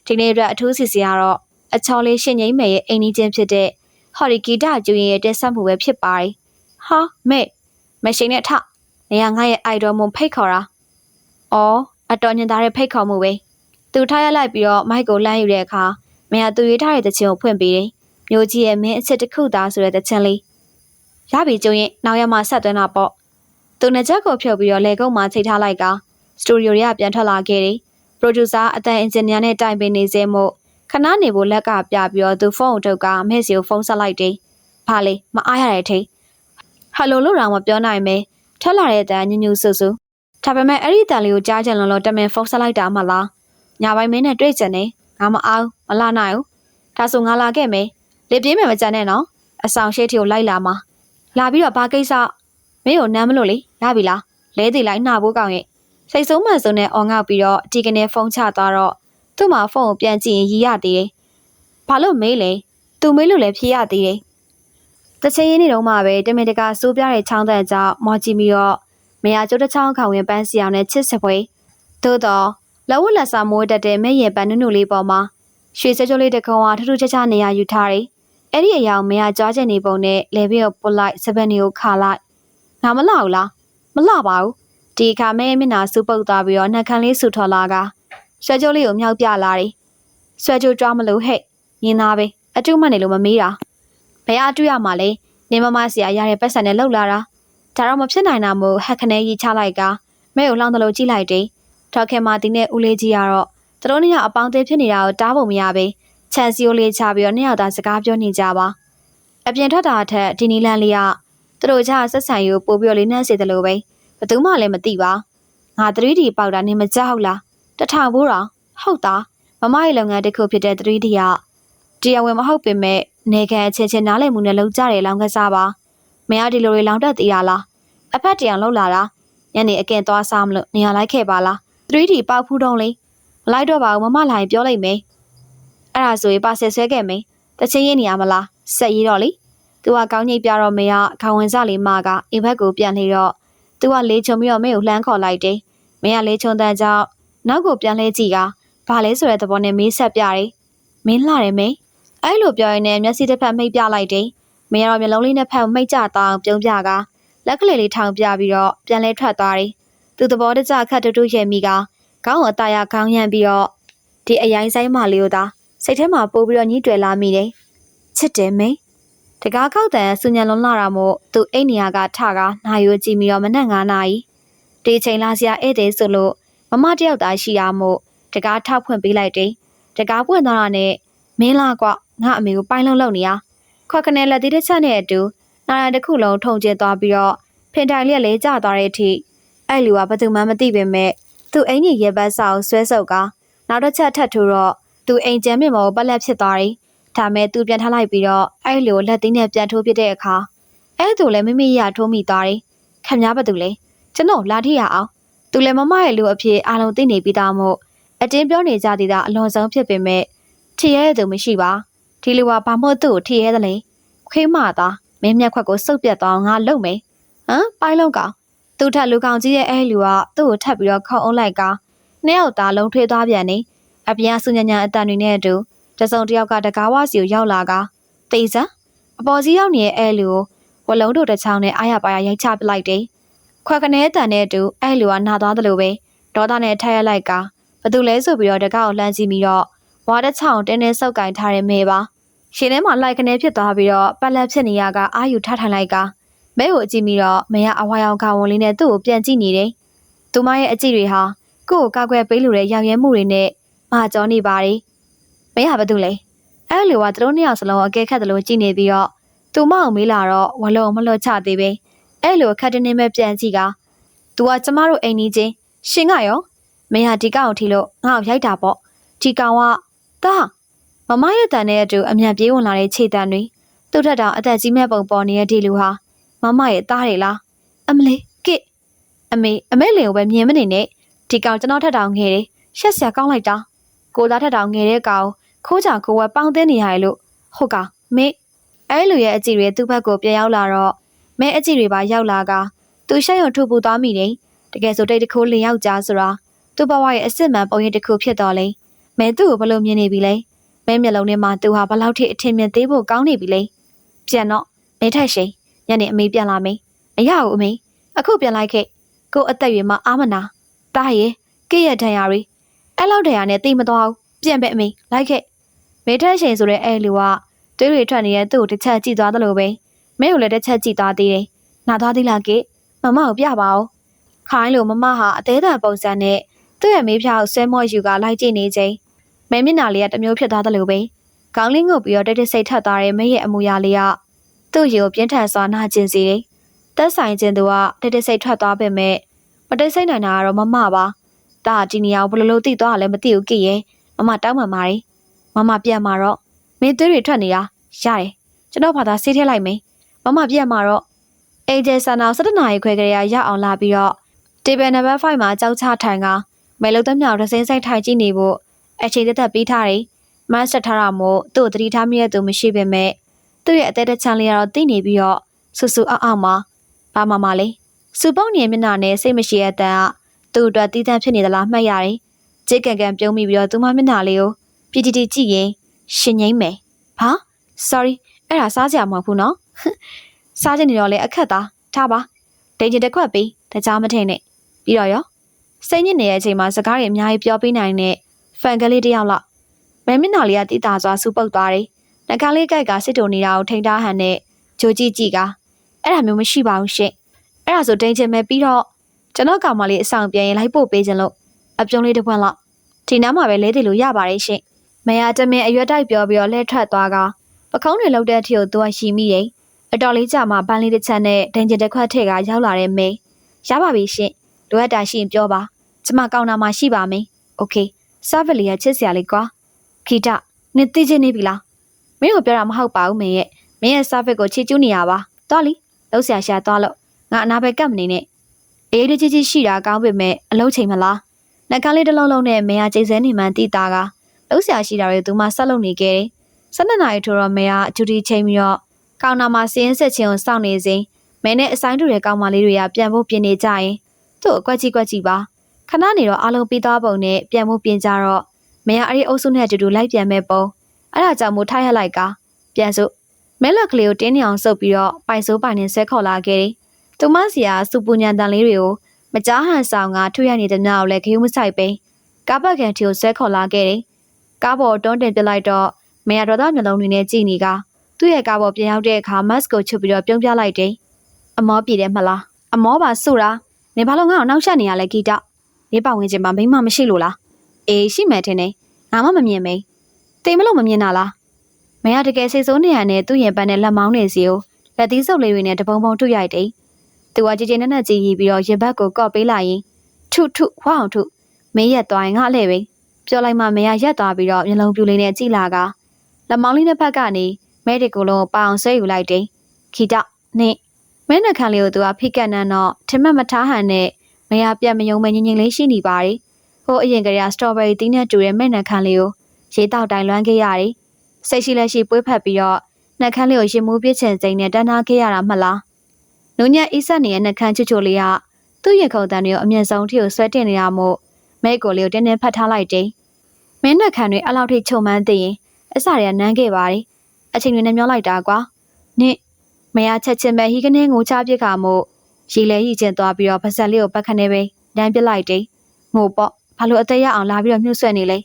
ဒီနေ့အတွက်အထူးစီစီကတော့အချော်လေးရှင်ငိမ့်မယ်ရဲ့အိမ်ကြီးချင်းဖြစ်တဲ့ဟော်ရီဂီတာကျူရင်ရဲ့တက်ဆက်မှုပဲဖြစ်ပါတယ်ဟာမဲမရှိနဲ့ထနေရငါရဲ့အိုက်ဒယ်မွန်ဖိတ်ခေါ်တာအော်အတော်ညင်သားတဲ့ဖိတ်ခေါ်မှုပဲသူထားရလိုက်ပြီးတော့မိုက်ကိုလှမ်းယူတဲ့အခါမင်းကသူရွေးထားတဲ့တချင်ကိုဖွင့်ပေးတယ်မျိုးကြီးရဲ့မင်းအစ်စ်တစ်ခုသားဆိုတဲ့တချင်လေးရပြီကျုံရင်နောက်ရမှဆက်သွင်းတာပေါ့သူနှစ်ချက်ကိုဖြုတ်ပြီးတော့လေကုန်းမှာချိန်ထားလိုက်ကစတူဒီယိုတွေကပြန်ထွက်လာခဲ့တယ်ပရိုဂျူဆာအတန်အင်ဂျင်နီယာနဲ့တိုင်ပင်နေစေမို့ခဏနေဖို့လက်ကပြပြီးတော့သူဖုန်းကိုထုတ်ကမဲစီကိုဖုန်းဆက်လိုက်တယ်ဘာလဲမအားရတဲ့ထိဟယ်လိုလို့တော့မပြောနိုင်မဲထက်လာတဲ့အတန်ညူညူဆူဆူဒါပေမဲ့အဲ့ဒီတန်လေးကိုကြားချင်လို့တမင်ဖုန်းဆက်လိုက်တာမှလားညာပိုင်းမင်းနဲ့တွေ့ချင်နေငါမအောင်မလာနိုင်ဘူးဒါဆိုငါလာခဲ့မယ်လေပြေးမယ်မကြမ်းနဲ့နော်အဆောင်ရှိထီကိုလိုက်လာမှာလာပြီးတော့ဘာကိစ္စမင်းကိုနမ်းမလို့လေရပြီလားလဲသေးလိုက်နှာဖို့ကောင်းရဲ့စိတ်ဆိုးမှန်စုံနဲ့အော်ငေါက်ပြီးတော့ဒီကနေဖုန်းချသွားတော့သူ့မှာဖုန်းကိုပြန်ကြည့်ရင်ရီးရသေးတယ်ဘာလို့မေးလဲသူမေးလို့လည်းဖြေရသေးတယ်တချင်ရင်းနေတော့မှပဲတမင်တကာစိုးပြတဲ့ချောင်းတန်ကြောင့်မော်ကြည့်ပြီးတော့မရကျိုးတစ်ချောင်းခေါင်ဝင်ပန်းစီအောင်နဲ့ချစ်စပွဲသို့တော့လက်ဝတ်လက်စားမိုးတက်တဲ့မဲ့ရင်ပန်းနုနုလေးပေါ်မှာရွှေစကြိုးလေးတစ်ခုံကထထချာချာနေရာယူထားတယ်အဲ့ဒီအရာကိုမရကြွားချင်နေပုံနဲ့လေပြီးတော့ပုတ်လိုက်စပက်နေကိုခါလိုက်ငါမလှဘူးလားမလှပါဘူးဒီအခါမဲမျက်နှာစူပုတ်သွားပြီးတော့နှက်ခမ်းလေးဆူထော်လာကဆွဲကြိုးလေးကိုမြောက်ပြလာတယ်ဆွဲကြိုးကြွားမလို့ဟဲ့ညင်သားပဲအတူမှနေလို့မမေးတာဘယ်အတူရမှာလဲနေမမစီရရတဲ့ပတ်စံနဲ့လှုပ်လာတာဒါတော့မဖြစ်နိုင်တာမို့ဟက်ခနဲကြီးချလိုက်ကမဲကိုလောင်းတလို့ကြည့်လိုက်တယ်ထောက်ခဲမာတီနဲ့ဦးလေးကြီးကတော့သူတို့နှစ်ယောက်အပေါင်းအသင်းဖြစ်နေတာကိုတားဖို့မရပဲချန်စီယိုလေးချပြီးတော့နှစ်ယောက်သားစကားပြောနေကြပါအပြင်ထွက်တာအထက်ဒီနီလန်လေးကသူတို့ချဆက်ဆံရေးပို့ပြီးတော့လေးနှက်စေတယ်လို့ပဲဘယ်သူမှလည်းမသိပါငါ 3D ပေါက်တာနေမကြောက်လားတထောင်ဘူးတော့ဟုတ်သားမမရဲ့လုပ်ငန်းတစ်ခုဖြစ်တဲ့ 3D ကတရားဝင်မဟုတ်ပေမဲ့နေခံအချင်းချင်းနားလည်မှုနဲ့လုံကြတယ်လောင်းကစားပါမင်းကဒီလိုတွေလောင်းတတ်သေးရလားအဖက်တရားလှုပ်လာတာညနေအကင်သွားစားမလို့နေရာလိုက်ခဲ့ပါလား 3D ပေါက်ဖူးတော့လေမလိုက်တော့ပါဘူးမမလာရင်ပြောလိုက်မယ်အဲ့ဒါဆိုရင်ပါဆယ်ဆွဲခဲ့မယ်တချင်းရေးနေရမလားဆက်ရေးတော့လေသူကကောင်းညိတ်ပြတော့မေကခေါဝင်စလေးမကအိမ်ဘက်ကိုပြန်လှေတော့သူကလေးချုံပြီးတော့မေကိုလှမ်းခေါ်လိုက်တယ်မေကလေးချုံတန်းကြောင့်နောက်ကိုပြန်လှည့်ကြည့်ကဘာလဲဆိုတဲ့သဘောနဲ့မေးဆက်ပြတယ်မင်းလှတယ်မေအဲ့လိုပြောရင်းနဲ့မျက်စိတစ်ဖက်မိတ်ပြလိုက်တယ်မေကတော့မျက်လုံးလေးနဲ့ဖက်မိတ်ကြတောင်းပြုံးပြကလက်ကလေးလေးထောင်ပြပြီးတော့ပြန်လဲထွက်သွားတယ်သူသဘောတကျခတ်တူတူရဲ့မိကခေါင်းကိုအသားရခေါင်းရမ်းပြီးတော့ဒီအရင်ဆိုင်မလေးကိုသာစိတ်ထဲမှာပို့ပြီးတော့ညှိတွယ်လာမိတယ်ချစ်တယ်မေတကားခောက်တန်စူညံလုံးလာတာမို့သူအိတ်နေရကထကနာယူကြည့်ပြီးတော့မနက်9 နာရီဒီချိန်လာစရာဧည့်သည်ဆိုလို့မမတယောက်သားရှိရမို့တကားထောက်ဖွင့်ပေးလိုက်တယ်တကားပွင့်သွားတာနဲ့မင်းလာကွငါအမေကိုပိုင်းလုံးလုံနေရခွက်ခနဲ့လက်သေးတစ်ချက်နဲ့အတူနာရတစ်ခုလုံးထုံကျသွားပြီးတော့ဖင်တိုင်လျက်လေးကျသွားတဲ့အထိအဲ့လူကဘယ်သူမှမသိပေမဲ့သူအင်ကြီးရေပတ်စာကိုဆွဲဆုပ်ကနောက်တစ်ချက်ထပ်ထိုးတော့သူအိမ်ကျမ်းမြင့်မောပက်လက်ဖြစ်သွားတယ်ဒါမဲ့သူပြန်ထားလိုက်ပြီးတော့အဲ့လူကိုလက်သေးနဲ့ပြန်ထိုးပစ်တဲ့အခါအဲ့သူလည်းမိမိရထိုးမိသွားတယ်ခမများဘာတူလဲကျွန်တော်လာထိရအောင်သူလည်းမမရဲ့လူအဖြစ်အားလုံးသိနေပြီးသားမို့အတင်းပြောနေကြသေးတာအလွန်ဆုံးဖြစ်ပေမဲ့ထီရဲတဲ့သူမရှိပါဒီလူကဘာမို့သူ့ကိုထီရဲတယ်လဲခွေးမသားမင်းမျက်ခွက်ကိုစုပ်ပြတ်သွားငါလုံမယ်ဟမ်ပိုင်းလုံးကောင်သူထက်လူကောင်ကြီးရဲ့အဲ့လူကသူ့ကိုထပ်ပြီးတော့ခေါင်းအုံးလိုက်ကနှစ်ယောက်သားလုံးထွေးသွားပြန်နေအပြင်ဆူညံညံအတန်တွေနဲ့အတူတစုံတယောက်ကတကားဝစီကိုရောက်လာကတေးစံအပေါ်ကြီးရောက်နေတဲ့အဲ့လူကိုဝလုံးတို့တစ်ချောင်းနဲ့အားရပါရရိုက်ချပလိုက်တယ်ခွက်ကနေတန်တဲ့အတူအဲ့လူကနာသွားတယ်လို့ပဲဒေါသနဲ့ထက်ရလိုက်ကဘသူလဲဆိုပြီးတော့တကားကိုလှမ်းကြည့်ပြီးတော့ဝါတစ်ချောင်းတင်းတင်းဆုပ်ကင်ထားတဲ့မဲပါရှင်ထဲမှာလိုက်ကနေဖြစ်သွားပြီးတော့ပတ်လက်ဖြစ်နေရကအာယူထထိုင်လိုက်ကမဲကိုအကြည့်ပြီးတော့မဲကအဝါရောင်ခါဝန်လေးနဲ့သူ့ကိုပြန်ကြည့်နေတယ်သူမရဲ့အကြည့်တွေဟာကိုယ့်ကိုကောက်ွယ်ပေးလို့တဲ့ရောင်ရဲမှုတွေနဲ့မာကြောနေပါတယ်မဲဟာဘာတူလဲအဲ့လူကသူတို့နှစ်ယောက်စလုံးအကဲခတ်တယ်လို့ကြည့်နေပြီးတော့သူမအောင်မေးလာတော့ဝလုံးမလွတ်ချသေးပဲအဲ့လိုခက်တင်းနေမဲ့ပြန်ကြည့်ကသူကကျမတို့အိမ်ကြီးချင်းရှင်ကရောမဲဟာဒီကောင်ကိုထီလို့ငါ့ကိုရိုက်တာပေါ့ဒီကောင်ကတာမမရဲ့တန်နဲ့အတူအမြန်ပြေးဝင်လာတဲ့ခြေတံတွေသူ့ထက်တောင်အသက်ကြီးမဲ့ပုံပေါ်နေတဲ့ဒီလူဟာ မရဲ့သားတွေလားအမလေးကစ်အမေလင်ကိုပဲမြင်မနေနဲ့ဒီကောင်ကျွန်တော်ထက်တောင်ငယ်တယ်ရှက်စရာကောင်းလိုက်တာကိုသားထက်တောင်ငယ်တဲ့ကောင်ခိုးချကိုဝဲပေါင်းသိနေရတယ်လို့ဟုတ်ကောင်မင်းအဲလူရဲ့အကြည့်တွေသူ့ဘက်ကိုပြန်ရောက်လာတော့မဲအကြည့်တွေပါရောက်လာကသူရှက်ရုံထုတ်ပူသွားမိတယ်တကယ်ဆိုတိတ်တခိုးလင်ယောက်ကြားဆိုတာသူ့ဘဝရဲ့အစ်စ်မှန်ပုံရိပ်တစ်ခုဖြစ်တော်လေမဲသူ့ကိုဘလို့မြင်နေပြီလဲမဲမျက်လုံးထဲမှာသူဟာဘလောက်ထိအထင်မြင်သေးဖို့ကောင်းနေပြီလဲပြန်တော့မဲထိုက်ရှိညနေအမေပြန်လာမေးမရဘူးအမေအခုပြန်လိုက်ခဲ့ကိုအသက်ရွယ်မှာအာမနာတားရဲ့ကိရထန်ရရီအဲ့လောက်တန်ရနဲ့တိတ်မသွားဘူးပြန်ပဲအမေလိုက်ခဲ့မဲထိုက်ရှိဆိုတဲ့အဲ့လူကတွေးတွေထွက်နေတဲ့သူ့ကိုတစ်ချက်ကြည့်သွားသလိုပဲမဲကိုလည်းတစ်ချက်ကြည့်သွားသေးတယ်နာသွားသေးလားကိမမကိုပြပါဦးခိုင်းလို့မမဟာအသေးတန်ပုံစံနဲ့သူ့ရဲ့မေးဖြားကိုဆွဲမော့ယူကလိုက်ကြည့်နေချိန်မဲမျက်နှာလေးကတမျိုးဖြစ်သွားသလိုပဲခေါင်းလေးငုပ်ပြီးတော့တိတ်တိတ်ဆိတ်ထက်သွားတဲ့မဲရဲ့အမူအရာလေးကသူ့ရေကိုပြင်းထန်စွာနာကျင်စေတယ်တက်ဆိုင်ခြင်းသူကတိတ်တိတ်ဆိတ်ထွက်သွားပေမဲ့မတိတ်ဆိတ်နိုင်တာကတော့မမပါဒါဒီနေရာကိုဘယ်လိုသိသွားလဲမသိဘူးကိရဲ့မမတောင်းပန်ပါတယ်မမပြန်มาတော့မင်းသွေးတွေထွက်နေတာရတယ်ကျွန်တော်ဘာသာဆေးထည့်လိုက်မယ်မမပြန်มาတော့အေဂျယ်ဆန်နာ17နာရီခွဲကလေးရအောင်လာပြီးတော့တေဘယ်နံပါတ်5မှာကြောက်ချထိုင်ကမဲလုံးသက်မြောက်ရစင်းဆိုင်ထိုင်ကြည့်နေဖို့အချိန်သက်သက်ပြီးထားတယ်မတ်ဆက်ထားတာမို့သူ့တတိထားမိတဲ့သူမရှိပေမဲ့သူ့ရဲ့အသက်တစ်ချမ်းလေးကတော့သိနေပြီးတော့ဆူဆူအောက်မှာဘာမှမလေးစူပေါင်းနေမျက်နှာနဲ့စိတ်မရှိတဲ့အတန်ကသူ့အတွက်တီးတန့်ဖြစ်နေသလားမှတ်ရတယ်ဂျိတ်ကန်ကန်ပြုံးမိပြီးတော့သူမမျက်နှာလေးကိုပြတီတီကြည့်ရင်ရှင်ငိမ့်မယ်ဟာ sorry အဲ့ဒါစားကြမှာမဟုတ်ဘူးနော်စားချင်နေတော့လေအခက်သားထားပါဒိန်ချင်တစ်ခွက်ပေးတကြားမထင်နဲ့ပြီးတော့ရောစိတ်ညစ်နေတဲ့အချိန်မှာစကားတွေအများကြီးပြောပေးနိုင်တဲ့ဖန်ကလေးတစ်ယောက်လောက်မဲမျက်နှာလေးကတိတာစွာစူပုတ်သွားတယ်နှာခမ်းလေးကိုက်ကစစ်တုံနေတာကိုထိန်ထားဟန်နဲ့ဂျိုကြည့်ကြည့်ကအဲ့ဒါမျိုးမရှိပါဘူးရှင့်အဲ့ဒါဆိုဒိန်ချင်မဲ့ပြီးတော့ကျွန်တော်ကောင်မလေးအဆောင်ပြန်ရင်လိုက်ပို့ပေးခြင်းလို့အပြုံးလေးတစ်ပွင့်လောက်ဒီနားမှာပဲလဲတည်လို့ရပါတယ်ရှင့်မယားတမင်အရွက်တိုက်ပြောပြီးတော့လှည့်ထွက်သွားကပကုံးတွေလှုပ်တဲ့အထီကိုသူကရှီမိတယ်အတော်လေးကြာမှပန်းလေးတစ်ချက်နဲ့ဒိန်ချင်တစ်ခွက်ထည့်ကရောက်လာတဲ့မေရပါပြီရှင့်လိုအပ်တာရှိရင်ပြောပါကျမကောင်နာမှာရှိပါမယ်โอเคဆာဗလီယာချစ်စရာလေးကွာခီတာနင်သိချင်းနေပြီလားမင်းကိုပြောတာမဟုတ်ပါဘူးမင်းရဲ့ဆာဗစ်ကိုချီကျူးနေရပါသွားလီလှုပ်ရှာရှာသွားလို့ငါအနာဘက်ကပ်မနေနဲ့အေးတကြီးကြီးရှိတာကောင်းပေမဲ့အလုံးချိန်မလားနှကလေးတစ်လုံးလုံးနဲ့မင်းကကျိတ်စဲနေမှန်တိတာကလှုပ်ရှာရှိတာတွေသူမှဆက်လုပ်နေခဲ့တယ်12နာရီထိုးတော့မင်းကအကျူတီချိန်ပြီးတော့ကောင်နာမှာစင်းဆက်ချင်းကိုစောင့်နေစဉ်မင်းနဲ့အဆိုင်တူတဲ့ကောင်မလေးတွေကပြန်ဖို့ပြင်နေကြရင်သူ့အကွက်ကြီးပါခဏနေတော့အားလုံးပြီးသွားပုံနဲ့ပြန်ဖို့ပြင်ကြတော့မင်းကအဲ့ဒီအုပ်စုနဲ့အတူတူလိုက်ပြန်မဲ့ပုံအဲ့ဒါကြောင့်မို့ထိုက်ရလိုက်ကပြန်စို့မဲလက်ကလေးကိုတင်းနေအောင်စုပ်ပြီးတော့ပိုင်စိုးပိုင်နဲ့ဆဲခေါ်လာခဲ့တယ်သူမစီကစူပူညံတန်လေးတွေကိုမကြားဟန်ဆောင်ကထွေရနေတဲ့ညောင်လည်းခရုမဆိုင်ပိန်ကားပတ်ကန်တီကိုဆဲခေါ်လာခဲ့တယ်ကားပေါ်တွန်းတင်ပစ်လိုက်တော့မင်းကတော့မျက်လုံးတွေနဲ့ကြည့်နေကသူ့ရဲ့ကားပေါ်ပြန်ရောက်တဲ့အခါမတ်ကိုချုပ်ပြီးတော့ပြုံးပြလိုက်တယ်အမောပြေတယ်မလားအမောပါစုတာနေဘာလို့ငါ့ကိုနှောက်ရှက်နေရလဲဂီတနေပါဝင်ချင်းမှာမိမမရှိလို့လားအေးရှိမယ်ထင်တယ်ငါမှမမြင်မေးတိမ်မလို့မမြင်တာလားမင်းကတကယ်စိတ်ဆိုးနေရတဲ့သူ့ရင်ပန်းနဲ့လက်မောင်းနေစီကိုလက်သီးစုပ်လေးတွေနဲ့တပုံပုံထုရိုက်တယ်သူကကြည်ကြည်နဲ့ကြည်ရီပြီးတော့ရင်ဘတ်ကိုကော့ပေးလိုက်ရင်ထုဝအောင်ထုမင်းရက်သွားရင်ငါအလှဲ့ပဲပြောလိုက်မှမင်းကရက်သွားပြီးတော့မျက်လုံးပြူလေးနဲ့ကြည်လာကလက်မောင်းလေးတစ်ဖက်ကနေမဲဒီကိုလုံးပအောင်ဆွဲယူလိုက်တယ်ခီတနင့်မဲနှက်ခမ်းလေးကိုသူကဖိကက်နန်းတော့ထင်မှတ်မထားဟန်နဲ့မရပြတ်မယုံမငြိမ်ငြိမ်လေးရှိနေပါတယ်ဟိုအရင်ကတည်းကစတော်ဘယ်ရီသီးနဲ့တူတဲ့မဲနှက်ခမ်းလေးကိုရေတောက်တိုင်လွှမ်းခဲ့ရတယ်စိတ်ရှိလက်ရှိပွေးဖက်ပြီးတော့နှက်ခမ်းလေးကိုရင်မိုးပြစ်ချင်စိမ့်နဲ့တန်းထားခဲ့ရတာမှလားနုညက်အီးဆက်နေတဲ့နှက်ခမ်းချွတ်ချွတ်လေးကသူ့ရင်ခုန်တန်တွေကိုအမြင့်ဆုံးထိကိုဆွဲတင်နေတာမို့မဲကိုလေးကိုတင်းတင်းဖတ်ထားလိုက်တယ်မင်းနှက်ခမ်းတွေအလောက်ထိချုံမှန်းသိရင်အစတွေကနန်းခဲ့ပါတယ်အချိန်တွေနဲ့မျောလိုက်တာကွာနင့်မရချက်ချင်းပဲဟီကနေငိုချပစ်ခါမို့ရီလဲရီချင်းသွားပြီးတော့ပါဇက်လေးကိုပတ်ခနဲ့ပဲလမ်းပစ်လိုက်တယ်ငိုပေါ့ဘာလို့အသက်ရအောင်လာပြီးတော့မြှုပ်ဆွဲနေလ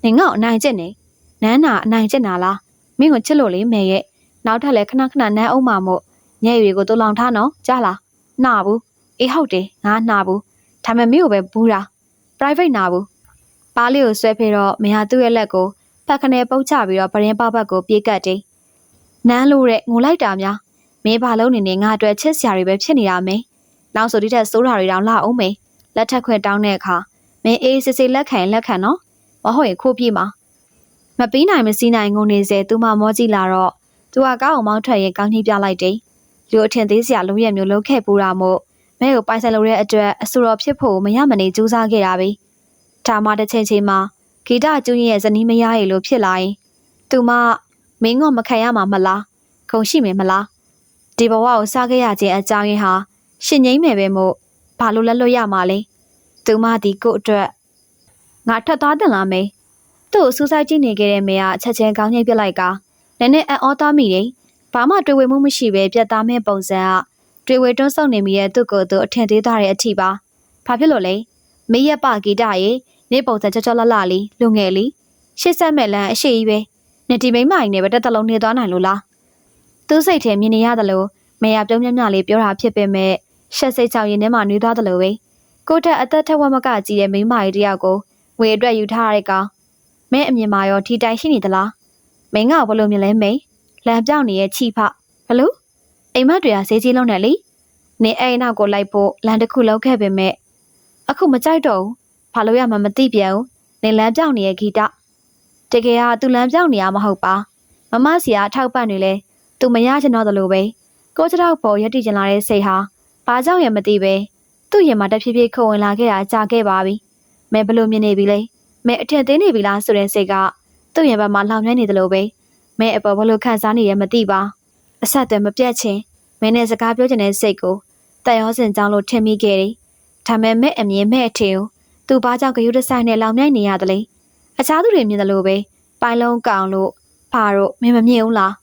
ဲနေငေါ့အနိုင်ကျင့်နေနန်းနာအနိုင်ကျင့်တာလားမင်းကိုချစ်လို့လေမဲရဲ့နောက်ထပ်လဲခဏခဏနန်းအောင်မှာမို့ညက်ရွေကိုတူလောင်ထားနော်ကြားလားနှာဘူးအေးဟုတ်တယ်ငါနှာဘူးဒါပေမဲ့မင်းကိုပဲဘူးတာ private နှာဘူးပါးလေးကိုဆွဲဖေးတော့မင်းဟာသူ့ရဲ့လက်ကိုပတ်ခနဲ့ပုတ်ချပြီးတော့ပရင်ပေါက်ဘက်ကိုပြေးကတ်တယ်နန်းလို့တဲ့ငိုလိုက်တာများမင်းဘာလုံးနေနေငါအတွက်ချစ်စရာတွေပဲဖြစ်နေတာမင်းနောက်ဆိုဒီထက်စိုးတာတွေတောင်လာအောင်မင်းလက်ထက်ခွဲတောင်းတဲ့အခါမင်းအေးစစ်စစ်လက်ခံနော်မဟုတ်ရင်ခိုးပြေးမှာမပြီးနိုင်မစည်းနိုင်ငုံနေစေသူမမောကြည့်လာတော့သူကကောင်းအောင်မောင်းထွက်ရင်ကောင်းကြီးပြလိုက်တယ် လူအထင်သေးစရာလုံးရဲ့မျိုးလုံးခဲ့ပူတာမို့မဲကိုပိုင်ဆိုင်လို့တဲ့အတွက်အဆူတော်ဖြစ်ဖို့မရမနေကြိုးစားခဲ့တာပဲဒါမှတစ်ချိန်ချိန်မှာဂီတကျူးရဲ့ဇနီးမယားရဲ့လိုဖြစ်လာရင်သူမမင်းငေါ့မခံရမှာမလားခုံရှိမယ်မလားဒီဘဝကိုစားခဲ့ရခြင်းအကြောင်းရင်းဟာရှင်ငိမ့်မယ်ပဲမို့ဘာလို့လက်လွတ်ရမှာလဲသူမဒီကိုအတွက်ငါထွက်သွားတယ်လားမေသူ့ကိုစူးစိုက်ကြည့်နေခဲ့တဲ့မေကအချက်ချင်းကောင်းငိမ့်ပြလိုက်ကနည်းနည်းအံ့ဩသွားမိတယ်ဘာမှတွေ့ဝေမှုမရှိပဲပြတ်သားမဲ့ပုံစံကတွေ့ဝေတွန်းဆုပ်နေမိတဲ့သူ့ကိုယ်သူအထင်သေးတဲ့အထီပါဘာဖြစ်လို့လဲမေရဲ့ပဂီတရဲ့နေပုံစံချောချောလလလေးလူငယ်လေးရှစ်ဆက်မဲ့လန်းအရှိကြီးပဲနေဒီမိမအိမ်နဲ့ပဲတက်တလုံးနေသွားနိုင်လို့လားသူ့စိတ်ထဲမြင်နေရတယ်လို့မေရပြုံးမြမြလေးပြောတာဖြစ်ပေမဲ့ရှက်စိတ်ချောင်ရင်ထဲမှာနှွေးသွားတယ်လို့ပဲကိုတက်အသက်ထက်ဝက်မကကြီးတဲ့မိမကြီးတယောက်ကိုဝေအတွက်ယူထားရတဲ့ကောင်မဲအမြင်မှာရောထီတိုင်ရှိနေသလားမင်းကဘလို့မြင်လဲမိန်လမ်းပြောင်းနေရဲ့ချိဖဘလို့အိမ်မက်တွေကဈေးကြီးလုံးနဲ့လေနေအဲ့နောက်ကိုလိုက်ဖို့လမ်းတစ်ခုလောက်ခဲ့ပေမဲ့အခုမကြိုက်တော့ဘူးဘာလို့ရမှမသိပြန်ဘူးနေလမ်းပြောင်းနေရဲ့ဂီတတကယ်ကသူလမ်းပြောင်းနေရမဟုတ်ပါမမစီကအထောက်ပံ့နေလဲသူမရချင်တော့တယ်လို့ပဲကိုကျတော့ပေါ်ရက်တိကျင်လာတဲ့စိတ်ဟာဘာကြောင့်ရမသိပဲသူ့ရင်မှာတဖြည်းဖြည်းခုံဝင်လာခဲ့တာကြာခဲ့ပါပြီမဲဘလို့မြင်နေပြီလဲမဲအထင်သေးနေပြီလားဆိုတဲ့စိတ်ကသူ့ရင်ဘက်မှာလောင်နှဲနေတယ်လို့ပဲမဲအပေါ်ဘလို့ခံစားနေရမသိပါအဆက်အသွယ်မပြတ်ချင်းမဲနဲ့စကားပြောချင်တဲ့စိတ်ကိုတက်ရောစင်ကြောင်းလို့ထင်မိခဲ့တယ်ဒါမဲ့မဲအမြင်မဲအထင်ကိုသူဘာကြောင့်ဂယုတဆိုင်နဲ့လောင်နှဲနေရတယ်လဲအခြားသူတွေမြင်တယ်လို့ပဲပိုင်လုံးကောင်လို့ဖာတို့မင်းမမြင်ဘူးလာ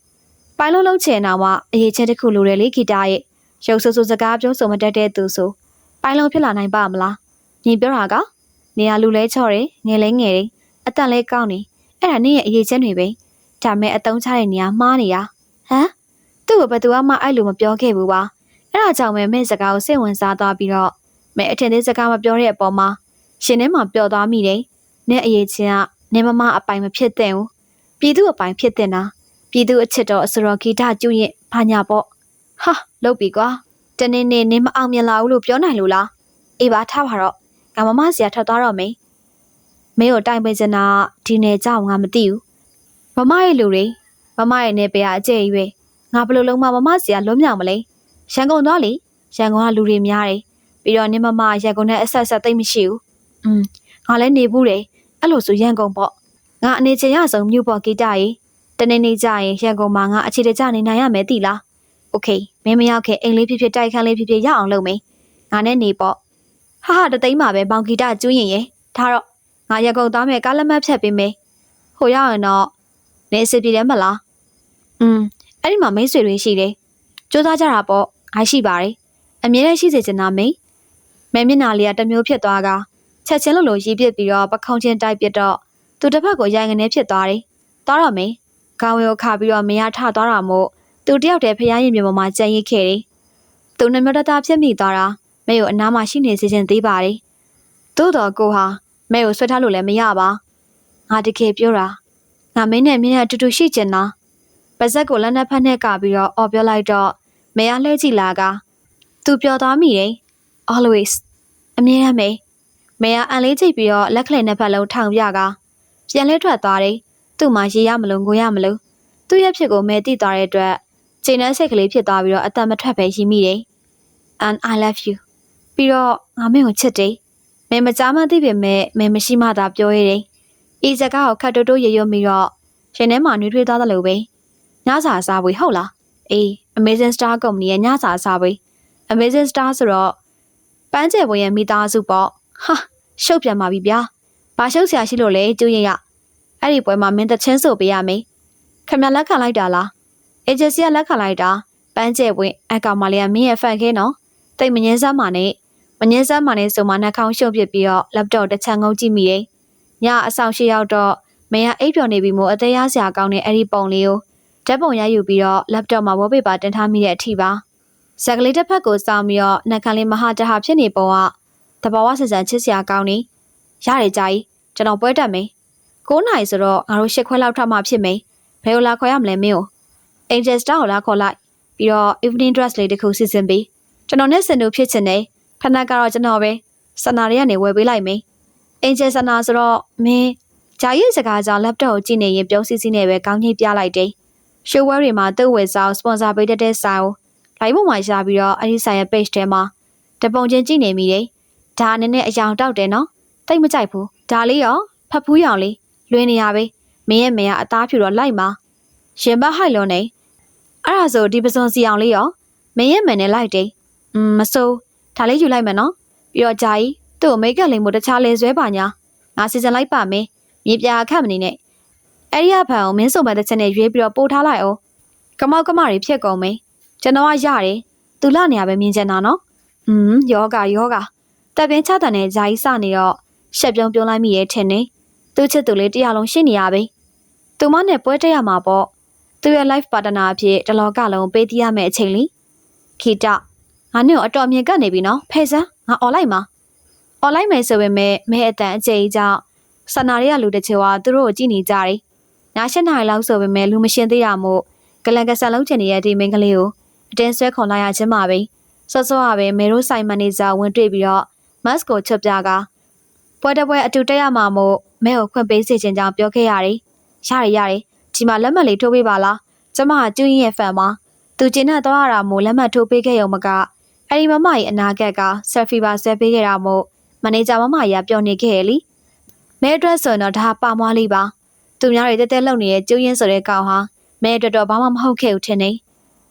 းပိုင်လုံးလုံးချင်တော့မှအရေးချင်းတစ်ခုလိုတယ်လေဂီတရဲ့ရုပ်ဆိုးဆိုးစကားပြောဆိုမတတ်တဲ့သူဆိုပိုင်လုံးဖြစ်လာနိုင်ပါမလားညီပြောတာကနေရာလူလဲချော့တယ်ငယ်လဲငယ်တယ်အသက်လဲကောင်းနေအဲ့ဒါနေရဲ့အရေးချင်းတွေပဲဒါမဲ့အတုံးချတဲ့နေရာမှားနေတာဟမ်သူ့ကိုဘယ်သူမှအဲ့လိုမပြောခဲ့ဘူးပါအဲ့ဒါကြောင့်မဲစကားကိုစိတ်ဝင်စားသွားပြီးတော့မဲအထင်သေးစကားမပြောတဲ့အပေါ်မှာရှင်ထဲမှာပျော်သွားမိတယ်နဲ့အရေးချင်းကနေမမအပိုင်မဖြစ်တဲ့ဘူးပြည်သူအပိုင်ဖြစ်တဲ့နာပြည်သူအချစ်တော်အစတော်ဂီတကျူရင်ဘာညာပေါ့ဟာလုတ်ပြီကွာတနေ့နေ့နေမအောင်မြင်လာဘူးလို့ပြောနိုင်လို့လားအေးပါထားပါတော့ငါမမစီကထွက်သွားတော့မေမေကိုတိုင်ပေးစနာဒီနယ်ကြောင်ငါမသိဘူးမမရဲ့လူတွေမမရဲ့နေပရအကျဲကြီးပဲငါဘလို့လုံးမမစီကလွတ်မြောက်မလဲရန်ကုန်သွားလေရန်ကုန်ကလူတွေများတယ်ပြီးတော့နေမရန်ကုန်နဲ့အဆက်သိမ့်မရှိဘူးငါလည်းနေဘူးတယ်အဲ့လိုဆိုရန်ကုန်ပေါ့ငါအနေချင်ရဆုံးမြို့ပေါ်ဂီတရေတနေ့နေ့ကြရင်ရန်ကုန်မှာငါအခြေတကျနေနိုင်ရမယ်တိလားโอเคမင်းမရောက်ခင်အိမ်လေးဖြစ်ဖြစ်တိုက်ခန်းလေးဖြစ်ဖြစ်ရအောင်လုပ်မယ်ငါနဲ့နေပေါ့ဟာတသိမ်းပါပဲဘောင်ဂီတကျူးရင်ရေဒါတော့ငါရန်ကုန်သွားမယ်ကားလက်မှတ်ဖြတ်ပေးမယ်ဟိုရောက်ရင်တော့နေအစ်ပြည်တယ်မလားအဲ့ဒီမှာမိတ်ဆွေတွေရှိတယ်ကြိုးစားကြတာပေါ့ငါရှိပါတယ်အမြဲတမ်းရှိစေချင်တာမိမဲမျက်နှာလေးကတမျိုးဖြစ်သွားကချက်ချင်းလိုရီးပစ်ပြီးတော့ပခုံးချင်းတိုက်ပစ်တော့သူတစ်ဖက်ကိုရိုင်ငနေဖြစ်သွားတယ်သွားတော့မေခေါင်းဝဲကိုခါပြီးတော့မင်းရထသွားတာမို့သူတယောက်တည်းဖျားရင်မြေပေါ်မှာကြံရစ်ခဲ့တယ်သူနှမျောတသားဖြစ်မိသွားတာမဲကိုအနားမှာရှိနေစေချင်သေးပါတယ်သို့တော်ကိုဟာမဲကိုဆွတ်ထားလို့လည်းမရပါငါတကယ်ပြောတာငါမင်းနဲ့မင်းနဲ့အတူတူရှိချင်တာပါဇက်ကိုလက်နဲ့ဖက်နဲ့ကပြီးတော့အော်ပြောလိုက်တော့မဲရလှည့်ကြည့်လာကသူပြောသွားမိတယ် always အမြဲတမ်းမဲရအန်လေးကြည့်ပြီးတော့လက်ကလေးနှစ်ဖက်လုံးထောင်ပြကပြန်လဲထွက်သွားတယ်သူ့မှာရေရမလို့ငိုရမလို့သူ့ရဲ့ဖြစ်ကိုမဲတိသွားတဲ့အတွက်ချိန်နှန်းစိတ်ကလေးဖြစ်သွားပြီးတော့အသက်မထွက်ပဲရှိမိတယ် and I love you ပြီးတော့ငါမင်းကိုချစ်တယ်မဲမကြားမသိပေမဲ့မဲမရှိမှသာပြောရတယ်ဤစကားကိုခတ်တိုးတိုးရရွမိတော့ရှင်ထဲမှာနှွေးထွေးသွားတယ်လို့ပဲညစာစားပွေဟုတ်လားအေး Amazing Star Company ရဲ့ညစာစားပွေ Amazing Star ဆိုတော့ပန်းကျယ်ပွေရဲ့မိသားစုပေါ့ဟာရှုပ်ပြန်ပါပြီဗျာဘာရှုပ်ဆရာရှိလို့လဲကျူးရင်ရအဲ့ဒီပွဲမှာမင်းတချင်းဆိုပေးရမယ်ခင်ဗျလက်ခံလိုက်တာလားအေဂျင်စီကလက်ခံလိုက်တာပန်းကျဲပွင့်အကောင်မလေးကမင်းရဲ့ဖန်ခဲနော်တိတ်မငင်းစမ်းပါနဲ့ဆိုမှနှာခေါင်းရှုပ်ပစ်ပြီးတော့ laptop တစ်ချမ်းငုံကြည့်မိတယ်ညအဆောင်ရှိရောက်တော့မင်းကအိပ်ပျော်နေပြီမို့အသေးရစရာကောင်းတဲ့အဲ့ဒီပုံလေးကိုဓာတ်ပုံရိုက်ယူပြီးတော့ laptop မှာ wallpaper တင်ထားမိတဲ့အထိပါဇက်ကလေးတစ်ဖက်ကိုစောင်းပြီးတော့နှာခမ်းလေးမဟာတဟာဖြစ်နေပုံကတဘာဝဆန်ဆန်ချစ်စရာကောင်းနေရတယ်ကြာကြီးကျွန်တော်ပွဲတက်မယ်9 နာရီဆိုတော့ငါတို့10 ခွဲလောက်ထမှဖြစ်မယ်ဘယ်လိုလာခေါ်ရမလဲမင်းကို Angel Star ကိုလာခေါ်လိုက်ပြီးတော့ evening dress လေးတစ်ခုစီစဉ်ပြီးကျွန်တော်နဲ့စင်တူဖြစ်ချင်တယ်ဖနက်ကတော့ကျွန်တော်ပဲစနာတွေကနေဝယ်ပေးလိုက်မယ် Angel စနာဆိုတော့မင်းဂျာရဲ့စကားကြောင့် laptop ကိုကြည့်နေရင်ပြုံးစီစီနဲ့ပဲကောင်းကြီးပြလိုက်တယ်ရှိုးဝဲတွေမှာသူ့ဝယ်စား sponsor ပေးတဲ့ဆိုင်ကို လိုင်းပေါ်မှာရှာပြီးတော့အဲ့ဒီဆိုင်ရဲ့ page ထဲမှာတပုံချင်းကြည့်နေမိတယ်ဒါနည်းနည်းအယောင်တောက်တယ်နော်တိတ်မကြိုက်ဘူးဒါလေးရောဖတ်ဖူးရောင်လေးလွင်နေရပဲမင်းရဲ့မင်းကအသားဖြူတော့လိုက်မှာရင်ဘတ်ဟိုက်လုံးနေအဲ့ဒါဆိုဒီပစွန်စီအောင်လေးရောမင်းရဲ့မန်နဲ့လိုက်တယ်မစိုးဒါလေးယူလိုက်မယ်နော်ပြီးတော့ဂျာကြီးသူ့ကိုမိတ်ကပ်လိမ်မို့တခြားလဲဆွဲပါညာငါစီစဉ်လိုက်ပါမယ်မြေပြာခတ်မနေနဲ့အဲ့ဒီအဖန်ကိုမင်းစုံမဲ့တဲ့ချက်နဲ့ရွေးပြီးတော့ပို့ထားလိုက်အောင်ကမောက်ကမတွေဖြစ်ကုန်မယ်ကျွန်တော်ကရတယ်သူလာနေရပဲမြင်ချင်တာနော်ယောဂတပ်ပင်းချတန်နဲ့ဂျာကြီးစနေတော့ရှက်ပြုံးပြုံးလိုက်မိရဲ့ထင်နေသူ့ချစ်သူလေးတရားလုံးရှင်းနေရပဲသူမနဲ့ပွဲတက်ရမှာပေါ့သူရဲ့ life partner အဖြစ်တလောကလုံးပေးတီးရမယ့်အချိန်လीခိတငါနဲ့အတော်အမြင်ကပ်နေပြီနော်ဖဲစမ်းငါអော်လိုက်မယ်ဆိုပေမဲ့မဲအတန်အကျိန်ကြောင့်ဆန္ဒတွေကလူတချို့ကသူတို့ကိုကြည့်နေကြတယ်ည7 နာရီလောက်ဆိုပေမဲ့လူမရှင်းသေးတာမို့ဂလန်ကဆန်လုံးချင်နေတဲ့ဒီမိန်းကလေးကိုအတင်းဆွဲခေါ်လိုက်ရခြင်းပါပဲစောစောကပဲမေရိုးဆိုင်မန်နေဂျာဝင်တွေ့ပြီးတော့မတ်ကိုချွတ်ပြကပွဲတပွဲအတူတက်ရမှာမို့မဲကိုခွင့်ပေးစေချင်ကြောင်းပြောခဲ့ရတယ်ဒီမှာလက်မှတ်လေးထိုးပေးပါလားကျမကကျူးရင်ရဲ့ဖန်ပါသူကျင်းနဲ့တော့ရတာမို့လက်မှတ်ထိုးပေးခဲ့ရုံမကအဲ့ဒီမမကြီးအနာဂတ်ကဆယ်ဖီပါဆွဲပေးခဲ့တာမို့မန်နေဂျာမမကြီးကပျော်နေခဲ့ရလीမဲအတွက်ဆိုတော့ဒါပါမွားလေးပါသူများတွေတက်တက်လုံနေတဲ့ကျူးရင်ဆိုတဲ့ကောင်ဟာမဲအတွက်တော့ဘာမှမဟုတ်ခဲ့ဘူးထင်န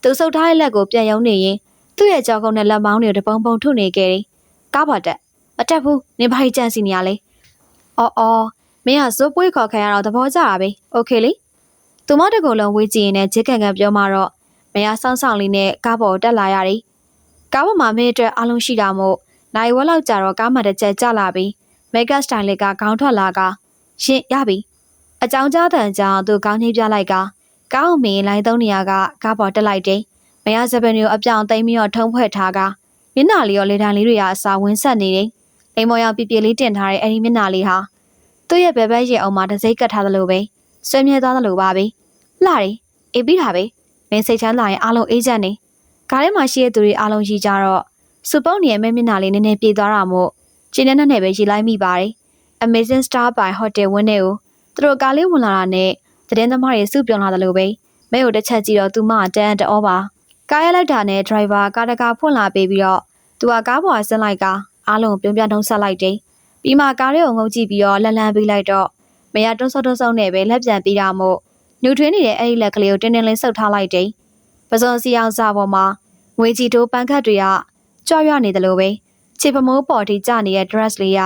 ေသူဆုပ်ထားတဲ့လက်ကိုပြန်ယုံနေရင်သူ့ရဲ့ကြောက်ကုန်းနဲ့လက်မောင်းတွေကိုတပုံပုံထုနေခဲ့တယ်ကားပေါ်တက်မတက်ဘူးနင်ဘာကြီးကြံစီနေရလဲအော်မင်းကဇိုးပွေးခေါ်ခံရတော့သဘောကျတာပဲโอเคလေသူမတကူလုံးဝေးကြည့်ရင်လည်းဂျစ်ကန်ကန်ပြောမှတော့မရဆောင်းဆောင်လေးနဲ့ကားပေါ်တက်လာရတယ်ကားပေါ်မှာမင်းအတွက်အားလုံးရှိတာမို့နိုင်ဝက်လောက်ကြာတော့ကားမှတစ်ချက်ကျလာပြီးမေကပ်စတိုင်လစ်ကခေါင်းထွက်လာကရှင်ရပြီအကြောင်းကြားတဲ့ကြောင့်သူခေါင်းကြီးပြလိုက်ကကားအောင်မင်းလိုင်းသုံးနေရကကားပေါ်တက်လိုက်တယ်မရစပန်ကိုအပြောင်သိမ်းပြီးတော့ထုံးဖွဲ့ထားကမျက်နှာလေးရောလေတံလေးတွေကအစာဝင်းဆက်နေတယ်အိမ်မော်ရောင်ပြပြလေးတင်ထားတဲ့အဲ့ဒီမျက်နှာလေးဟာသူ့ရဲ့ဘဲဘဲရဲ့အောင်မှာတစိမ့်ကတ်ထားသလိုပဲဆွေးမြဲသွားသလိုပါပဲလှတယ်အေးပြီးတာပဲမင်းစိတ်ချမ်းသာရင်အားလုံးအေးချမ်းနေကားထဲမှာရှိတဲ့သူတွေအားလုံးရှိကြတော့စူပုတ်နေရဲ့မျက်နှာလေးနည်းနည်းပြေးသွားတာမို့ကျင်းနဲ့ပဲရီလိုက်မိပါတယ် Amazing Star by Hotel ဝင်းနေကိုသူတို့ကားလေးဝင်လာတာနဲ့သတင်းသမားတွေစုပြုံလာတယ်လို့ပဲမဲကိုတစ်ချက်ကြည့်တော့သူမတန်းတောပါကားရလိုက်တာနဲ့ driver ကားတကာဖွင့်လာပေးပြီးတော့သူကကားပေါ်ဆင်းလိုက်ကအားလုံးပြုံးပြထုံးဆက်လိုက်တယ်ပြီးမှကားလေးကိုငုံကြည့်ပြီးတော့လန်ပေးလိုက်တော့မရတွန်းဆုပ်နဲ့ပဲလက်ပြန်ပြီးတာမို့ညှိုထွေးနေတဲ့အဲ့ဒီလက်ကလေးကိုတင်းတင်းလေးဆုပ်ထားလိုက်တယ်ပစုံစီအောင်စာပေါ်မှာငွေကြီးတိုးပန်းခတ်တွေကကြွရွနေတယ်လို့ပဲခြေပမိုးပေါ်ထိကျနေတဲ့ dress လေးက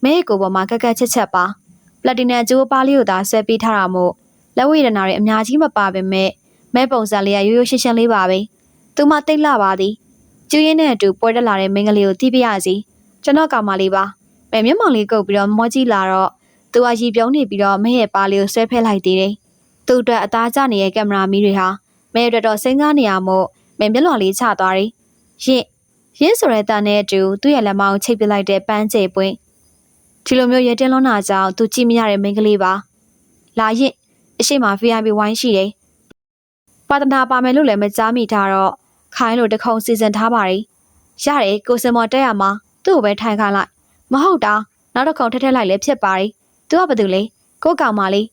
မဲကိုပေါ်မှာကက်ချက်ပါပလက်တီနမ်ဂျိုးပါလေးကိုသာဆွဲပေးထားတာမို့လက်ဝဲရနာတွေအများကြီးမပါပေမဲ့မဲပုံစံလေးကရိုးရိုးရှင်းရှင်းလေးပါပဲသူမတိတ်လှပါသည်ကျူးရင်းနဲ့အတူပွဲတက်လာတဲ့မိန်းကလေးကိုတီးပြရစီကျွန်တော်ကောင်မလေးပါမဲမျက်မှောင်လေးကုပ်ပြီးတော့မောကြီးလာတော့သူကရီပြုံးနေပြီးတော့မဲရဲ့ပါလေးကိုဆွဲဖဲလိုက်သေးတယ်သူ့အတွက်အသားကျနေတဲ့ကင်မရာမီးတွေဟာမဲအတွက်တော့စိမ့်ကားနေရမို့မဲမျက်လွှာလေးချသွားတယ်ရင်းဆိုတဲ့တန်နဲ့အတူသူ့ရဲ့လက်မောင်းချိတ်ပစ်လိုက်တဲ့ပန်းချေပွင့်ဒီလိုမျိုးရဲတင်းလွန်းတာကြောင့်သူကြည့်မရတဲ့မိန်းကလေးပါလာရင်အရှိမ VIP ဝိုင်းရှိတယ်ပါတနာပါမယ်လို့လည်းမကြားမိထားတော့ခိုင်းလို့တခုံစီစဉ်ထားပါတယ်ရတယ်ကိုစင်မော်တက်ရမှာသူ့ကိုပဲထိုင်ခိုင်းလိုက်မဟုတ်တာနောက်တစ်ခုံထက်လိုက်လည်းဖြစ်ပါတယ်သူကဘာတူလဲကိုကောင်မလေး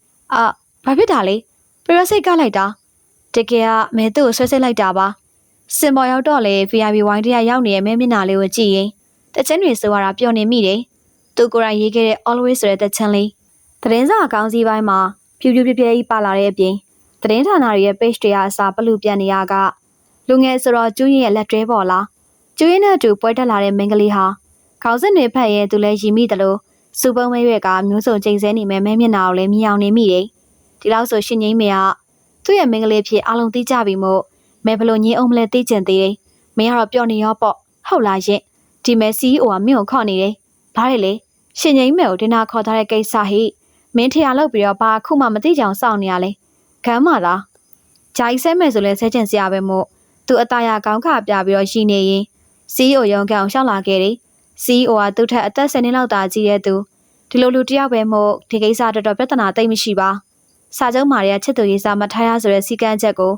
ဘာဖြစ်တာလဲပရစိတ်ကလိုက်တာတကယ်ကမဲသူ့ကိုဆွဲလိုက်တာပါစင်မော်ရောက်တော့လေ VIP ဝိုင်းတရရောက်နေတဲ့မဲမျက်နှာလေးကိုကြည့်ရင်တချင်တွေဆိုရတာပျော်နေမိတယ်သူကိုယ်တိုင်ရေးခဲ့တဲ့ always ဆိုတဲ့တချင်လေးသတင်းစာအကောင်းစီးပိုင်းမှာဖြူဖြူပြပြကြီးပါလာတဲ့အပြင်သတင်းဌာနတွေရဲ့ page တွေအစားပလူပြန်နေရကလူငယ်ဆိုတော့ကျူးရင်ရဲ့လက်တွဲပေါ်လာကျူးရင်နဲ့အတူပွဲတက်လာတဲ့မိန်းကလေးဟာခေါင်းစဉ်တွေဖက်ရဲ့သူလည်းရီမိတယ်လို့စူပုံးမဲရွက်ကမျိုးစုံချိန်ဆနေမဲ့မဲမျက်နှာကိုလည်းမြင်အောင်နေမိတယ်ဒီလောက်ဆိုရှင်ငိမ့်မေကသူ့ရဲ့မိန်းကလေးဖြစ်အားလုံးသိကြပြီမို့မဲဘလို့ညင်းအောင်မလဲသိကျင်သေးတယ်မင်းကတော့ပျော်နေရောပေါ့ဟုတ်လားရင်ဒီမဲ CEO ကမင်းကိုခေါ်နေတယ်ဘာလဲလေရှင်ငိမ့်မဲကိုဒင်နာခေါ်ထားတဲ့ကိစ္စဟိမင်းထရလောက်ပြီးတော့ဘာခုမှမသိကြအောင်စောင့်နေရလဲခမ်းမလားဂျာကြီးဆဲမယ်ဆိုလဲဆဲချင်စရာပဲမို့သူအသားရကောင်းခါပြပြီးတော့ရှိနေရင် CEO ရုံးကောင်ရှောက်လာခဲ့တယ် CEO ကသူ့ထက်အသက်10နှစ်လောက်သာကြီးတဲ့သူဒီလိုလူတယောက်ပဲမို့ဒီကိစ္စတော်တော်ပြဿနာသိမ့်မရှိပါစာချုပ်မာရီယာချစ်သူရေးစာမထားရဆိုတဲ့စီကန်းချက်ကို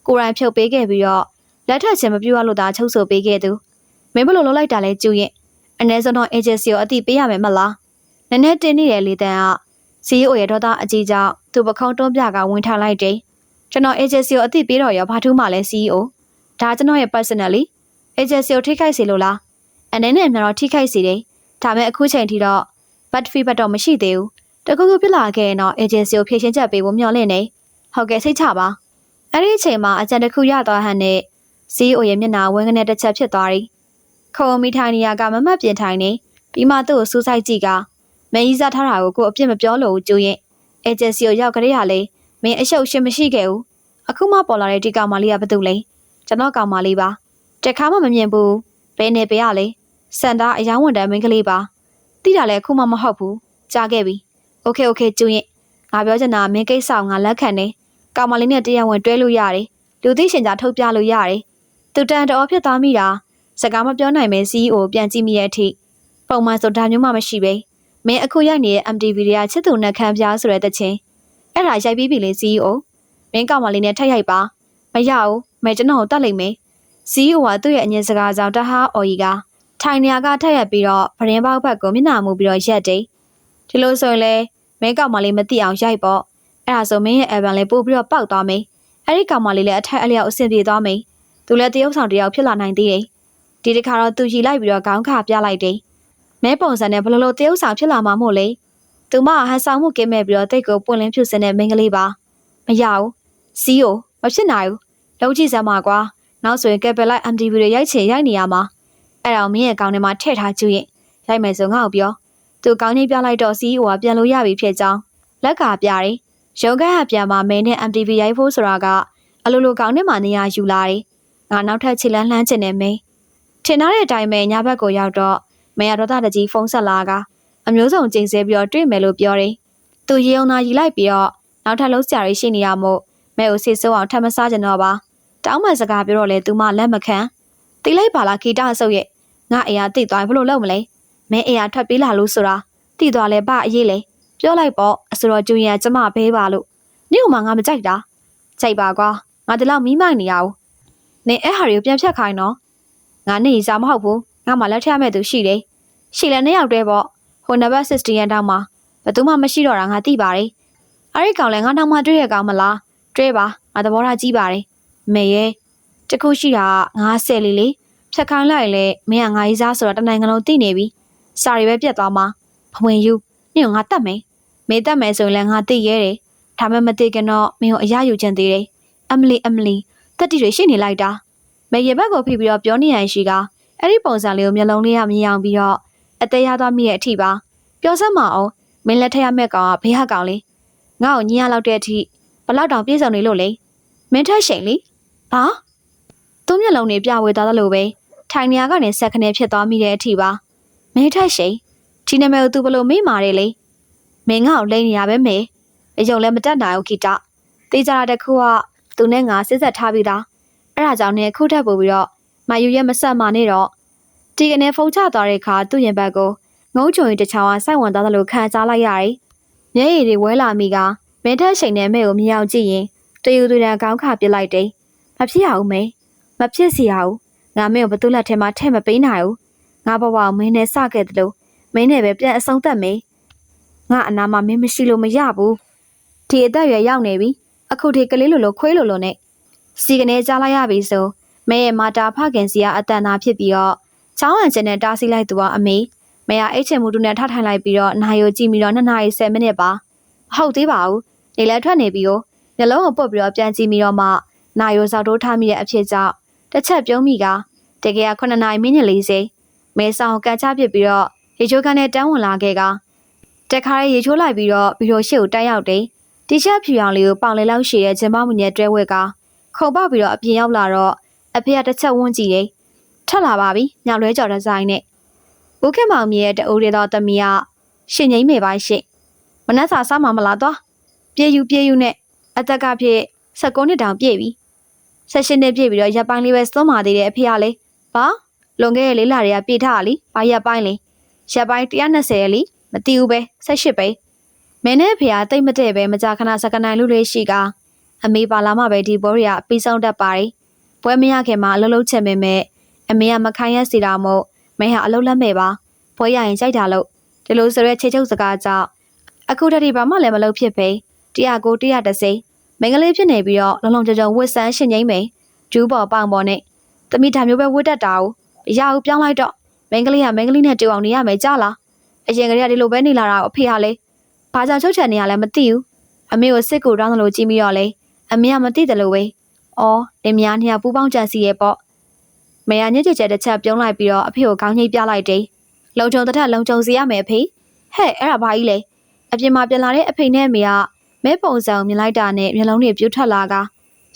ကိုရိုင်းဖြုတ်ပေးခဲ့ပြီးတော့လက်ထက်ချင်းမပြူရလို့သာချုပ်ဆိုပေးခဲ့သူမင်းဘလို့လုပ်လိုက်တာလဲကျူရင်အ ਨੇ ဆုံးတော့ agency ကိုအတိပေးရမယ်မလားနည်းနည်းတင်းနေတယ်လေတန်က CEO ရဲ့ဒေါသအကြီးကြောင့်သူပခုံးတွန်းပြကဝင်ထားလိုက်တယ်ကျွန်တော် agency ကိုအတိပေးတော့ရောဘာထူးမှလဲ CEO ဒ ဒါကျွန်တော်ရဲ့ personally agency ကိုထိခိုက်စေလို့လားအနေနဲ့များတော့ထိခိုက်စေတယ်ဒါပေမဲ့အခုချိန်ထိတော့ bad feedback တော့မရှိသေးဘူးတကူကူဖြစ်လာခဲ့ရင်တော့ agency ကိုဖြေရှင်းချက်ပေးဖို့မျှော်လင့်နေဟုတ်ကဲ့စိတ်ချပါအဲ့ဒီအချိန်မှာအကြံတစ်ခုရသွားဟန်နဲ့ CEO ရဲ့မျက်နှာဝန်းကနေတစ်ချက်ဖြစ်သွားတယ်ခုံမီထိုင်နေရကမမတ်ပြင်ထိုင်နေပြီးမှသူ့ကိုစူးစိုက်ကြည့်ကမင်းကြီးစားထားတာကိုကိုအပြစ်မပြောလို့ကျူရင် agency ကိုရောက်ကြရလေမင်းအရှုပ်ရှင်းမရှိခဲ့ဘူးအခုမှပေါ်လာတဲ့ဒီကောင်မလေးကဘာတူလဲကျွန်တော်ကောင်မလေးပါတခါမှမမြင်ဘူးဘယ်နေပေးရလဲစန်တာအယောင်းဝန်တန်းမင်းကလေးပါတိတာလည်းအခုမှမဟုတ်ဘူးကြားခဲ့ပြီโอเคကျူရင်ငါပြောချင်တာမင်းကိစ္စကိုငါလက်ခံနေကောင်မလေးနဲ့တရားဝင်တွဲလို့ရတယ်လူသိရှင်ကြားထုတ်ပြလို့ရတယ်သူတန်တော်ဖြစ်သွားမိတာစကားမပြောနိုင်ပဲ CEO ပြန်ကြည့်မိရဲ့အထိပုံမှန်ဆိုဒါမျိုးမှမရှိပဲမင်းအခုရိုက်နေတဲ့ MTV တွေကချစ်သူနဲ့ခံပြားဆိုတဲ့တခြင်းအဲ့ဒါရိုက်ပြီးပြီလေ CEO မင်းကောင်မလေးနဲ့ထပ်ရိုက်ပါမရဘူးမဲကျွန်တော်ကိုတတ်လိုက်မယ် CEO ကသူ့ရဲ့အငင်းစကားကြောင့်တဟားအော်ကြီးကထိုင်နေရကထက်ရက်ပြီးတော့ဗရင်ပေါက်ဘက်ကိုမျက်နှာမူပြီးတော့ရက်တယ်ဒီလိုဆိုရင်လေမင်းကောင်မလေးမသိအောင်ရိုက်ပေါ့အဲ့ဒါဆိုမင်းရဲ့ Evan လေးပို့ပြီးတော့ပောက်သွားမယ်အဲ့ဒီကောင်မလေးလည်းအထိုက်အလျောက်အဆင်ပြေသွားမယ်သူလည်းတရုပ်ဆောင်တယောက်ဖြစ်လာနိုင်သေးတယ်ဒီတစ်ခါတော့သူရီလိုက်ပြီးတော့ခေါင်းခါပြလိုက်တယ်မဲပုံစံနဲ့ဘလို့တရုပ်ဆောင်ဖြစ်လာမှာမို့လေသူမဟန်ဆောင်မှုကင်းမဲ့ပြီးတော့တိတ်ကိုပွင့်လင်းဖြူစင်တဲ့မိန်းကလေးပါမရဘူး CEO မဖြစ်နိုင်ဘူးလုံးကြည့်စမ်းပါကွာနောက်ဆိုရင်ကယ်ပယ်လိုက် MTV တွေရိုက်ချင်ရိုက်နေရမှာအဲ့တော့မင်းရဲ့ကောင်းထဲမှာထည့်ထားကြည့်ရင်ရိုက်မယ်ဆိုငါ့ကိုပြောသူကောင်းကြီးပြလိုက်တော့ CEO ကပြန်လို့ရပြီဖြစ်ကြောင်းလက်ကပြတယ်ရုံးခန်းကပြန်มาမင်းနဲ့ MTV ရိုက်ဖို့ဆိုတာကအလိုလိုကောင်းထဲမှာနေရာယူလာတယ်ငါနောက်ထပ်ခြေလန်းလှမ်းချင်နေမင်းထင်ထားတဲ့အတိုင်းပဲညဘက်ကိုရောက်တော့မင်းရဒေါသတကြီးဖုန်းဆက်လာကအမျိုးစုံကျိန်ဆဲပြီးတော့တွေ့မယ်လို့ပြောတယ်သူရေုံနာရီလိုက်ပြီးတော့နောက်ထပ်လုံးစရာတွေရှိနေရမို့မဲကိုဆေးစိုးအောင်ထပ်မစားကြတော့ပါတောင်းမှစကားပြောတော့လေသူမလက်မခံတိလိုက်ပါလားဂီတအဆုပ်ရဲ့ငါအရာတိသွားဘလို့လုပ်မလဲမင်းအရာထွက်ပြေးလာလို့ဆိုတာတိသွားလဲဘာအရေးလဲပြောလိုက်ပေါ့အဆိုတော့ကျူရင်ကျမဘေးပါလို့ညို့မှငါမကြိုက်တာကြိုက်ပါကွာငါဒီလောက်မီးမိုက်နေရအောင်နင်အဲ့ဟာတွေကိုပြန်ဖြတ်ခိုင်းတော့ငါနေစားမဟုတ်ဘူးငါမှလက်ထရမဲ့သူရှိတယ်ရှိလဲနှစ်ယောက်တည်းပေါ့ဟိုနံပါတ်60ရန်တောင်းမှာဘယ်သူမှမရှိတော့တာငါသိပါတယ်အဲ့ဒီကောင်လဲငါနောက်မှတွေ့ရကောင်မလားတွေ့ပါငါသဘောထားကြီးပါတယ်မေရဲ့တခုရှိတာငါဆယ်လီဖြတ်ခိုင်းလိုက်လေမင်းကငါရေးစားဆိုတော့တနိုင်ငံလုံးသိနေပြီစာရီပဲပြတ်သွားမှာဖဝင်ယူညငါတတ်မယ်မေတတ်မယ်ဆိုရင်လည်းငါသိရဲတယ်ဒါမှမသိခင်တော့မင်းကိုအရယူချင်သေးတယ်အမလီတက်တီတွေရှိနေလိုက်တာမေရဲ့ဘက်ကိုဖိပြီးတော့ပြောနေရရှိကအဲ့ဒီပုံစံလေးကိုမျက်လုံးလေးကမြင်အောင်ပြီးတော့အသေးရသွားမိရဲ့အထိပါပြောစမ်းမအောင်မင်းလက်ထက်ရမဲ့ကောင်ကဘေးဟကောင်လေးငါ့ကိုညင်ရလောက်တဲ့အထိဘလောက်တောင်ပြေးဆောင်နေလို့လေမင်းထက်ရှိန်လीဘာသူ့မျက်လုံးတွေပြဝေသွားသလိုပဲထိုင်နေရကနေဆက်ခနဲ့ဖြစ်သွားမိတဲ့အထိပါမင်းထက်ရှိန်ဒီနာမည်ကိုသူဘလို့မေ့မာတယ်လေမင်းငါ့ကိုလိမ့်နေရပဲမေအယုံလည်းမတက်နိုင်ဘူးခိတတေးကြတာတခုကသူနဲ့ငါစစ်ဆက်ထားပြီးသားအဲ့ဒါကြောင့်ねခုထပ်ပို့ပြီးတော့မယူရဲမဆက်မနဲ့တော့ဒီကနေဖုန်းချသွားတဲ့အခါသူ့ရင်ဘတ်ကိုငုံချုံရင်တချောင်းကစိုက်ဝင်သွားသလိုခံစားလိုက်ရတယ်မျက်ရည်တွေဝဲလာမိကမင်းထက်ရှိန်နဲ့မဲကိုမြင်အောင်ကြည့်ရင်တယူတူတန်ခေါင်းခါပစ်လိုက်တယ်မဖြစ်ရဘူးမေမဖြစ်စီရဘူးငါမင်းကိုဘသူ့လက်ထဲမှာထဲ့မပေးနိုင်ဘူးငါဘဝမင်းနဲ့စခဲ့တယ်လို့မင်းနဲ့ပဲပြန်အဆုံးသတ်မေငါအနာမှာမင်းမရှိလို့မရဘူးဒီအသက်ရွယ်ရောက်နေပြီအခုထိကလေးလိုခွေးလိုနဲ့စီကနေကြားလိုက်ရပြီဆိုမဲရဲ့မာတာဖခင်စီကအတန်သာဖြစ်ပြီးတော့ချောင်းဟန်ကျင်နဲ့တားဆီးလိုက်သူကအမေမဲကအိတ်ချင်မှုတူနဲ့ထထိုင်လိုက်ပြီးတော့နာယိုကြည့်ပြီးတော့2 နာရီ10မိနစ်ပါမဟုတ်သေးပါဘူးနေလဲထွက်နေပြီးတော့နှလုံးကိုပုတ်ပြီးတော့ပြန်ကြည့်ပြီးတော့မှနာယိုစောက်တိုးထားမိတဲ့အဖြစ်ကြောင့်တစ်ချက်ပြုံးမိကတကယ်က9 နာရီမိနစ်40မဲဆောင်ကန်ချပစ်ပြီးတော့ရေချိုးခန်းနဲ့တန်းဝင်လာခဲ့ကတခါရေချိုးလိုက်ပြီးတော့ဘီရိုရှေ့ကိုတက်ရောက်တယ်တီရှပ်ဖြူရောင်လေးကိုပေါင်လေးလောက်ရှည်တဲ့ဂျင်မမှုနဲ့တွဲဝက်ကခုံပေါက်ပြီးတော့အပြင်ရောက်လာတော့အဖေကတစ်ချက်ဝန်းကြည့်တယ်ထက်လာပါပြီညောင်လွဲကြော်ဒီဇိုင်းနဲ့ဦးခင်မောင်မြရဲ့တအိုးရသောသမီးကရှင်ငိမ့်မေပိုင်းရှိမနှက်စာစားမှမလားတော့ပြေယူနဲ့အသက်ကဖြစ်19နှစ်တောင်ပြည့်ပြီ16နှစ်ပြည့်ပြီးတော့ရပ်ပိုင်းလေးပဲစွန့်မာသေးတယ်အဖေကလေဘာလွန်ခဲ့တဲ့လေးလတွေကပြေထားတာလीဘာရပ်ပိုင်းလဲရပ်ပိုင်း120ရဲ့လीမတီးဘူးပဲ18ပဲမင်းနဲ့ဖေကတိတ်မတည့်ပဲမကြခဏစကနိုင်လူလေးရှိကအမေပါလာမှပဲဒီဘောရီကပြီးဆုံးတတ်ပါတယ်ပွဲမရခင်မှာအလုံးလုံးချက်မဲ့အမေကမခိုင်းရစီတာမို့မဲဟာအလုံးလက်မဲ့ပါပွဲရရင်ကြိုက်တာလို့ဒီလိုဆိုရဲခြေချုပ်စကားကြောင့်အခုတည်းဘာမှလည်းမလုပ်ဖြစ်ပဲ109 130မင်္ဂလေးဖြစ်နေပြီးတော့လုံလုံကြုံဝစ်ဆန်းရှင်ငိမ့်မယ်ဒူးပေါ်ပေါင်ပေါ်နဲ့ သမီးဒါမျိုးပဲဝတ်တတ်တာ။ရအောင်ပြောင်းလိုက်တော့မင်းကလေးကမင်းကလေးနဲ့တူအောင်နေရမယ်ကြားလား။အရင်ကလေးကဒီလိုပဲနေလာတာအဖေကလေဘာကြောင့်ချုပ်ချယ်နေရလဲမသိဘူး။အမေကိုစစ်ကိုတောင်းတယ်လို့ကြည့်ပြီးတော့လေအမေကမသိတယ်လို့ပဲ။အော်လင်မယားနှစ်ယောက်ပူးပေါင်းကြံစီရဲ့ပေါ့။မေယာညစ်ကြက်တစ်ချက်ပြုံးလိုက်ပြီးတော့အဖေကိုခေါင်းညှိပြလိုက်တယ်။လုံချုံတစ်ထက်လုံချုံစီရမယ်အဖေ။ဟဲ့အဲ့ဒါဘာကြီးလဲ။အပြင်မှာပြန်လာတဲ့အဖေနဲ့အမေကမဲပုံစံမြင်လိုက်တာနဲ့မျက်လုံးတွေပြူးထွက်လာက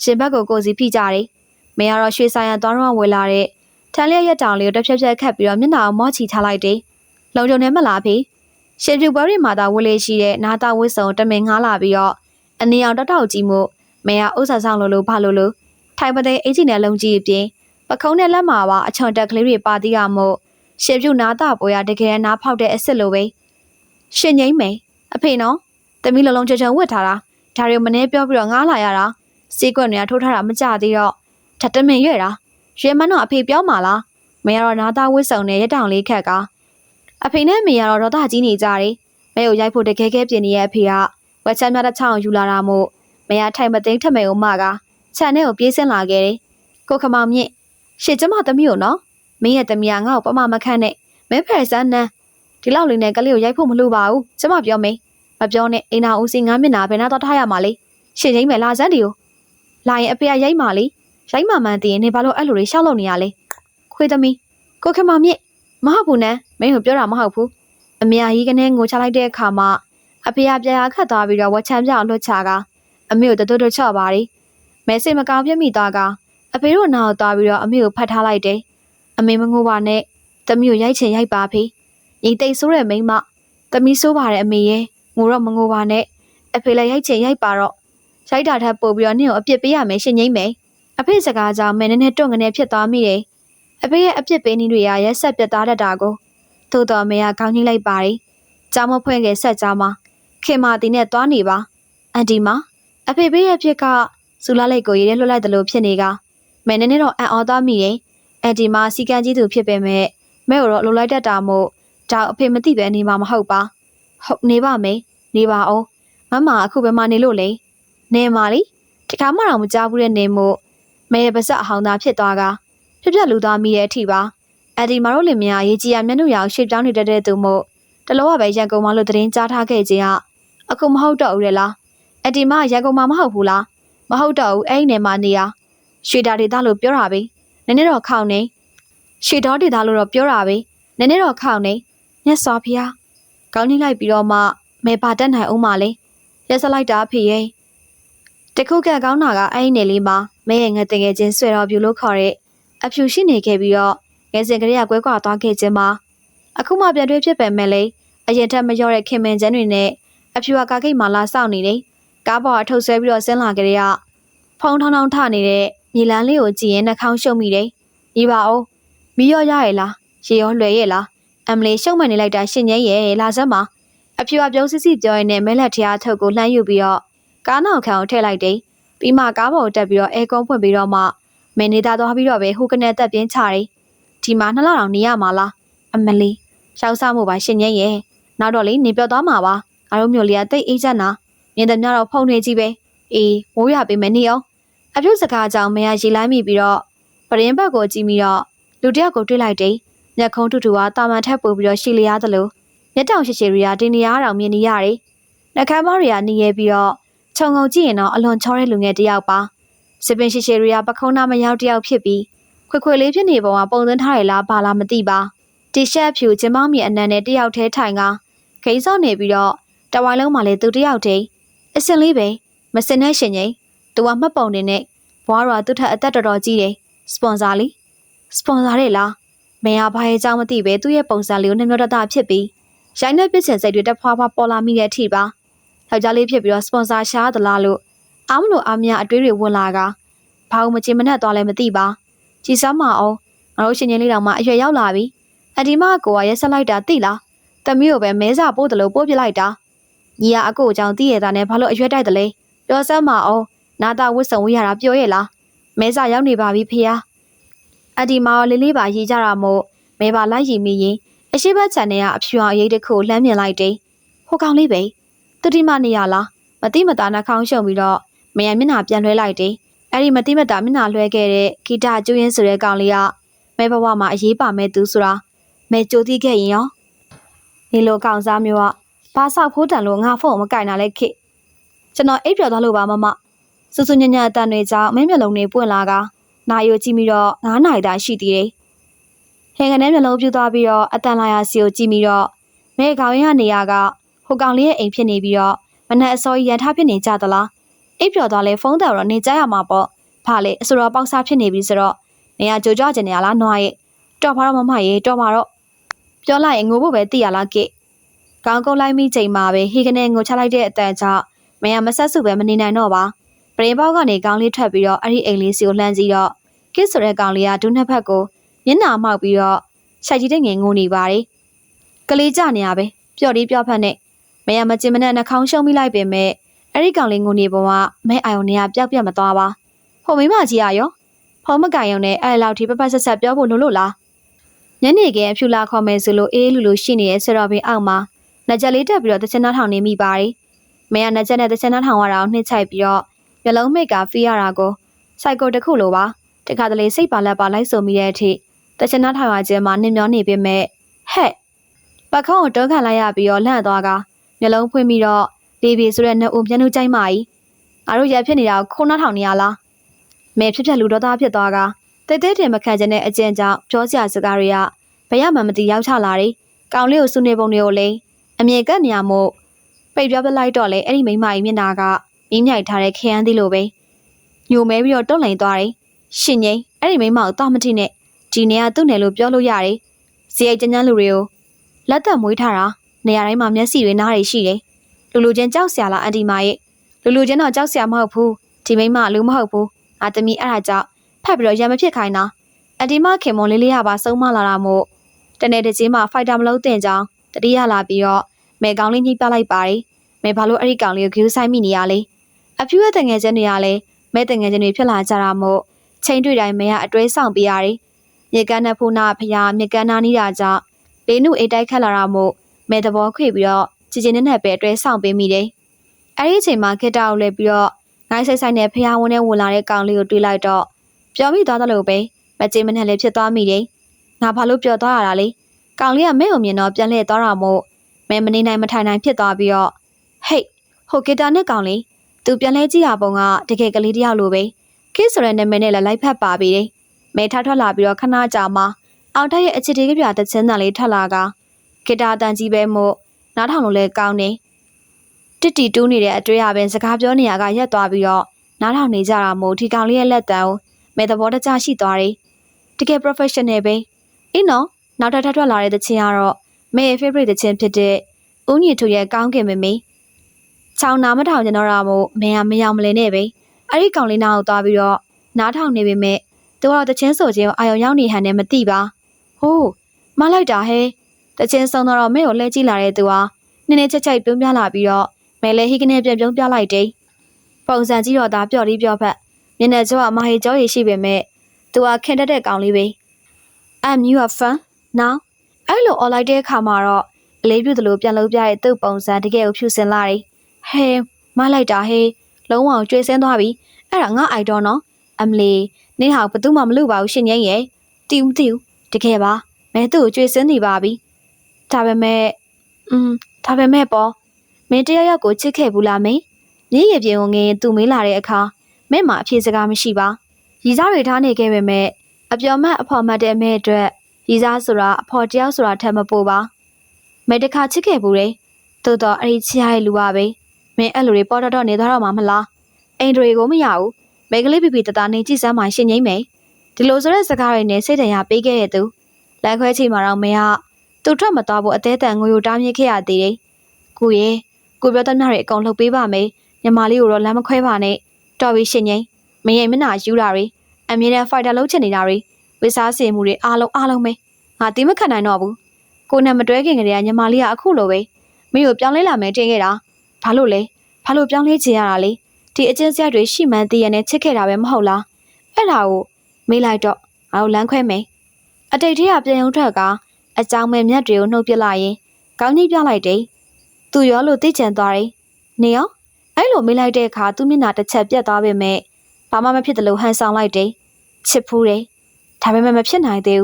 ရှင်ဘက်ကိုစီဖိကြတယ်။မေကတော့ရွှေဆိုင်ရန်သွားတော့ဝယ်လာတဲ့ထန်းလျက်ရက်တောင်လေးကိုတစ်ဖြက်ဖြက်ခတ်ပြီးတော့မျက်နှာကိုမော့ချီထားလိုက်တယ်။လုံချုံနဲ့မလားဖေ။ရှင်ပြူပွဲတွေမှာသာဝယ်လေရှိတဲ့နာတာဝစ်စုံတမင်ငားလာပြီးတော့အနီအောင်တောက်ကြီးမှုမေကဥစ္စာဆောင်လို့ဘာလို့ထိုင်ပသိအကြီးနဲ့လုံကြီးအပြင်ပခုံးနဲ့လက်မှာပါအချွန်တက်ကလေးတွေပါသေးရမို့ရှင်ပြူနာတာပွဲရတကယ်နားဖောက်တဲ့အစ်စ်လိုပဲရှင်ငိမ့်မယ်အဖေနော်သမီးလုံးချုံဝတ်ထားတာဒါတွေမနှဲပြောပြီးတော့ငားလာရတာစီးကွက်တွေကထိုးထားတာမကြသေးတော့ထပ်တမင်ရွဲ့တာရွှေမန်းတော့အဖေပြောမှာလားမေကတော့နာသားဝစ်စုံနဲ့ရက်တောင်လေးခက်ကအဖေနဲ့မေကတော့ဒေါသကြီးနေကြတယ်မဲကိုရိုက်ဖို့တကယ်ပြင်နေရဲ့အဖေကဝက်ချမ်းများတစ်ချောင်းယူလာတာမို့မေကထိုင်မသိမ်းထမဲကိုမကခြံထဲကိုပြေးဆင်းလာခဲ့တယ်ကိုခမောင်မြင့်ရှစ်ကျမသမီးကိုနော်မင်းရဲ့သမီးကငါ့ကိုပမမခန့်နဲ့မဲဖယ်စမ်းနန်းဒီလောက်လေးနဲ့ကလေးကိုရိုက်ဖို့မလိုပါဘူးကျမပြောမေးမပြောနဲ့အိမ်နာဦးစီငါမျက်နှာဘယ်နာတော့ထားရမှာလေရှင်ချင်းမယ်လာစမ်းဒီကိုလာရင်အဖေကရိုက်မှာလေရိုက်မှာမှန်သိရင်နေဘာလို့အဲ့လိုတွေရှောက်လို့နေရလဲခွေးသမီးကိုခမောင်မြင့်မဟုတ်ဘူးနန်းမင်းကိုပြောတာမဟုတ်ဘူးအမေကြီးကနေငိုချလိုက်တဲ့အခါမှာအဖေကပြာခတ်သွားပြီးတော့ဝချမ်းပြောင်လွတ်ချကအမေကိုတွတ်ချော့ပါရီမဲစိတ်မကောင်းပြမိသွားကအဖေတို့နာကိုသွားပြီးတော့အမေကိုဖတ်ထားလိုက်တယ်အမေမငိုပါနဲ့သမီးကိုရိုက်ချင်ရိုက်ပါဖေညီသိဆိုးတဲ့မိန်းမသမီးဆိုးပါတယ်အမေရဲ့ငိုတော့မငိုပါနဲ့အဖေလည်းရိုက်ချင်ရိုက်ပါတော့ရိုက်တာထပ်ပို့ပြီးတော့နင့်ကိုအပြစ်ပေးရမယ်ရှင်ငိမ့်မယ်အဖေစကားကြောင့်မဲနဲ့တွန့်ကနေဖြစ်သွားမိတယ်အဖေရဲ့အပြစ်ပေးနည်းတွေရက်ဆက်ပြတ်သားတတ်တာကိုသို့တော်မေကခေါင်းကြီးလိုက်ပါတယ်ကြားမဖွင့်ခဲ့ဆက်ကြားမှာခင်မာတီနဲ့သွားနေပါအန်တီမအဖေပေးရဲ့ဖြစ်ကဇူလာလိုက်ကိုရေးလွှတ်လိုက်တယ်လို့ဖြစ်နေကမဲနဲ့တော့အံ့ဩသွားမိတယ်အန်တီမစီကံကြီးသူဖြစ်ပေမဲ့မဲကိုတော့လိုလိုက်တတ်တာမို့ဒါအဖေမသိပဲနေမှာမဟုတ်ပါဟုတ်နေပါမယ်နေပါအောင်မမအခုဘယ်မှာနေလို့လဲနေမာလီတခါမှတော့မကြားဘူးတဲ့နေမို့မဲရဲ့ပါစအဟောင်းသားဖြစ်သွားကပြက်လူသားမိတဲ့အထိပါအန်တီမတို့လင်မယားရေးကြီးရမျက်နှာရောင်ရှေ့ပြောင်းနေတတ်တဲ့သူမို့တလောကပဲရန်ကုန်မှာလို့သတင်းကြားထားခဲ့ခြင်းကအခုမဟုတ်တော့ဘူးလေလားအန်တီမရန်ကုန်မှာမဟုတ်ဘူးလားမဟုတ်တော့ဘူးအဲ့ဒီနေမှာနေရရွှေတာဒေသလို့ပြောတာပဲနည်းနည်းတော့ခေါင်းနေရွှေတော်ဒေသလို့တော့ပြောတာပဲနည်းနည်းတော့ခေါင်းနေမြတ်စွာဘုရားကောင်းကြီးလိုက်ပြီးတော့မှမဲပါတက်နိုင်အောင်မလဲရက်စလိုက်တာဖေရဲ့တခုကကောင်းတာကအဲ့ဒီနေလေးမှာမဲရဲ့ငယ်တင်ငယ်ချင်းဆွဲတော်ပြူလို့ခေါ်တဲ့အဖြူရှိနေခဲ့ပြီးတော့ငယ်စဉ်ကလေးကကွဲကွာသွားခဲ့ခြင်းမှာအခုမှပြန်တွေ့ဖြစ်ပေမဲ့လေအရင်ထက်မလျော့တဲ့ခင်မင်ကျန်းတွေနဲ့အဖြူကကားကိတ်မှာလာစောင့်နေတယ်ကားပေါ်အထုတ်ဆွဲပြီးတော့ဆင်းလာကြတဲ့ဖုံထောင်းထနေတဲ့မြေလန်းလေးကိုကြည့်ရင်နှာခေါင်းရှုပ်မိတယ်ညီပါအောင်မီးရောရရဲ့လားရေရောလွယ်ရဲ့လားအမလီရှုံမှန်နေလိုက်တာရှင်ငယ်ရဲ့လာစမ်းမှာအဖြူကပြုံးစစ်စစ်ပြောရင်းနဲ့မဲလက်ထရားထုတ်ကိုလှမ်းယူပြီးတော့ကားနောက်ခံကိုထည့်လိုက်တယ်ပြီးမှကားပေါ်တက်ပြီးတော့အဲကုန်းဖွင့်ပြီးတော့မှမင်းနေသားသွားပြီးတော့ပဲဟိုကနေတက်ပြင်းချတယ်ဒီမှာ2လတောင်နေရမှာလားအမလီရောက်စားမှုပါရှင်ငယ်ရဲ့နောက်တော့လေနေပြောသွားမှာပါငါတို့မျိုးလေးကတိတ်အေးချမ်းတာမြင်တယ်များတော့ဖုန်နေကြီးပဲအေးမိုးရပေးမယ်နေအောင်အပြုတ်စကားကြောင့်မရရေလိုက်မိပြီးတော့ပရင်ဘက်ကိုကြည့်ပြီးတော့လူတယောက်ကိုတွေ့လိုက်တယ်ညက်ခုံးတူတူကတာမန်ထက်ပို့ပြီးတော့ရှီလျားသလိုမျက်တောင်ရှည်ရှည်ရီယာတင်းနေရအောင်မြင်နေရတယ်နှကမ်းမရီယာနေရပြီးတော့ခြုံငုံကြည့်ရင်တော့အလွန်ချောတဲ့လူငယ်တယောက်ပါစပင်ရှည်ရှည်ရီယာပခုံးသားမရောက်တယောက်ဖြစ်ပြီးခွေလေးဖြစ်နေပုံကပုံသွင်းထားရလားဘာလားမသိပါတီရှပ်ဖြူကျင်းမောင်းမြေအနံနဲ့တယောက်ထဲထိုင်ကဂိမ်းစော့နေပြီးတော့တဝိုင်းလုံးမှာလေသူတယောက်တည်းအစင်လေးပဲမစင်နဲ့ရှင်ကြီးသူကမှတ်ပုံနေနဲ့ဘွားတော်သူ့ထက်အသက်တော်ကြီးတယ်စပွန်ဆာလေးစပွန်ဆာတဲ့လားမင်းဟာဘာရဲ့အကြောင်းမသိပဲသူ့ရဲ့ပုံစံလေးကိုနှမျောတတဖြစ်ပြီးရိုင်းတဲ့ပြစ်ချင်စိတ်တွေတက်ဖွာဖွာပေါ်လာမိတဲ့အထိပါယောက်ျားလေးဖြစ်ပြီးတော့စပွန်ဆာရှားသလားလို့အားမလို့အားမရအတွေးတွေဝင်လာကဘာလို့မချင်မနဲ့သွားလဲမသိပါကြည်စမ်းမအောင်ငါတို့ရှင်ချင်းလေးတောင်မှအရွယ်ရောက်လာပြီအဒီမကိုကရက်ဆက်လိုက်တာသိလားတမီးကိုပဲမဲစာပို့တယ်လို့ပို့ပြလိုက်တာညီကအကိုအကြောင်းသိရတာနဲ့ဘာလို့အရွယ်တိုက်တယ်လဲပြောစမ်းမအောင်နာတာဝစ်စုံဝေးရတာပြောရဲ့လားမဲစာရောက်နေပါပြီဖေဟာအဒီမလေးလေးပါရေးကြတာမို့မဲပါလိုက်ရည်မိရင်အရှိဘက်ချန်နဲ့ကအဖြူအောင်ရိတ်တစ်ခုလှမ်းမြင်လိုက်တယ်ဟိုကောင်လေးပဲသူတိမနေရလားမတိမတာနှာခေါင်းရှုံပြီးတော့မယံမျက်နှာပြန်လွှဲလိုက်တယ် အဲ့ဒီမတိမတာမျက်နှာလွှဲခဲ့တဲ့ဂီတကျူးရင်းဆိုတဲ့ကောင်လေးကမဲဘဝမှာအရေးပါမဲ့သူဆိုတာမဲကြိုသိခဲ့ရင်ရောဒီလိုကောင်စားမျိုးကဘာဆောက်ဖိုးတန်လို့ငါဖုန်းမကင်တာလဲခေကျွန်တော်အိပ်ပျော်သွားလို့ပါမစူးစူးညံ့ညံ့အတန်တွေကြောင့်မင်းမျက်လုံးတွေပွင့်လာကနာယိုကြည့်ပြီးတော့9နာရီတိုင်းရှိသေးတယ်ဟင်ကနေမျက်လုံးပြူသွားပြီးတော့အတန်လာရစီကိုကြည့်ပြီးတော့မဲကောင်ရင်းကနေရကဟိုကောင်လေးရဲ့အိမ်ဖြစ်နေပြီးတော့မနက်အစောကြီးရန်ထားဖြစ်နေကြသလားအိပ်ပျော်သွားလဲဖုန်းတယ်တော့နေကြရမှာပေါ့ဘာလဲအစိုးရပေါက်စားဖြစ်နေပြီဆိုတော့နေရကြိုကြကျင်နေရလားနွားရဲ့တော်ပါတော့မမရေတော်ပါတော့ပြောလိုက်ရင်ငိုဖို့ပဲသိရလားကိကောင်းကုန်းလိုက်မိချိန်မှာပဲဟီကနေငိုချလိုက်တဲ့အတန်ကြောင့်မရမဆက်စုပဲမနေနိုင်တော့ပါပရင်ပေါက်ကနေကောင်းလေးထွက်ပြီးတော့အဲ့ဒီအိမ်လေးစီကိုလှမ်းကြည့်တော့ကိဆိုတဲ့ကောင်လေးကဒုနှစ်ဖက်ကိုမျက်နှာမှောက်ပြီးတော့ရှိုက်ကြီးတဲ့ငင်ငိုနေပါတယ်ကလေးကြနေရပဲပျော်ဒီပျော်ဖက်နဲ့မရမကျင်မနဲ့နှာခေါင်းရှုံးမိလိုက်ပင်မဲ့အဲ့ဒီကောင်လေးငိုနေပုံကမဲအာယုံနေရပျောက်ပြတ်မသွားပါဟိုမိမကြီးရရောဖုံးမကင်ရုံနဲ့အဲ့လောက်ထိပပဆက်ဆက်ပြောဖို့လို့လားညနေခင်းအဖြူလာခေါ်မယ်ဆိုလို့အေးလူလူရှိနေတဲ့ဆရာတော်ပင်အောက်မှာနှက်ချက်လေးတက်ပြီးတော့တချင်နှထောင်နေမိပါတယ်မဲကနှက်ချက်နဲ့တချင်နှထောင်ရတာကိုနှိမ့်ချိုက်ပြီးတော့မျက်လုံးမိတ်ကဖီးရတာကိုစိုက်ကိုတစ်ခုလိုပါတခါတလေစိတ်ပါလက်ပါလိုက်ဆိုမိတဲ့အထိတချင်နှထောင်ရခြင်းမှာနှင်းမျောနေပေမဲ့ဟဲ့ပခုံးကိုတောခံလိုက်ရပြီးတော့လန့်သွားကမျက်လုံးဖွင့်ပြီးတော့လေးပြေဆိုတဲ့နှုတ်အိုမျက်နှာကြိုက်မကြီးငါတို့ရဖြစ်နေတာကိုခိုးနှထောင်နေရလားမဲဖြစ်ဖြစ်လူတော်သားဖြစ်သွားကတဲတဲတင်မခံခြင်းနဲ့အကျဉ်းကြောင့်ပြောစရာစကားတွေကဘယ်ရမှမသိရောက်ချလာတယ်ကောင်လေးကိုစုနေပုံတွေကိုလေအမြင်ကပ်နေရမို့ပိတ်ပြောပလိုက်တော့လေအဲ့ဒီမိမကြီးမျက်နှာကမင်းမြိုက်ထားတဲ့ခရမ်းသီးလိုပဲညိုမဲပြီးတော့တွန့်လိန်သွားတယ်ရှင်ငိမ့်အဲ့ဒီမိမကိုတော့မထိနဲ့ဒီနေကသူ့နယ်လို့ပြောလို့ရတယ်ဇေယိတ်ကျန်းကျန်းလူတွေကိုလက်သက်မွေးထားတာနေရာတိုင်းမှာမျက်စိတွေနားတွေရှိတယ်လူလူချင်းကြောက်စရာလားအန်တီမရဲ့လူလူချင်းတော့ကြောက်စရာမဟုတ်ဘူးဒီမိမလူမဟုတ်ဘူးငါတမီအဲ့ဒါကြောင့်ဖက်ပြီးတော့ရံမဖြစ်ခိုင်းတာအန်တီမခင်မွန်လေးလေးကပါဆုံးမလာတာမို့တနေ့တစ်ချိန်မှာဖိုက်တာမလုံးတင်ကြောင်းတတိယလာပြီးတော့မဲကောင်လေးညှိပြလိုက်ပါတယ်မဲဘာလို့အဲ့ဒီကောင်လေးကိုဂူးဆိုင်မိနေရလဲအဖြူရဲ့တငယ်ချင်းတွေကလည်းမဲတငယ်ချင်းတွေဖြစ်လာကြတာမို့ချိန်တွေ့တိုင်းမဲကအတွဲဆောင်ပြရတယ်မြေကန်းနဲ့ဖူးနာဖျားမြေကန်းနာနီးတာကြောင့်လေးနုအိတ်တိုက်ခတ်လာတာမို့မဲသဘောခွေပြီးတော့ချီချင်းနဲ့ပဲအတွဲဆောင်ပေးမိတယ်အဲ့ဒီအချိန်မှာခေတ္တကိုလည်းပြီးတော့ငိုင်းဆိုင်ဆိုင်နဲ့ဖျားဝန်းနဲ့ဝင်လာတဲ့ကောင်လေးကိုတွေးလိုက်တော့ပျော်မိသွားတယ်လို့ပဲမကြေမနဲ့လည်းဖြစ်သွားမိတယ်ငါဘာလို့ပျော်သွားရတာလဲကောင်လေးကမဲုံမြင်တော့ပြန်လှည့်သွားတာမို့မဲမနေနိုင်မထိုင်နိုင်ဖြစ်သွားပြီးတော့ဟိတ်ဟိုဂီတာနဲ့ကောင်လေးသူပြန်လဲကြည့်ရပုံကတကယ်ကလေးတယောက်လိုပဲခိဆိုတဲ့နာမည်နဲ့လည်းလိုက်ဖက်ပါပြီးတယ်မဲထထွက်လာပြီးတော့ခဏကြာမှအောက်ထက်ရဲ့အချစ်တေးကပြတဲ့ချင်းတန်လေးထွက်လာကဂီတာတန်ကြီးပဲမို့နားထောင်လို့လည်းကောင်းတယ်တစ်တီတူးနေတဲ့အတွေ့အပင်စကားပြောနေရကရက်သွားပြီးတော့နားထောင်နေကြတာမို့ဒီကောင်လေးရဲ့လက်တံကိုမဲသဘောတကျရှိသွားတယ်တကယ် professional ပဲအင်းနော်နောက်ထပ်ထွက်လာတဲ့တခြင်းကတော့မဲ favorite တခြင်းဖြစ်တဲ့ဦးညီထူရဲ့ကောင်းကင်မမေချောင်းနာမထောင်ကျင်တော့တာမို့မဲကမယောင်မလင်းနဲ့ပဲအဲ့ဒီကောင်လေးနားကိုသွားပြီးတော့နားထောင်နေပေမဲ့သူကတော့တခြင်းဆိုခြင်းအာယုံရောက်နေဟန်နဲ့မသိပါဟိုးမလိုက်တာဟဲတခြင်းဆုံးတော့မဲကိုလှည့်ကြည့်လာတဲ့သူဟာနည်းနည်းချက်ချက်ပြုံးပြလာပြီးတော့မဲလဲဟိကနေပြန်ပြုံးပြလိုက်တယ်ပုံစံကြည့်တော့ဒါပျော်လေးပျော်ဖက်မျက်နှာကျောကမဟေကျောရရှိပေမဲ့သူကခင်တက်တဲ့ကောင်လေးပဲI'm you are fun now အဲ့လို all လိုက်တဲ့အခါမှာတော့အလေးပြုသလိုပြန်လုပ်ပြတဲ့သူ့ပုံစံတကယ်ကိုဖြူစင်လာတယ်ဟဲမလိုက်တာဟဲလုံးဝကျွေးစင်းသွားပြီအဲ့ဒါငါ idol နော်အမလီနေဟာဘသူမှမလုပ်ပါဘူးရှင်ငယ်ရဲ့တီဦးတကယ်ပါမဲသူ့ကိုကျွေးစင်းနေပါပြီဒါပေမဲ့ပေါ့မင်းတယောက်ကိုချစ်ခဲ့ဘူးလားမင်းမြေရပြင်းဝင်ငယ်သူမေးလာတဲ့အခါမင်းမှာအဖြေစကားမရှိပါရီစားတွေထားနေခဲ့ပေမဲ့အပျော်မတ်အဖော်မတ်တဲ့မဲအတွက်ရီစားဆိုတာအဖော်တယောက်ဆိုတာထက်မပိုပါမဲတခါချစ်ခဲ့ဘူးတယ်သို့တော့အဲ့ဒီချစ်ရတဲ့လူကပဲမင်းအဲ့လိုတွေပေါ်တော့နေသွားတော့မှမလားအိမ်တွေကိုမရဘူးမဲကလေးပြပြတသားနေကြည့်စမ်းမှရှင်းငိမ့်မယ်ဒီလိုဆိုတဲ့စကားတွေနဲ့စိတ်တန်ရပေးခဲ့တဲ့သူလက်ခွဲချိန်မှာတော့မဲကသူထွက်မသွားဘူးအသေးတန်ငွေကိုတားမြစ်ခဲ့ရသေးတယ်ကိုပြောတတ်များတွေအကုန်လှုပ်ပေးပါမယ်ညီမလေးကိုတော့လမ်းမခွဲပါနဲ့တော်ပြီရှင်ငိမ့်မင်းရဲ့မျက်နှာယူတာတွေအမြဲတမ်း fighter လုပ်ချင်နေတာတွေဝိစားစင်မှုတွေအားလုံးပဲငါတိမခံနိုင်တော့ဘူးကိုနဲ့မတွဲခင်ကလေးကညီမလေးကအခုလိုပဲမင်းကိုပြောင်းလဲလာမယ်တင်ခဲ့တာဘာလို့လဲဘာလို့ပြောင်းလဲချင်ရတာလဲဒီအကျဉ်းစရိုက်တွေရှိမှန်းသိရနဲ့ချစ်ခဲ့တာပဲမဟုတ်လားအဲ့ဒါကိုမေးလိုက်တော့ငါတို့လမ်းခွဲမယ်အတိတ်ထဲကပြန်ရုံထွက်ကအကြောင်းမဲ့မြတ်တွေကိုနှုတ်ပစ်လိုက်ရင်ကောင်းကြီးပြလိုက်တယ်သူရောလို့သိချင်သွားတယ်နေရောအဲ့လိုမေးလိုက်တဲ့အခါသူ့မျက်နှာတစ်ချက်ပြတ်သွားပေမဲ့ ဘာမှမဖြစ်တယ်လို့ဟန်ဆောင်လိုက်တယ်ချစ်ဖူးတယ်ဒါပေမဲ့မဖြစ်နိုင်သေးဘူ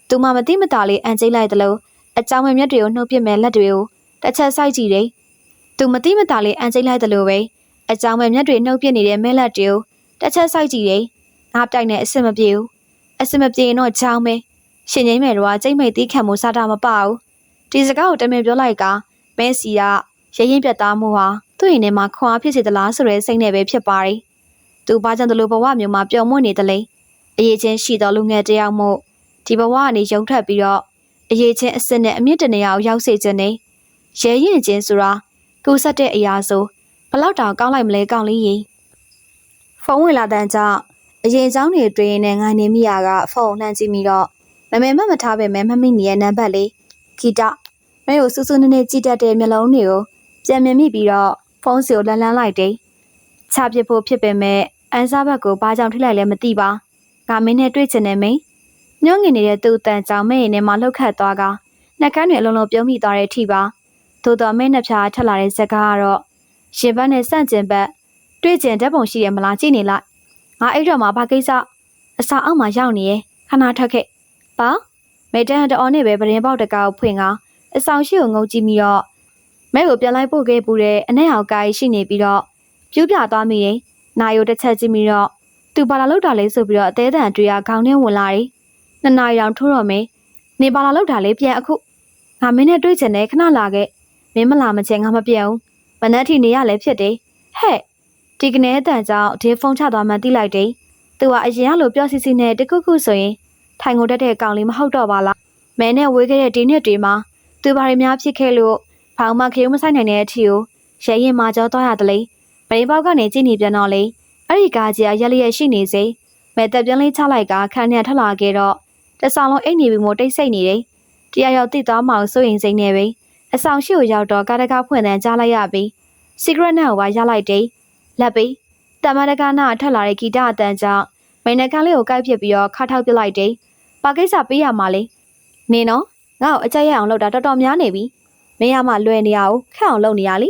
းသူမှမသိမသာလေးအန်ကျိလိုက်တယ်လို့အကြောင်းမဲ့မျက်တွေကိုနှုတ်ပစ်မဲ့လက်တွေကိုတစ်ချက်စိုက်ကြည့်တယ်သူမသိမသာလေးအန်ကျိလိုက်တယ်လို့ပဲအကြောင်းမဲ့မျက်တွေနှုတ်ပစ်နေတဲ့မဲလက်တွေကိုတစ်ချက်စိုက်ကြည့်တယ်ငါးတိုက်နဲ့အစ်စ်မပြေဘူးအစ်စ်မပြေရင်တော့ကြောင်းမဲရှင်ငိမ့်မယ်တော့ကျိတ်မိတ်တီးခံမှုစားတာမပဘူးဒီစကားကိုတမင်ပြောလိုက်ကမဲစီကရရင်ပြတ်သားမှုဟာသူ့ရင်ထဲမှာခွန်အားဖြစ်စေသလားဆိုတဲ့စိတ်နဲ့ပဲဖြစ်ပါတယ်သူဘာကြောင့်ဒီလိုဘဝမျိုးမှာပျော်မွေ့နေသလဲအရေးချင်းရှိတော်လူငယ်တယောက်မို့ဒီဘဝကနေရုံထွက်ပြီးတော့အရေးချင်းအစ်စ်နဲ့အမြင့်တနေရာကိုရောက်စေခြင်းနဲ့ရဲရင်ချင်းဆိုတာကိုဆက်တဲ့အရာဆိုဘလောက်တောင်ကောင်းလိုက်မလဲကောင်းလေးကြီးဖုန်းဝင်လာတဲ့ကြောင့်အရင်เจ้าတွေတွေ့ရင်လည်းငိုင်းနေမိရကဖုန်းလှမ်းကြည့်ပြီးတော့မမေမထားပဲမမိနေရဲ့နံပါတ်လေးဂီတမဲကိုစူးစူးနည်းနည်းကြည့်တတ်တဲ့မျက်လုံးတွေကိုပြန်မြင်မိပြီးတော့ဖုန်းစီကိုလှမ်းလိုက်တယ်ချပစ်ဖို့ဖြစ်ပေမဲ့အန်စားဘက်ကိုဘာကြောင့်ထိလိုက်လဲမသိပါငါမင်းနဲ့တွေ့ချင်နေမင်းညှို့ငင်နေတဲ့သူ့အတန်ကြောင့်မဲရင်ထဲမှာလှုပ်ခတ်သွားကနှက်ကန်းတွေအလုံးလုံးပြုံးမိသွားတဲ့အထိပါသို့တော်မဲနှစ်ဖြာထက်လာတဲ့စကားကတော့ရှင်ဘက်နဲ့ဆန့်ကျင်ဘက်တွေ့ကျင်တတ်ပုံရှိရမလားကြည့်နေလိုက်ငါအဲ့တော့မှဘာကိစ္စအစာအောက်မှာရောက်နေရဲ့ခဏထွက်ခဲ့ပါမဲတန်တော်နဲ့ပဲပရင်ပေါက်တကောက်ဖွင့်ကအဆောင်ရှိကိုငုံကြည့်ပြီးတော့မဲကိုပြန်လိုက်ပို့ခဲ့ပူတဲ့အနဲ့ဟောက်ကားရှိနေပြီးတော့ပြူးပြသွားမိတယ်နာယိုတစ်ချက်ကြည့်ပြီးတော့သူဘာလာလောက်တာလဲဆိုပြီးတော့အသေးတန်တွေ့ရခေါင်းထဲဝင်လာတယ်နှစ်နာရီတောင်ထိုးတော့မယ်နေဘာလာလောက်တာလဲပြန်အခုငါမင်းနဲ့တွေ့ချင်တယ်ခဏလာခဲ့မင်းမလာမချင်ငါမပြောင်းမနက်ထိနေရလဲဖြစ်တယ်ဟဲ့ဒီကနေအတန်ကြောင့်ဒီဖုန်းချသွားမှသိလိုက်တယ်သူကအရင်ကလိုပြောစီစီနဲ့တခုခုဆိုရင်ထိုင်ကုန်တက်တဲ့ကောင်လေးမဟုတ်တော့ပါလားမဲနဲ့ဝေးခဲ့တဲ့ဒီနှစ်တွေမှာသူဘာတွေများဖြစ်ခဲ့လို့ဘောင်မခေုံမဆိုင်နိုင်တဲ့အထီကိုရဲရင်မာကြောသွားရတယ်လေပရိပေါက်ကနေကြည့်နေပြန်တော့လေအဲ့ဒီကားကြီးရက်လျက်ရှိနေစေမဲတက်ပြန်လေးချလိုက်ကခန်းထဲထလာခဲ့တော့တဆောင်လုံးအိတ်နေပြီးမို့တိတ်ဆိတ်နေတယ်တရားရောက်တိတ်သွားမှစိုးရင်စိမ့်နေပဲအဆောင်ရှိကိုရောက်တော့ကားတကားဖွင့်တန်းကြားလိုက်ရပြီးစီဂရက်နဲ့ကိုပါရလိုက်တယ်လက်ပြီးတမန်တကားနာထက်လာတဲ့ဂီတအတန်ကြောင့်မိန်နကန်းလေးကိုကိုက်ဖြစ်ပြီးတော့ခါထောက်ပစ်လိုက်တယ်ပါကိစ္စပေးရမှာလေနင်းနော်ငါ့ကိုအကြက်ရအောင်လုပ်တာတော်တော်များနေပြီမင်းရမှလွယ်နေရအောင်ခက်အောင်လုပ်နေရလी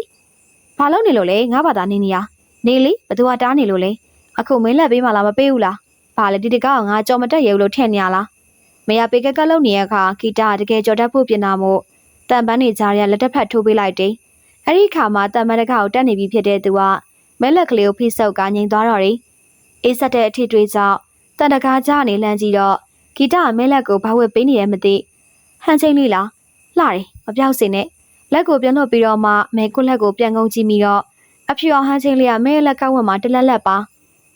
ဘာလုပ်နေလို့လဲငါဘာသာနေနေရနေလေဘသူကတားနေလို့လဲအခုမင်းလက်ပေးမှလားမပေးဘူးလားဘာလဲဒီတကောက်ငါကြော်မတက်ရဘူးလို့ထင်နေရလားမရပေကက်ကလုပ်နေတဲ့အခါဂီတတကယ်ကြော်တတ်ဖို့ပြင်တာမို့တန်ပန်းနေကြရလက်တစ်ဖက်ထိုးပေးလိုက်တယ်အဲ့ဒီခါမှာတန်ပန်းတကောက်တက်နေပြီဖြစ်တဲ့သူကမဲလက်ကလေးကိုဖိဆုပ်ကငိန်သွားတော့တယ်အေးဆက်တဲ့အထီတွေကြောင့်တန်တကားကြနေလန့်ကြည့်တော့ဂီတမဲလက်ကိုဘာဝဲပေးနေရမသိဟန်ချင်းလေးလားလှတယ်မပြောက်စင်နဲ့လက်ကိုပြန်လွှတ်ပြီးတော့မှမဲကွက်လက်ကိုပြန်ငုံကြည့်ပြီးတော့အဖြူအောင်ဟန်ချင်းလေးကမဲလက်ကောက်ဝက်မှာတလက်လက်ပါ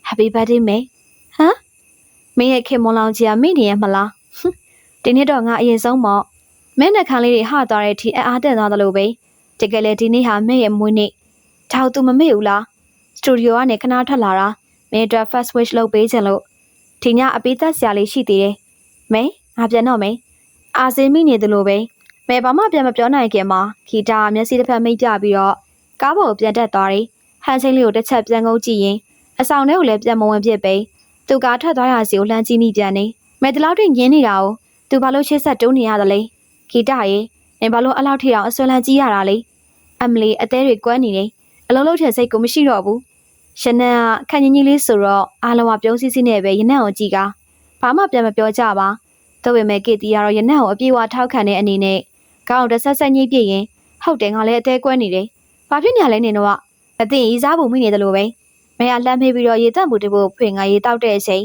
Happy birthday မဲဟမ်မင်းရဲ့ခင်မွန်လောင်ကြီးကမိနေရမလားဒီနေ့တော့ငါအရင်ဆုံးပေါ့မဲနှက်ခမ်းလေးတွေဟသွားတဲ့အထိအားတက်သွားသလိုပဲတကယ်လေဒီနေ့ဟာမဲရဲ့မွေးနေ့ထောက်သူမမေ့ဘူးလားစတူဒီယိုကနေခဏထွက်လာတာမဲအတွက် first wish လုပ်ပေးခြင်းလို့ဒီညအပေးသက်ဆရာလေးရှိသေးတယ်မဲငါပြန်တော့မဲအာစင်မိနေသလိုပဲမဲဘာမှပြန်မပြောနိုင်ခင်မှာဂီတာမျက်စိတစ်ဖက်မိတ်ပြပြီးတော့ကားပေါ်ပြန်တက်သွားတယ်ဟန်ချင်းလေးကိုတစ်ချက်ပြန်ငုံကြည့်ရင်အဆောင်ထဲကိုလည်းပြန်မဝင်ဖြစ်ပဲသူကထွက်သွားရစီကိုလှမ်းကြည့်မိပြန်နေမဲတလောက်တွင်ညင်းနေတာကိုသူဘာလို့ရှေ့ဆက်တိုးနေရသလဲဂီတရေမင်းဘာလို့အလောက်ထိအောင်အစွဲလန်းကြည့်ရတာလဲအမလီအသေးတွေကွမ်းနေတယ်အလုံးလုံးထက်စိတ်ကိုမရှိတော့ဘူးရနံကခန့်ကြီးကြီးလေးဆိုတော့အားလုံးကပြုံးစီစီနဲ့ပဲရနံကိုကြည့်ကဘာမှပြန်မပြောကြပါသို့ပေမဲ့ကေတီကတော့ရနံကိုအပြေဝထောက်ခံတဲ့အနေနဲ့ခေါင်းတဆက်ဆက်ညှိပြရင်ဟုတ်တယ်ငါလည်းအသေးကွမ်းနေတယ်ဘာဖြစ်နေရလဲနေတော့အသိရီစားဖို့မိနေတယ်လို့ပဲမရလှမ်းမေးပြီးတော့ရေတက်မှုတဖို့ဖွင့်ငါရေတောက်တဲ့အချိန်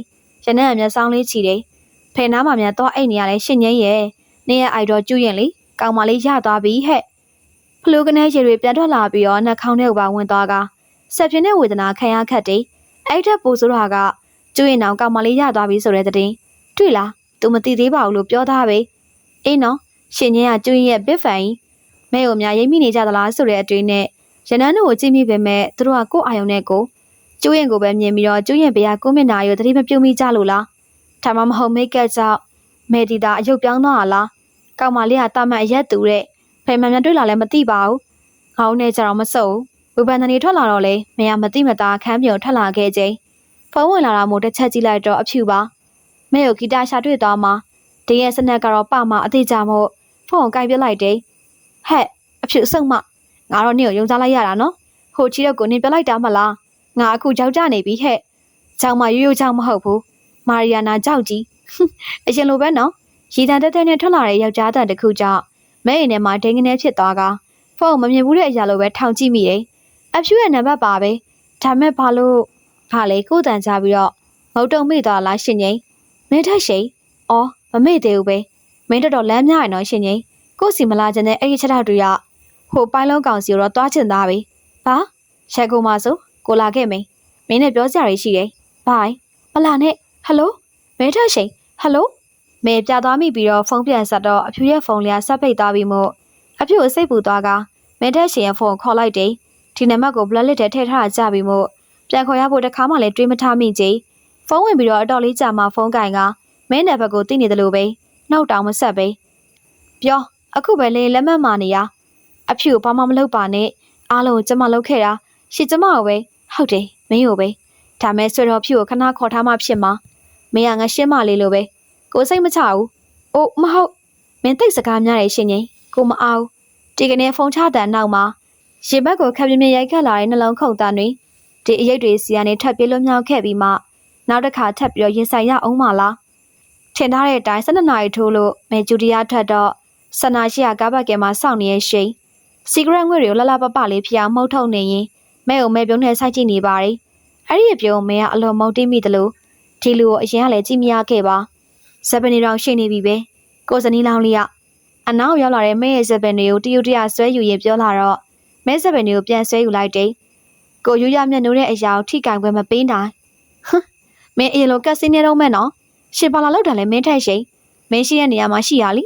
ရနံအမျက်စောင်းလေးချီတယ်ဖယ်နားမှာများတော့အိတ်နေရလဲရှင်းငိမ့်ရဲ့နေရအိုက်တော့ကျူးရင်လေကောင်မလေးရသွားပြီဟဲ့ဖလူကနေရေတွေပြန်ထွက်လာပြီးတော့နှာခေါင်းထဲကိုပါဝင်သွားကဆက်ပြင်းတဲ့ဝေဒနာခံရခတ်တယ်အဲ့ထက်ပိုဆိုတော့ကကျူးရင်အောင်ကောင်မလေးရသွားပြီဆိုတဲ့တဲ့တွေ့လားသူမသိသေးပါဘူးလို့ပြောသားပဲအေးနော်ရှင်ချင်းကကျူးရင်ရဲ့ဘစ်ဖန်မဲကိုများရိပ်မိနေကြသလားဆိုတဲ့အတွေ့နဲ့ရနန်းတို့ကိုကြည့်မိပေမဲ့သူတို့ကကို့အာယုံနဲ့ကိုကျူးရင်ကိုပဲမြင်ပြီးတော့ကျူးရင်ဘေးကကိုမျက်နှာရိုသတိမပြုံးမိကြလို့လားဒါမှမဟုတ်မိတ်ကပ်ကြောင့်မဲတီတာအယုတ်ပြောင်းသွားလားကောင်မလေးကတာမန်အရက်တူတဲ့ဖယ်မှန်မှန်တွေ့လာလည်းမသိပါဘူးခေါင်းနဲ့ကြတော့မစုံဝေဘန်တန်တွေထွက်လာတော့လေမရမသိမသားခန်းပြုံထွက်လာခဲ့ခြင်းဖုန်းဝင်လာတာမို့တစ်ချက်ကြည့်လိုက်တော့အဖြူပါမဲကိုဂီတာရှာတွေ့သွားမှာဒီရဲ့စနက်ကတော့ပမအသေးကြမို့ဖုန်းကိုကိုက်ပြလိုက်တယ်ဟဲ့အဖြူစုံမငါတော့နင့်ကိုယုံစားလိုက်ရတာနော်ဟိုချီတော့ကိုနင်ပြလိုက်တာမလားငါအခုကြောက်ကြနေပြီဟဲ့ ကြောင်မရိုးရိုးကြောင်မဟုတ်ဘူးမာရီယာနာကြောက်ကြီးအရင်လိုပဲနော်ရီတန်တက်တက်နဲ့ထွက်လာတဲ့ယောက်ျားတန်တစ်ခုကြောင့်မဲအိမ်ထဲမှာဒိန်းကနေဖြစ်သွားကဖုန်းမမြင်ဘူးတဲ့အရာလိုပဲထောင်ကြည့်မိတယ်အဖြူရဲ့နံပါတ်ပါပဲဒါမဲ့ဘာလို့ဘာလေကိုတန်ကြပြီးတော့ငုတ်တုံမိသွားလားရှင်ကြီးမင်းထက်ရှိအော်မမေ့သေးဘူးပဲမင်းတော်လမ်းများရနော်ရှင်ကြီးကိုစီမလာခြင်းနဲ့အဲ့ဒီချက်ထောက်တွေကဟိုပိုင်းလုံးကောင်စီတော့တွားချင်သားပဲဘာရက်ကိုမဆိုကိုလာခဲ့မင်းနဲ့ပြောစရာရှိတယ်ဘိုင်မလာနဲ့ဟယ်လိုမင်းထက်ရှိဟယ်လိုမဲပြသွားမိပြီးတော့ဖုန်းပြန်ဆက်တော့အဖြူရဲ့ဖုန်းလေးဆက်ပိတ်သွားပြီးမို့အဖြူကိုစိတ်ပူသွားကမင်းထက်ရှင်ရဲ့ဖုန်းခေါ်လိုက်တယ်ဒီနံပါတ်ကို blacklist ထဲထည့်ထားကြပြီးမို့ပြန်ခေါ်ရဖို့တစ်ခါမှလည်းတွေးမထားမိကြဖုန်းဝင်ပြီးတော့အတော်လေးကြာမှဖုန်းကင်ကမင်းနံပါတ်ကိုသိနေတယ်လို့ပဲနှောက်တောင်မဆက်ပဲပြောအခုပဲလေးလက်မှတ်မာနေရအဖြူဘာမှမလုပ်ပါနဲ့အားလုံးကျမလုပ်ခဲ့တာရှစ်ကျမကိုပဲဟုတ်တယ်မင်းကိုပဲဒါမဲ့ဆွေတော်ဖြူကိုခဏခေါ်ထားမှဖြစ်မှာမင်းကငါရှင်းမလေးလိုပဲကိုစိတ်မချဘူးအိုးမဟုတ်မင်းသိစကားများတယ်ရှင်ကြီးကိုမအောင်ဒီကနေ့ဖုန်းချတဲ့နောက်မှာရေဘက်ကိုခပ်ပြင်းပြင်းရိုက်ခတ်လာတဲ့နှလုံးခုန်တန်းတွေဒီအရိပ်တွေစီကနေထပ်ပြေးလွတ်မြောက်ခဲ့ပြီးမှနောက်တစ်ခါထပ်ပြီးတော့ရင်ဆိုင်ရအောင်မလားထင်ထားတဲ့အတိုင်း12နာရီထိုးလို့မဲဂျူဒီယာထွက်တော့ဆန္ဒရှိရာကားဘက်ကမှာစောင့်နေရဲ့ရှိစီဂရက်ငွေတွေကိုလှလှပပလေးဖျောင်းမှုတ်ထုတ်နေရင်မဲကိုမဲပြုံးနဲ့စိုက်ကြည့်နေပါတယ်အဲ့ဒီအပြုံးမဲကအလွန်မုန်းတိမိတယ်လို့ဒီလူကိုအရင်ကလည်းကြည့်မရခဲ့ပါဇပနီတောင်ရှိနေပြီပဲကိုစနီးလောင်းလေးကအနောက်ရောက်လာတဲ့မဲရဲ့ဇပနီကိုတယူတရဆွဲယူရင်ပြောလာတော့မဲဇပနီကိုပြန်ဆွဲယူလိုက်တယ်ကိုယူရမျက်နှာတဲ့အရာကိုထိကင်ခွင့်မပေးနိုင်ဟမ်မင်းအရင်လိုကက်စင်းနေတော့မဲ့နော်ရှင်ဘာလာလောက်တယ်လဲမင်းထိုက်ရှိမင်းရှိတဲ့နေရာမှာရှိရလी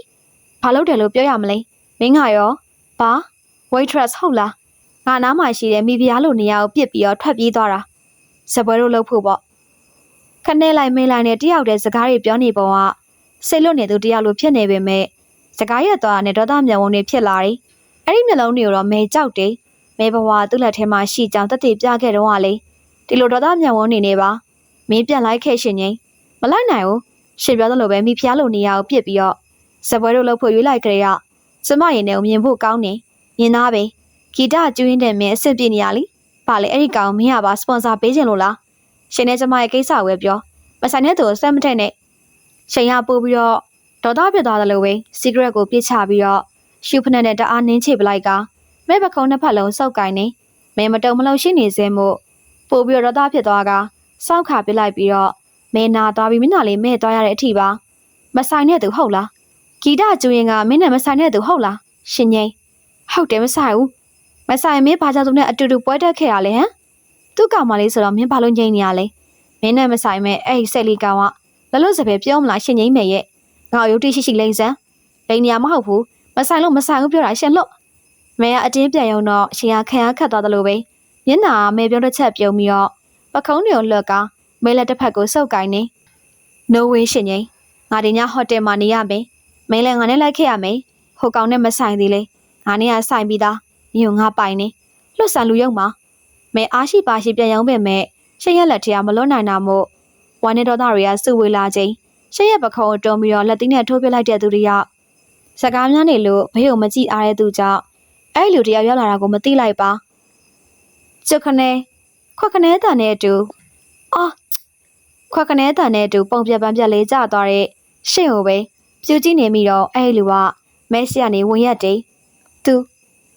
ဘာလုပ်တယ်လို့ပြောရမလဲမင်းကရောဘာ waitress ဟုတ်လားငါနားမှာရှိတဲ့မိဖုရားလိုနေရာကိုပြစ်ပြီးတော့ထွက်ပြေးသွားတာစပွဲတို့လှုပ်ဖို့ပေါ့ခနဲ့လိုက်မေးလိုက်နဲ့တယောက်တည်းစကားတွေပြောနေပုံကစိတ်လွတ်နေသူတယောက်လိုဖြစ်နေပေမဲ့စကားရက်သွားတဲ့ဒေါသမျက်ဝန်းတွေဖြစ်လာတယ်အဲ့ဒီမျက်လုံးတွေကိုတော့မဲကြောက်တယ်မဲဘဝသူ့လက်ထဲမှာရှိကြောင်တက်တည်ပြခဲ့တော့ကလေဒီလိုဒေါသမျက်ဝန်းနေနေပါမင်းပြန်လိုက်ခဲ့ရှင်ကြီးမလိုက်နိုင်ဘူးရှင်ပြောသလိုပဲမိဖုရားလိုနေရာကိုပြစ်ပြီးတော့စပွဲတို့လှုပ်ဖို့ရွေးလိုက်ကြရကျမရင်နဲ့မြင်ဖို့ကောင်းနေမြင်သားပဲဂီတကျွင်းတဲ့မင်းအစ်စ်ပြနေရလीဘာလဲအဲ့ဒီကောင်မင်းကပါစပွန်ဆာပေးခြင်းလို့လားရှင်နဲ့ကျမရဲ့ကိစ္စဝဲပြောမဆိုင်တဲ့သူကိုစက်မထက်နဲ့ရှင်ရပို့ပြီးတော့ဒေါသပြသွားတယ်လို့ပဲစီဂရက်ကိုပြစ်ချပြီးတော့ရှူဖနက်နဲ့တအားနင်းချိပလိုက်ကမဲပခုံးနှစ်ဖက်လုံးစောက်ကင်နေမဲမတုံမလုံးရှိနေစေမို့ပို့ပြီးတော့ဒေါသဖြစ်သွားကစောက်ခါပစ်လိုက်ပြီးတော့မဲနာသွားပြီးမျက်နှာလေးမဲ့သွားရတဲ့အထိပါမဆိုင်တဲ့သူဟုတ်လားဂီတကျွင်းကမင်းနဲ့မဆိုင်တဲ့သူဟုတ်လားရှင်ကြီးဟုတ်တယ်မဆိုင်ဘူးမဆိုင်မင်းဘာကြောင့်သူနဲ့အတူတူပွဲတက်ခဲ့ရလဲဟမ်သူ့ကောင်မလေးဆိုတော့မင်းဘာလို့ငြိမ်နေရလဲမင်းနဲ့မဆိုင်မဲ့အဲ့ဒီဆက်လီကောင်ကဘလို့စပယ်ပြောမလားရှင်ငိမ့်မယ်ရဲ့ငါရုပ်တိရှိရှိလိမ့်စမ်းလိမ့်နေရမဟုတ်ဘူးမဆိုင်လို့မဆိုင်ဘူးပြောတာရှင်လို့မဲကအတင်းပြန်ရုံတော့ရှင်ကခံရခတ်သွားတယ်လို့ပဲမျက်နှာမဲပြောတစ်ချက်ပြုံးပြီးတော့ပခုံးတွေကိုလွှတ်ကမဲလက်တစ်ဖက်ကိုစုပ်ကိုင်းနေ no way ရှင်ငိမ့်ငါဒီညဟိုတယ်မှာနေရမယ်မဲလည်းငါနဲ့လိုက်ခဲ့ရမယ်ဟိုကောင်နဲ့မဆိုင်သေးလေငါနဲ့ကဆိုင်ပြီးသားညို့ငါပိုင်နေလွတ်ဆန်လူရုံမှာမဲအားရှိပါရှိပြန်ရောင်းပဲမဲ့ရှက်ရက်လက်ထရမလွတ်နိုင်တာမို့ဝမ်းနေတော်သားတွေကစုဝေးလာခြင်းရှက်ရက်ပခုံးတွန်းပြီးတော့လက်သီးနဲ့ထိုးပြလိုက်တဲ့သူတွေကစကားများနေလို့ဘေးကိုမကြည့်အားတဲ့သူကြောင့်အဲ့လူတယောက်ရောက်လာတာကိုမသိလိုက်ပါကျုပ်ခနဲခွက်ခနဲတန်နဲ့အတူအော်ခွက်ခနဲတန်နဲ့အတူပုံပြပန်းပြလေးကျသွားတဲ့ရှင့်ကိုပဲပြူကြည့်နေမိတော့အဲ့လူကမဲဆီကနေဝင်ရက်တယ်သူ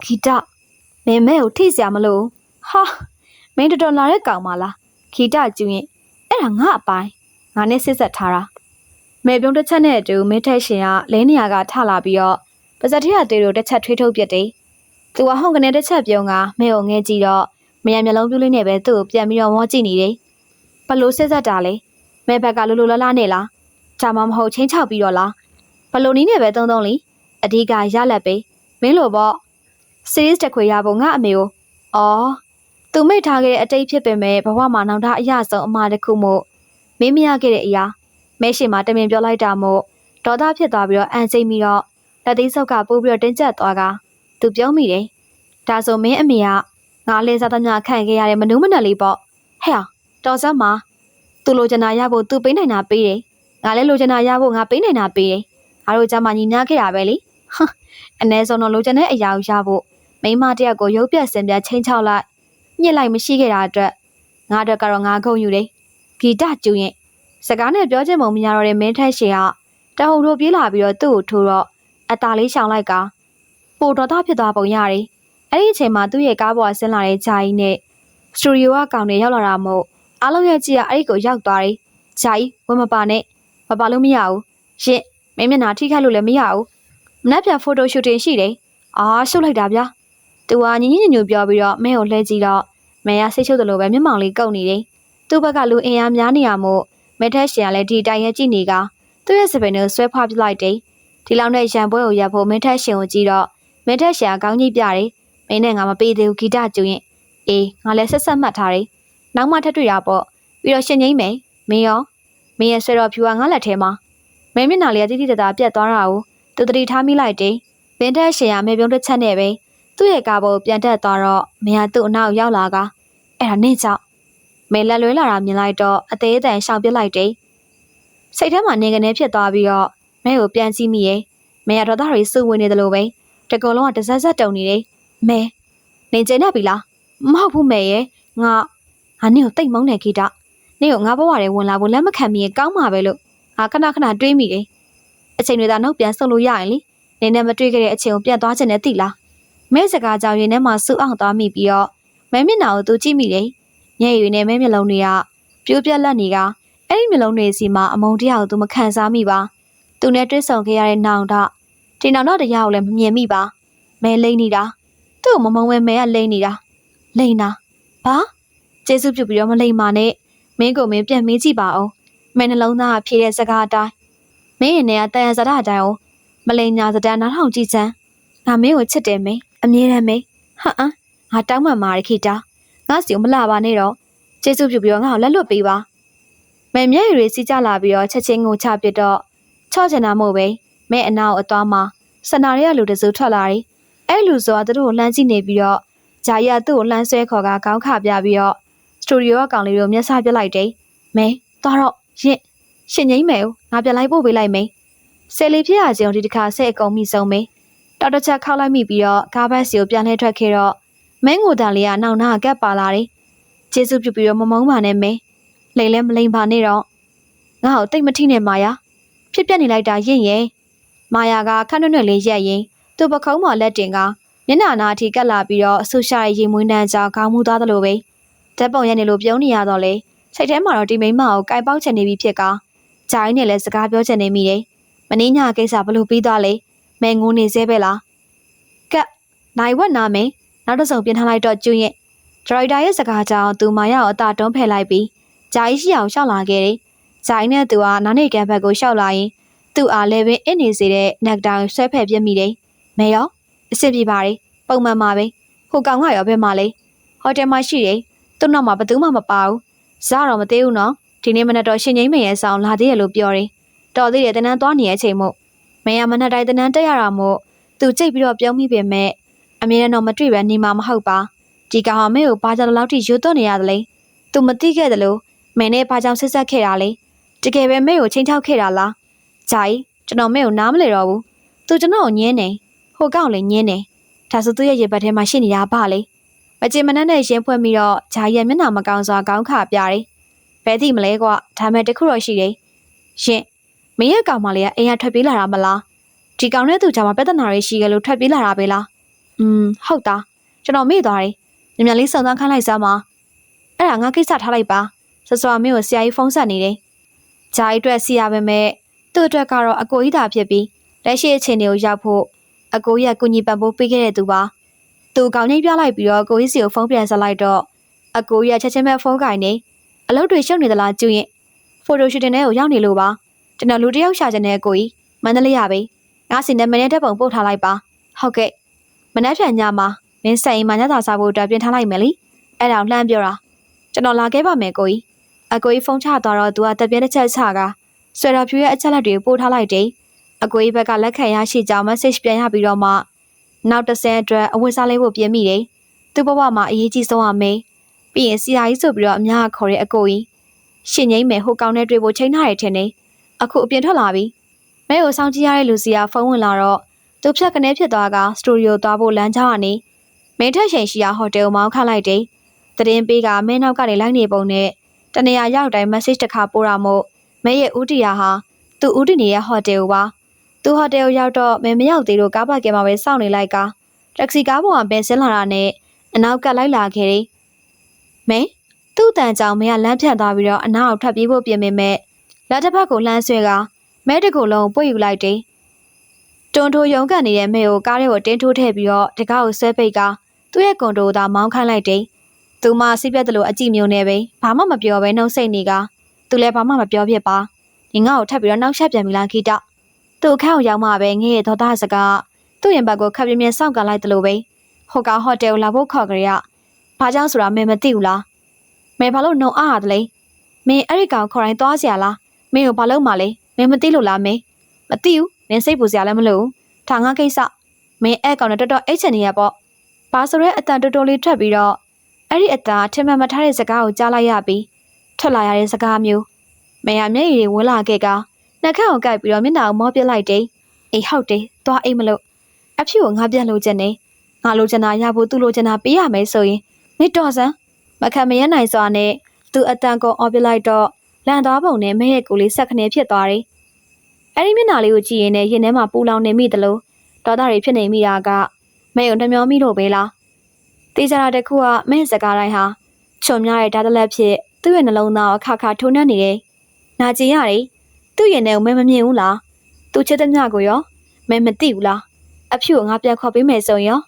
ဂီတမင်းမဲကိုထိစရာမလို့ဟာမင်းတော်လာတဲ့ကောင်မလားဂီတကျူရင်အဲ့ဒါငါအပိုင်းငါနဲ့စစ်ဆက်ထားတာမဲပြုံးတစ်ချက်နဲ့အတူမင်းထက်ရှင်ကလဲနေရကထလာပြီးတော့ပါဇက်ထရသေးတို့တစ်ချက်ထွေးထုတ်ပြစ်တယ်သူကဟုန်ကနေတစ်ချက်ပြုံးကမဲကိုငဲကြည့်တော့မရမျက်လုံးပြူးလေးနဲ့ပဲသူ့ကိုပြန်ပြီးတော့မောကြည့်နေတယ်ဘလို့စစ်ဆက်တာလဲမဲဘက်ကလိုလိုလားလားနဲ့လားဒါမှမဟုတ်ချင်းချောက်ပြီးတော့လားဘလို့နီးနဲ့ပဲတုံးတုံးလीအဓိကရလက်ပဲမင်းလိုပေါ့ series တစ်ခွေရဖို့ငါအမေကိုအော်သူမိတ်ထားခဲ့တဲ့အတိတ်ဖြစ်ပေမဲ့ဘဝမှာနောက်ထပ်အရဆုံးအမှားတစ်ခုမို့မင်းမရခဲ့တဲ့အရာမဲရှင်မှာတမင်ပြောလိုက်တာမို့ဒေါသဖြစ်သွားပြီးတော့အန်စိမ့်ပြီးတော့လက်သေးဆုပ်ကပိုးပြီးတော့တင်းကျပ်သွားကသူပြောမိတယ်ဒါဆိုမင်းအမေကငါလဲစားသမျှခံခဲ့ရတဲ့မနူးမနက်လေးပေါ့ဟဲ့တော်စမ်းမှာသူလိုချင်တာရဖို့သူပေးနိုင်တာပေးတယ်ငါလည်းလိုချင်တာရဖို့ငါပေးနိုင်တာပေးတယ်ငါတို့ကြမှာညီညာခဲ့ရပဲလေဟမ်အ ਨੇ ဆုံးတော့လိုချင်တဲ့အရာကိုရဖို့မိမတယောက်ကိုရုပ်ပြက်စင်ပြက်ချင်းချောက်လိုက်ညှစ်လိုက်မရှိခဲ့တာအတွက်ငါအတွက်ကတော့ငါခုံယူတယ် ဂီတကျူရင်စကားနဲ့ပြောချင်မှမရတော့တဲ့မင်းထက်ရှင်ကတဟုန်ထိုးပြေးလာပြီးတော့သူ့ကိုထိုးတော့အตาလေးရှောင်လိုက်ကပိုတော်သားဖြစ်သွားပုံရတယ်အဲ့ဒီအချိန်မှာသူ့ရဲ့ကားပေါ်ဆင်းလာတဲ့ဂျာကြီးနဲ့စတူဒီယိုကကောင်တွေရောက်လာတာမို့အားလုံးရဲ့ကြည့်ရအဲ့ဒီကိုရောက်သွားတယ်ဂျာကြီးဝမပါနဲ့မပါလို့မရဘူးရှင့်မင်းမျက်နှာထိခိုက်လို့လည်းမရဘူးမနှက်ပြန်ဖိုတိုရှူတင်ရှိတယ်ရှုပ်လိုက်တာဗျာသူကညင်ညူပြောပြီးတော့မင်းကိုလှည့်ကြည့်တော့မင်းကဆိတ်ရှုပ်တယ်လို့ပဲမျက်မှောင်လေးကုတ်နေတယ်သူ့ဘက်ကလူအင်အားများနေရမို့မင်းထက်ရှင်ကလည်းဒီတိုင်ရဲ့ကြည့်နေကသူ့ရဲ့စပင်ကိုဆွဲဖွားပစ်လိုက်တယ်ဒီလောက်နဲ့ရန်ပွဲကိုရပ်ဖို့မင်းထက်ရှင်ကိုကြည့်တော့မင်းထက်ရှင်ကကောင်းကြီးပြတယ်မင်းနဲ့ငါမပေးသေးဘူးဂီတကျူရင်အေးငါလည်းဆက်မှတ်ထားတယ်နောက်မှထပ်တွေ့ရပေါ့ပြီးတော့ရှင်ငိမ့်မယ်မင်းရောမင်းရဲ့ဆွဲတော်ဖြူကငါလက်ထဲမှာမင်းမျက်နှာလေးကတိတိတသားပြတ်သွားတာကိုသူတတိထားမိလိုက်တယ်မင်းထက်ရှင်ကမေပြုံးတစ်ချက်နဲ့ပဲသူ့ရဲ့ကားပေါ်ပြန်တက်သွားတော့မင်းကသူ့အနောက်ရောက်လာကအဲ့ဒါနေကြောက်မင်းလက်လွဲလာတာမြင်လိုက်တော့အသေးအတန်ရှောင်ပစ်လိုက်တယ်စိတ်ထဲမှာနေကနေဖြစ်သွားပြီးတော့မင်းကိုပြန်ကြည့်မိရဲ့မင်းရတော့သားတွေစုဝင်နေတယ်လို့ပဲတကောလုံးကတစက်စက်တုံနေတယ်မဲနေကျနေပြီလားမဟုတ်ဘူးမဲရဲ့ငါနင့်ကိုတိတ်မုန်းနေခိတနင့်ကိုငါဘဝထဲဝင်လာဖို့လက်မခံမိရင်ကောင်းမှာပဲလို့ငါခဏတွေးမိတယ်အချိန်တွေသာနှုတ်ပြန်ဆုပ်လို့ရရင်လေနင်းနဲ့မတွေ့ခဲ့တဲ့အချိန်ကိုပြန်သွားချင်တယ်သိလားမဲစကားကြောင့်ရင်ထဲမှာစူအောင်သွားမိပြီးတော့မဲမျက်နှာကိုသူကြည့်မိတယ်ညဲ့ရွေနဲ့မဲမျက်လုံးတွေကပြိုးပြက်လက်နေကအဲ့ဒီမျက်လုံးတွေစီမှာအမုန်းတရားကိုသူမခံစားမိပါသူနဲ့တွေ့ဆုံခဲ့ရတဲ့နောင်တဒီနောင်တတရားကိုလည်းမမြင်မိပါမဲလိမ့်နေတာသူ့ကိုမမုန်းပဲမဲကလိမ့်နေတာဘာကျေးဇူးပြုပြီးတော့မလိမ့်ပါနဲ့မင်းကိုမင်းပြန်မေးကြည့်ပါအောင်မဲနှလုံးသားဖြေတဲ့စကားအတိုင်းမင်းရဲ့နေရာတန်ရစတာအတိုင်းကိုမလိမ္ညာစတန်နားထောင်ကြည့်စမ်းငါမင်းကိုချစ်တယ်မင်းအမြဲတမ်းမင်းငါတောင်းပန်ပါရခိတာငါစီကိုမလာပါနဲ့တော့ကျေးဇူးပြုပြီးတော့ငါ့ကိုလက်လွတ်ပေးပါမဲမျက်ရည်တွေစီးကြလာပြီးတော့ချက်ချင်းကိုချပစ်တော့ချော့ချင်တာမို့ပဲမဲအနာကိုအသွားမှာစနာရဲလူတစုထွက်လာတယ်အဲ့လူဆိုတာသူတို့ကိုလှမ်းကြည့်နေပြီးတော့ဂျာရီကသူ့ကိုလှမ်းဆွဲခေါ်ကခေါင်းခပြပြီးတော့စတူဒီယိုကကောင်လေးတို့မျက်စာပြလိုက်တယ်မဲသွားတော့ရှင်ငိမ့်မယ်ငါပြန်လိုက်ပို့ပေးလိုက်မယ်ဆယ်လီဖြစ်ရခြင်းဒီတစ်ခါဆဲအကုန်မိဆုံးမယ်တော်တစ်ချက်ခောက်လိုက်မိပြီးတော့ကားဘက်စီကိုပြန်လှည့်ထွက်ခဲ့တော့မင်းငိုတန်လေးကနောက်နာကပ်ပါလာတယ်ကျေးဇူးပြုပြီးတော့မမုန်းပါနဲ့မင်းလိမ်လဲမလိမ်ပါနဲ့တော့ငါ့ကိုတိတ်မထိနဲ့မာယာဖြစ်ပြနေလိုက်တာရင့်ရဲ့မာယာကခက်နှွတ်လေးရက်ရင်သူ့ပခုံးပေါ်လက်တင်ကမျက်နှာနာအထိကပ်လာပြီးတော့ဆူရှာရဲ့ရင်မွေးနှမ်းကြောင်ခေါင်းမူသွားသလိုပဲဓာတ်ပုံရနေလို့ပြုံးနေရတော့လေစိတ်ထဲမှာတော့ဒီမိန်းမကိုကြိုက်ပေါက်ချင်နေပြီဖြစ်ကဂျာကြီးနဲ့လည်းစကားပြောချင်နေမိတယ်မင်းညကိစ္စဘလို့ပြီးသွားလဲမဲငိုနေသေးပဲလားကပ်နိုင်ဝက်နာမင်းနောက်တစ်စုံပြင်ထားလိုက်တော့ကျွရင်ဒရိုက်တာရဲ့စကားကြောင့်သူမာယာကိုအသာတွန်းဖယ်လိုက်ပြီးဂျာကြီးရှိအောင်ရှောက်လာခဲ့တယ်ဂျာကြီးနဲ့သူကနားနေကန်ဘက်ကိုရှောက်လာရင်သူ့အားလည်းပဲအင်းနေစေတဲ့နက်တာကိုဆွဲဖယ်ပြစ်မိတယ်မဲရောအစ်စ်ပြပါတယ်ပုံမှန်ပါပဲဟိုကောင်ကရောဘယ်မှာလဲဟိုတယ်မှာရှိတယ်သူ့နောက်မှာဘသူမှမပါဘူးဇာတော့မသေးဘူးနော်ဒီနေ့မနက်တော့ရှင်ငိမ့်မရဲ့ဆောင်လာသေးတယ်လို့ပြောတယ်တော်သေးတယ်တနန်းသွားနေတဲ့အချိန်မို့မရမနက်တိုင်းတနန်းတက်ရတာမို့သူကြိတ်ပြီးတော့ပြုံးမိပေမဲ့အမြဲတမ်းမတွေ့ပဲနေမှာမဟုတ်ပါဒီကောင်ကမဲကိုဘာကြောင့်လောက်ထိရွတ်သွန်းနေရသလဲသူမသိခဲ့တယ်လို့မဲနဲ့ဘာကြောင့်ဆက်ဆက်ခဲ့တာလဲတကယ်ပဲမဲကိုချင်းချောက်ခဲ့တာလားဂျာကြီးကျွန်တော်မဲကိုနားမလဲတော့ဘူးသူကျွန်တော်ကိုညင်းနေဟိုကောင်လည်းညင်းနေဒါဆိုသူ့ရဲ့ရေပတ်ထဲမှာရှိနေတာဘာလဲမကြင်မနှက်နဲ့ရင်ဖွက်ပြီးတော့ဂျာကြီးရဲ့မျက်နှာမကောင်းစွာခေါင်းခပြတယ်ဘယ်သိမလဲကွာဒါမဲ့တခုတော့ရှိတယ်ရှင်မင်းရဲ့ကောင်မလေးကအိမ်ကထွက်ပြေးလာတာမလားဒီကောင်နဲ့သူ့ကြောင့်ပြဿနာတွေရှိခဲ့လို့ထွက်ပြေးလာတာပဲလားဟုတ်တာကျွန်တော်မေ့သွားတယ်ညမြန်လေးစုံစမ်းခိုင်းလိုက်စမ်းပါအဲ့ဒါငါကိစ္စထားလိုက်ပါစောစောမင်းကိုဆရာကြီးဖုန်းဆက်နေတယ်ဂျာကြီးအတွက်စီရပါမယ်သူ့အတွက်ကတော့အကိုကြီးသာဖြစ်ပြီးလက်ရှိအခြေအနေကိုရောက်ဖို့အကိုကြီးကကုညီပံ့ပိုးပေးခဲ့တဲ့သူပါသူကောင်းကြီးပြလိုက်ပြီးတော့ကိုကြီးစီကိုဖုန်းပြန်ဆက်လိုက်တော့အကိုကြီးကချက်ချင်းပဲဖုန်းကင်နေအလုပ်တွေရှုပ်နေသလားကျွရင်ဖိုတိုရှူတင်ထဲကိုရောက်နေလို့ပါကျွန်တော်လူတယောက်ရှာချင်တဲ့အကိုကြီးမန္တလေးရပဲငါစီနဲ့မနေ့တက်ပုံပို့ထားလိုက်ပါဟုတ်ကဲ့မနေ့ဖြန်ညမှာမင်းဆိုင်မညသာစားဖို့အတွက်ပြင်ထားလိုက်မယ်လေအဲ့ဒါလှမ်းပြောတာကျွန်တော်လာခဲ့ပါမယ်ကိုကြီးအကိုကြီးဖုန်းချသွားတော့သူကတပြင်းတစ်ချက်ချကဆွဲတော်ဖြူရဲ့အချက်လက်တွေပို့ထားလိုက်တယ်အကိုကြီးဘက်ကလက်ခံရရှိကြောင်း message ပြန်ရပြီးတော့မှနောက်10အတွက်အဝတ်စားလေးဖို့ပြင်မိတယ်သူ့ဘဝမှာအရေးကြီးဆုံးအမေပြီးရင်စီယာကြီးဆိုပြီးတော့အများခေါ်တဲ့အကိုကြီးရှင်ငိမ့်မယ်ဟိုကောင်နဲ့တွေ့ဖို့ချိန်ထားရတဲ့ထင်နေအခုအပြင်ထွက်လာပြီမဲကိုစောင့်ကြည့်ရတဲ့လူစီကဖုန်းဝင်လာတော့သူဖြတ်ကနေဖြစ်သွားကစတူဒီယိုသွားဖို့လမ်းကြောင်းကနေမင်းထက်ရှိန်ရှိရာဟိုတယ်ကိုမောင်းခလိုက်တယ်တရင်ပေးကမင်းနောက်ကနေလိုက်နေပုံနဲ့ တနေရာရောက်တိုင်း message တစ်ခါပို့တာမို့မဲရဲ့ဦးတီယာဟာသူ့ဦးတီနေရဲ့ဟိုတယ်ကိုပါသူဟိုတယ်ကိုရောက်တော့မဲမရောက်သေးလို့ကားပါကင်မှာပဲစောင့်နေလိုက်ကတက္ကစီကားပေါ်မှာဘယ်ဆင်းလာတာနဲ့အနောက်ကလိုက်လာခဲ့တယ်မဲသူ့တန်ကြောင်မဲကလမ်းဖြတ်သွားပြီးတော့အနောက်ထပ်ပြေးဖို့ပြင်ပေမဲ့လက်တစ်ဖက်ကိုလှမ်းဆွဲကမဲတကူလုံးပွေယူလိုက်တယ်တွန်ထိုးရုံကန်နေတဲ့မဲကိုကားထဲကိုတင်းထိုးထည့်ပြီးတော့တကားကိုဆွဲပိတ်ကသူ့ရဲ့ကွန်ဒိုသာမောင်းခိုင်းလိုက်တယ်သူမစိတ်ပြတ်တယ်လို့အကြည့်မျိုးနဲ့ပဲဘာမှမပြောဘဲနှုတ်ဆက်နေကသူလည်းဘာမှမပြောဖြစ်ပါဒီငါ့ကိုထပ်ပြီးတော့နောက်ဆက်ပြန်ပြီလားခိတသူ့အခန်းကိုရောက်မှပဲငဲ့ရဲ့ဒေါသစကားသူ့ရင်ဘတ်ကိုခပ်ပြင်းပြင်းစောင့်ကန်လိုက်တယ်လို့ပဲဟိုကဟိုတယ်ကိုလာဖို့ခေါ်ကြရဘာကြောင့်ဆိုတာမင်းမသိဘူးလားမင်းဘာလို့နှုံအားရတယ်လဲမင်းအဲ့ဒီကောင်ခေါ်တိုင်းသွားစရာလားမင်းကိုဘာလို့မှလဲမင်းမသိလို့လားမင်းမသိဘူးမင်းစိတ်ပူစရာလည်းမလိုဘူးဒါငါကိစ္စမင်းအဲ့ကောင်နဲ့တော်တော်အိတ်ချင်နေရပေါ့ဘာဆိုရဲအတန်တော်တော်လေးထွက်ပြီးတော့အဲ့ဒီအတန်ထင်မှန်မထားတဲ့စကားကိုကြားလိုက်ရပြီးထွက်လာရတဲ့စကားမျိုးမင်းကမျက်ရည်တွေဝင်လာခဲ့ကနှက်ခမ်းကိုကိုက်ပြီးတော့မျက်နှာကိုမောပြစ်လိုက်တယ်အေးဟုတ်တယ်သွားအိမ်မလို့အဖြူကိုငါပြန်လို့ချင်နေငါလိုချင်တာရဖို့သူ့လိုချင်တာပေးရမယ်ဆိုရင်မင်းတော်စမ်းမခံမရနိုင်စွာနဲ့သူအတန်ကိုအော်ပြလိုက်တော့လန်သွားပုံနဲ့မဲရဲ့ကိုလေးဆက်ခနေဖြစ်သွားတယ်အဲ့ဒီမျက်နှာလေးကိုကြည့်ရင်လည်းရင်ထဲမှာပူလောင်နေမိသလိုဒေါသတွေဖြစ်နေမိတာကမဲကိုနှမျောမိလို့ပဲလားတေးကြတာတခုကမဲစကားတိုင်းဟာချုံများတဲ့ဓာတ်တလက်ဖြစ်သူ့ရဲ့နှလုံးသားအခါခါထိုးနှက်နေတယ်။နာကျင်ရတယ်။သူ့ရင်ထဲကိုမဲမမြင်ဘူးလား။သူချစ်တဲ့မြကိုရောမဲမသိဘူးလား။အဖြူကိုငါပြန်ခေါ်ပေးမယ်ဆိုရင်ရော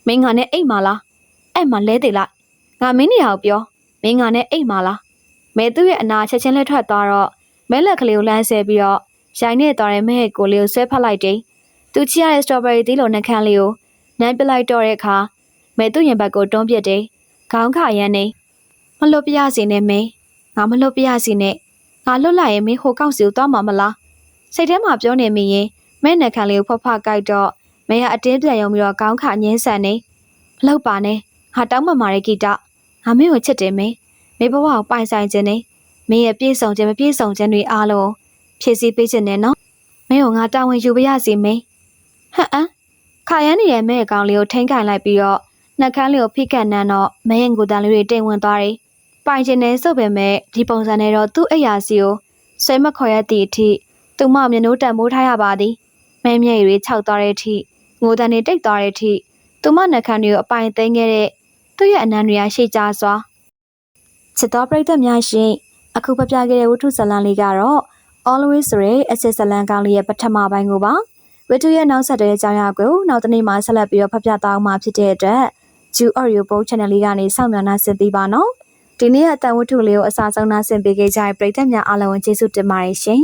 မင်းငါနဲ့အိတ်မာလား။အဲ့မှာလဲသေးလိုက်။ငါမင်းနေရာကိုပြောမင်းငါနဲ့အိတ်မာလား။မဲသူ့ရဲ့အနာချက်ချင်းလက်ထွက်သွားတော့မဲလက်ကလေးကိုလမ်းဆဲပြီးတော့ရိုင်းနေသွားတဲ့မဲရဲ့ကိုလေးကိုဆွဲဖက်လိုက်တယ်။သူချီရတဲ့စတော်ဘယ်ရီသီးလိုနှက်ခမ်းလေးကိုနမ်းပလိုက်တော့တဲ့အခါမဲသူ့ရင်ဘတ်ကိုတွန်းပစ်တယ်။ခေါင်းခါရမ်းနေမလွတ်ပြရစီနဲ့မင်းငါမလွတ်ပြရစီနဲ့ငါလွတ်လိုက်ရင်မင်းဟိုကောက်စီကိုသွားမှာမလားစိတ်ထဲမှာပြောနေမိရင်မဲနှက်ခမ်းလေးကိုဖွက်ကိုက်တော့မဲကအတင်းပြန်ယုံပြီးတော့ခေါင်းခါညင်းဆန်နေမလောက်ပါနဲ့ငါတောင်းပန်ပါရဲ့ဂီတငါမင်းကိုချစ်တယ်မင်းဘဝကိုပိုင်ဆိုင်ခြင်းနဲ့မင်းရဲ့ပြေဆုံးခြင်းမပြေဆုံးခြင်းတွေအားလုံးဖြည့်ဆည်းပေးခြင်းနဲ့နော်မင်းကိုငါတာဝန်ယူပါရစီမင်းဟမ်ခါရမ်းနေတဲ့မဲအကောင်လေးကိုထိန်းခိုင်လိုက်ပြီးတော့နှက်ခမ်းလေးကိုဖိကတ်နန်းတော့မဲရင်ကိုတန်လေးတွေတိမ်ဝင်သွားတယ်ပိုင်ခြင်းနဲ့စုပ်ပေမဲ့ဒီပုံစံနဲ့တော့သူ့အိယာစီကိုဆွဲမခေါ်ရသည့်အထိသူမမျက်နှာတန်မိုးထားရပါသည်မဲမျက်ရည်တွေခြောက်သွားတဲ့အထိငိုတန်တွေတိတ်သွားတဲ့အထိသူမနှက်ခမ်းတွေကိုအပိုင်သိမ်းခဲ့တဲ့သူ့ရဲ့အနံတွေကရှေ့ကျစွာချစ်တော်ပရိသတ်များရှင်အခုပြပြခဲ့တဲ့ဝတ္ထုဇာတ်လမ်းလေးကတော့ always ဆိုတဲ့အစစ်ဇာတ်လမ်းကောင်းလေးရဲ့ပထမပိုင်းကိုပါဝတ္ထုရဲ့နောက်ဆက်တွဲအကြောင်းအရာကိုနောက်တစ်နေ့မှဆက်လက်ပြီးတော့ဖတ်ပြသွားမှာဖြစ်တဲ့အတွက် Jew Audio Book Channel လေးကနေစောင့်မျှော်နှားဆင်ပေးပါနော်ဒီနေ့အတန်ဝတ္ထုလေးကိုအစားဆုံးနှားဆင်ပေးခဲ့ကြတဲ့ပရိသတ်များအားလုံးကိုကျေးဇူးတင်ပါတယ်ရှင်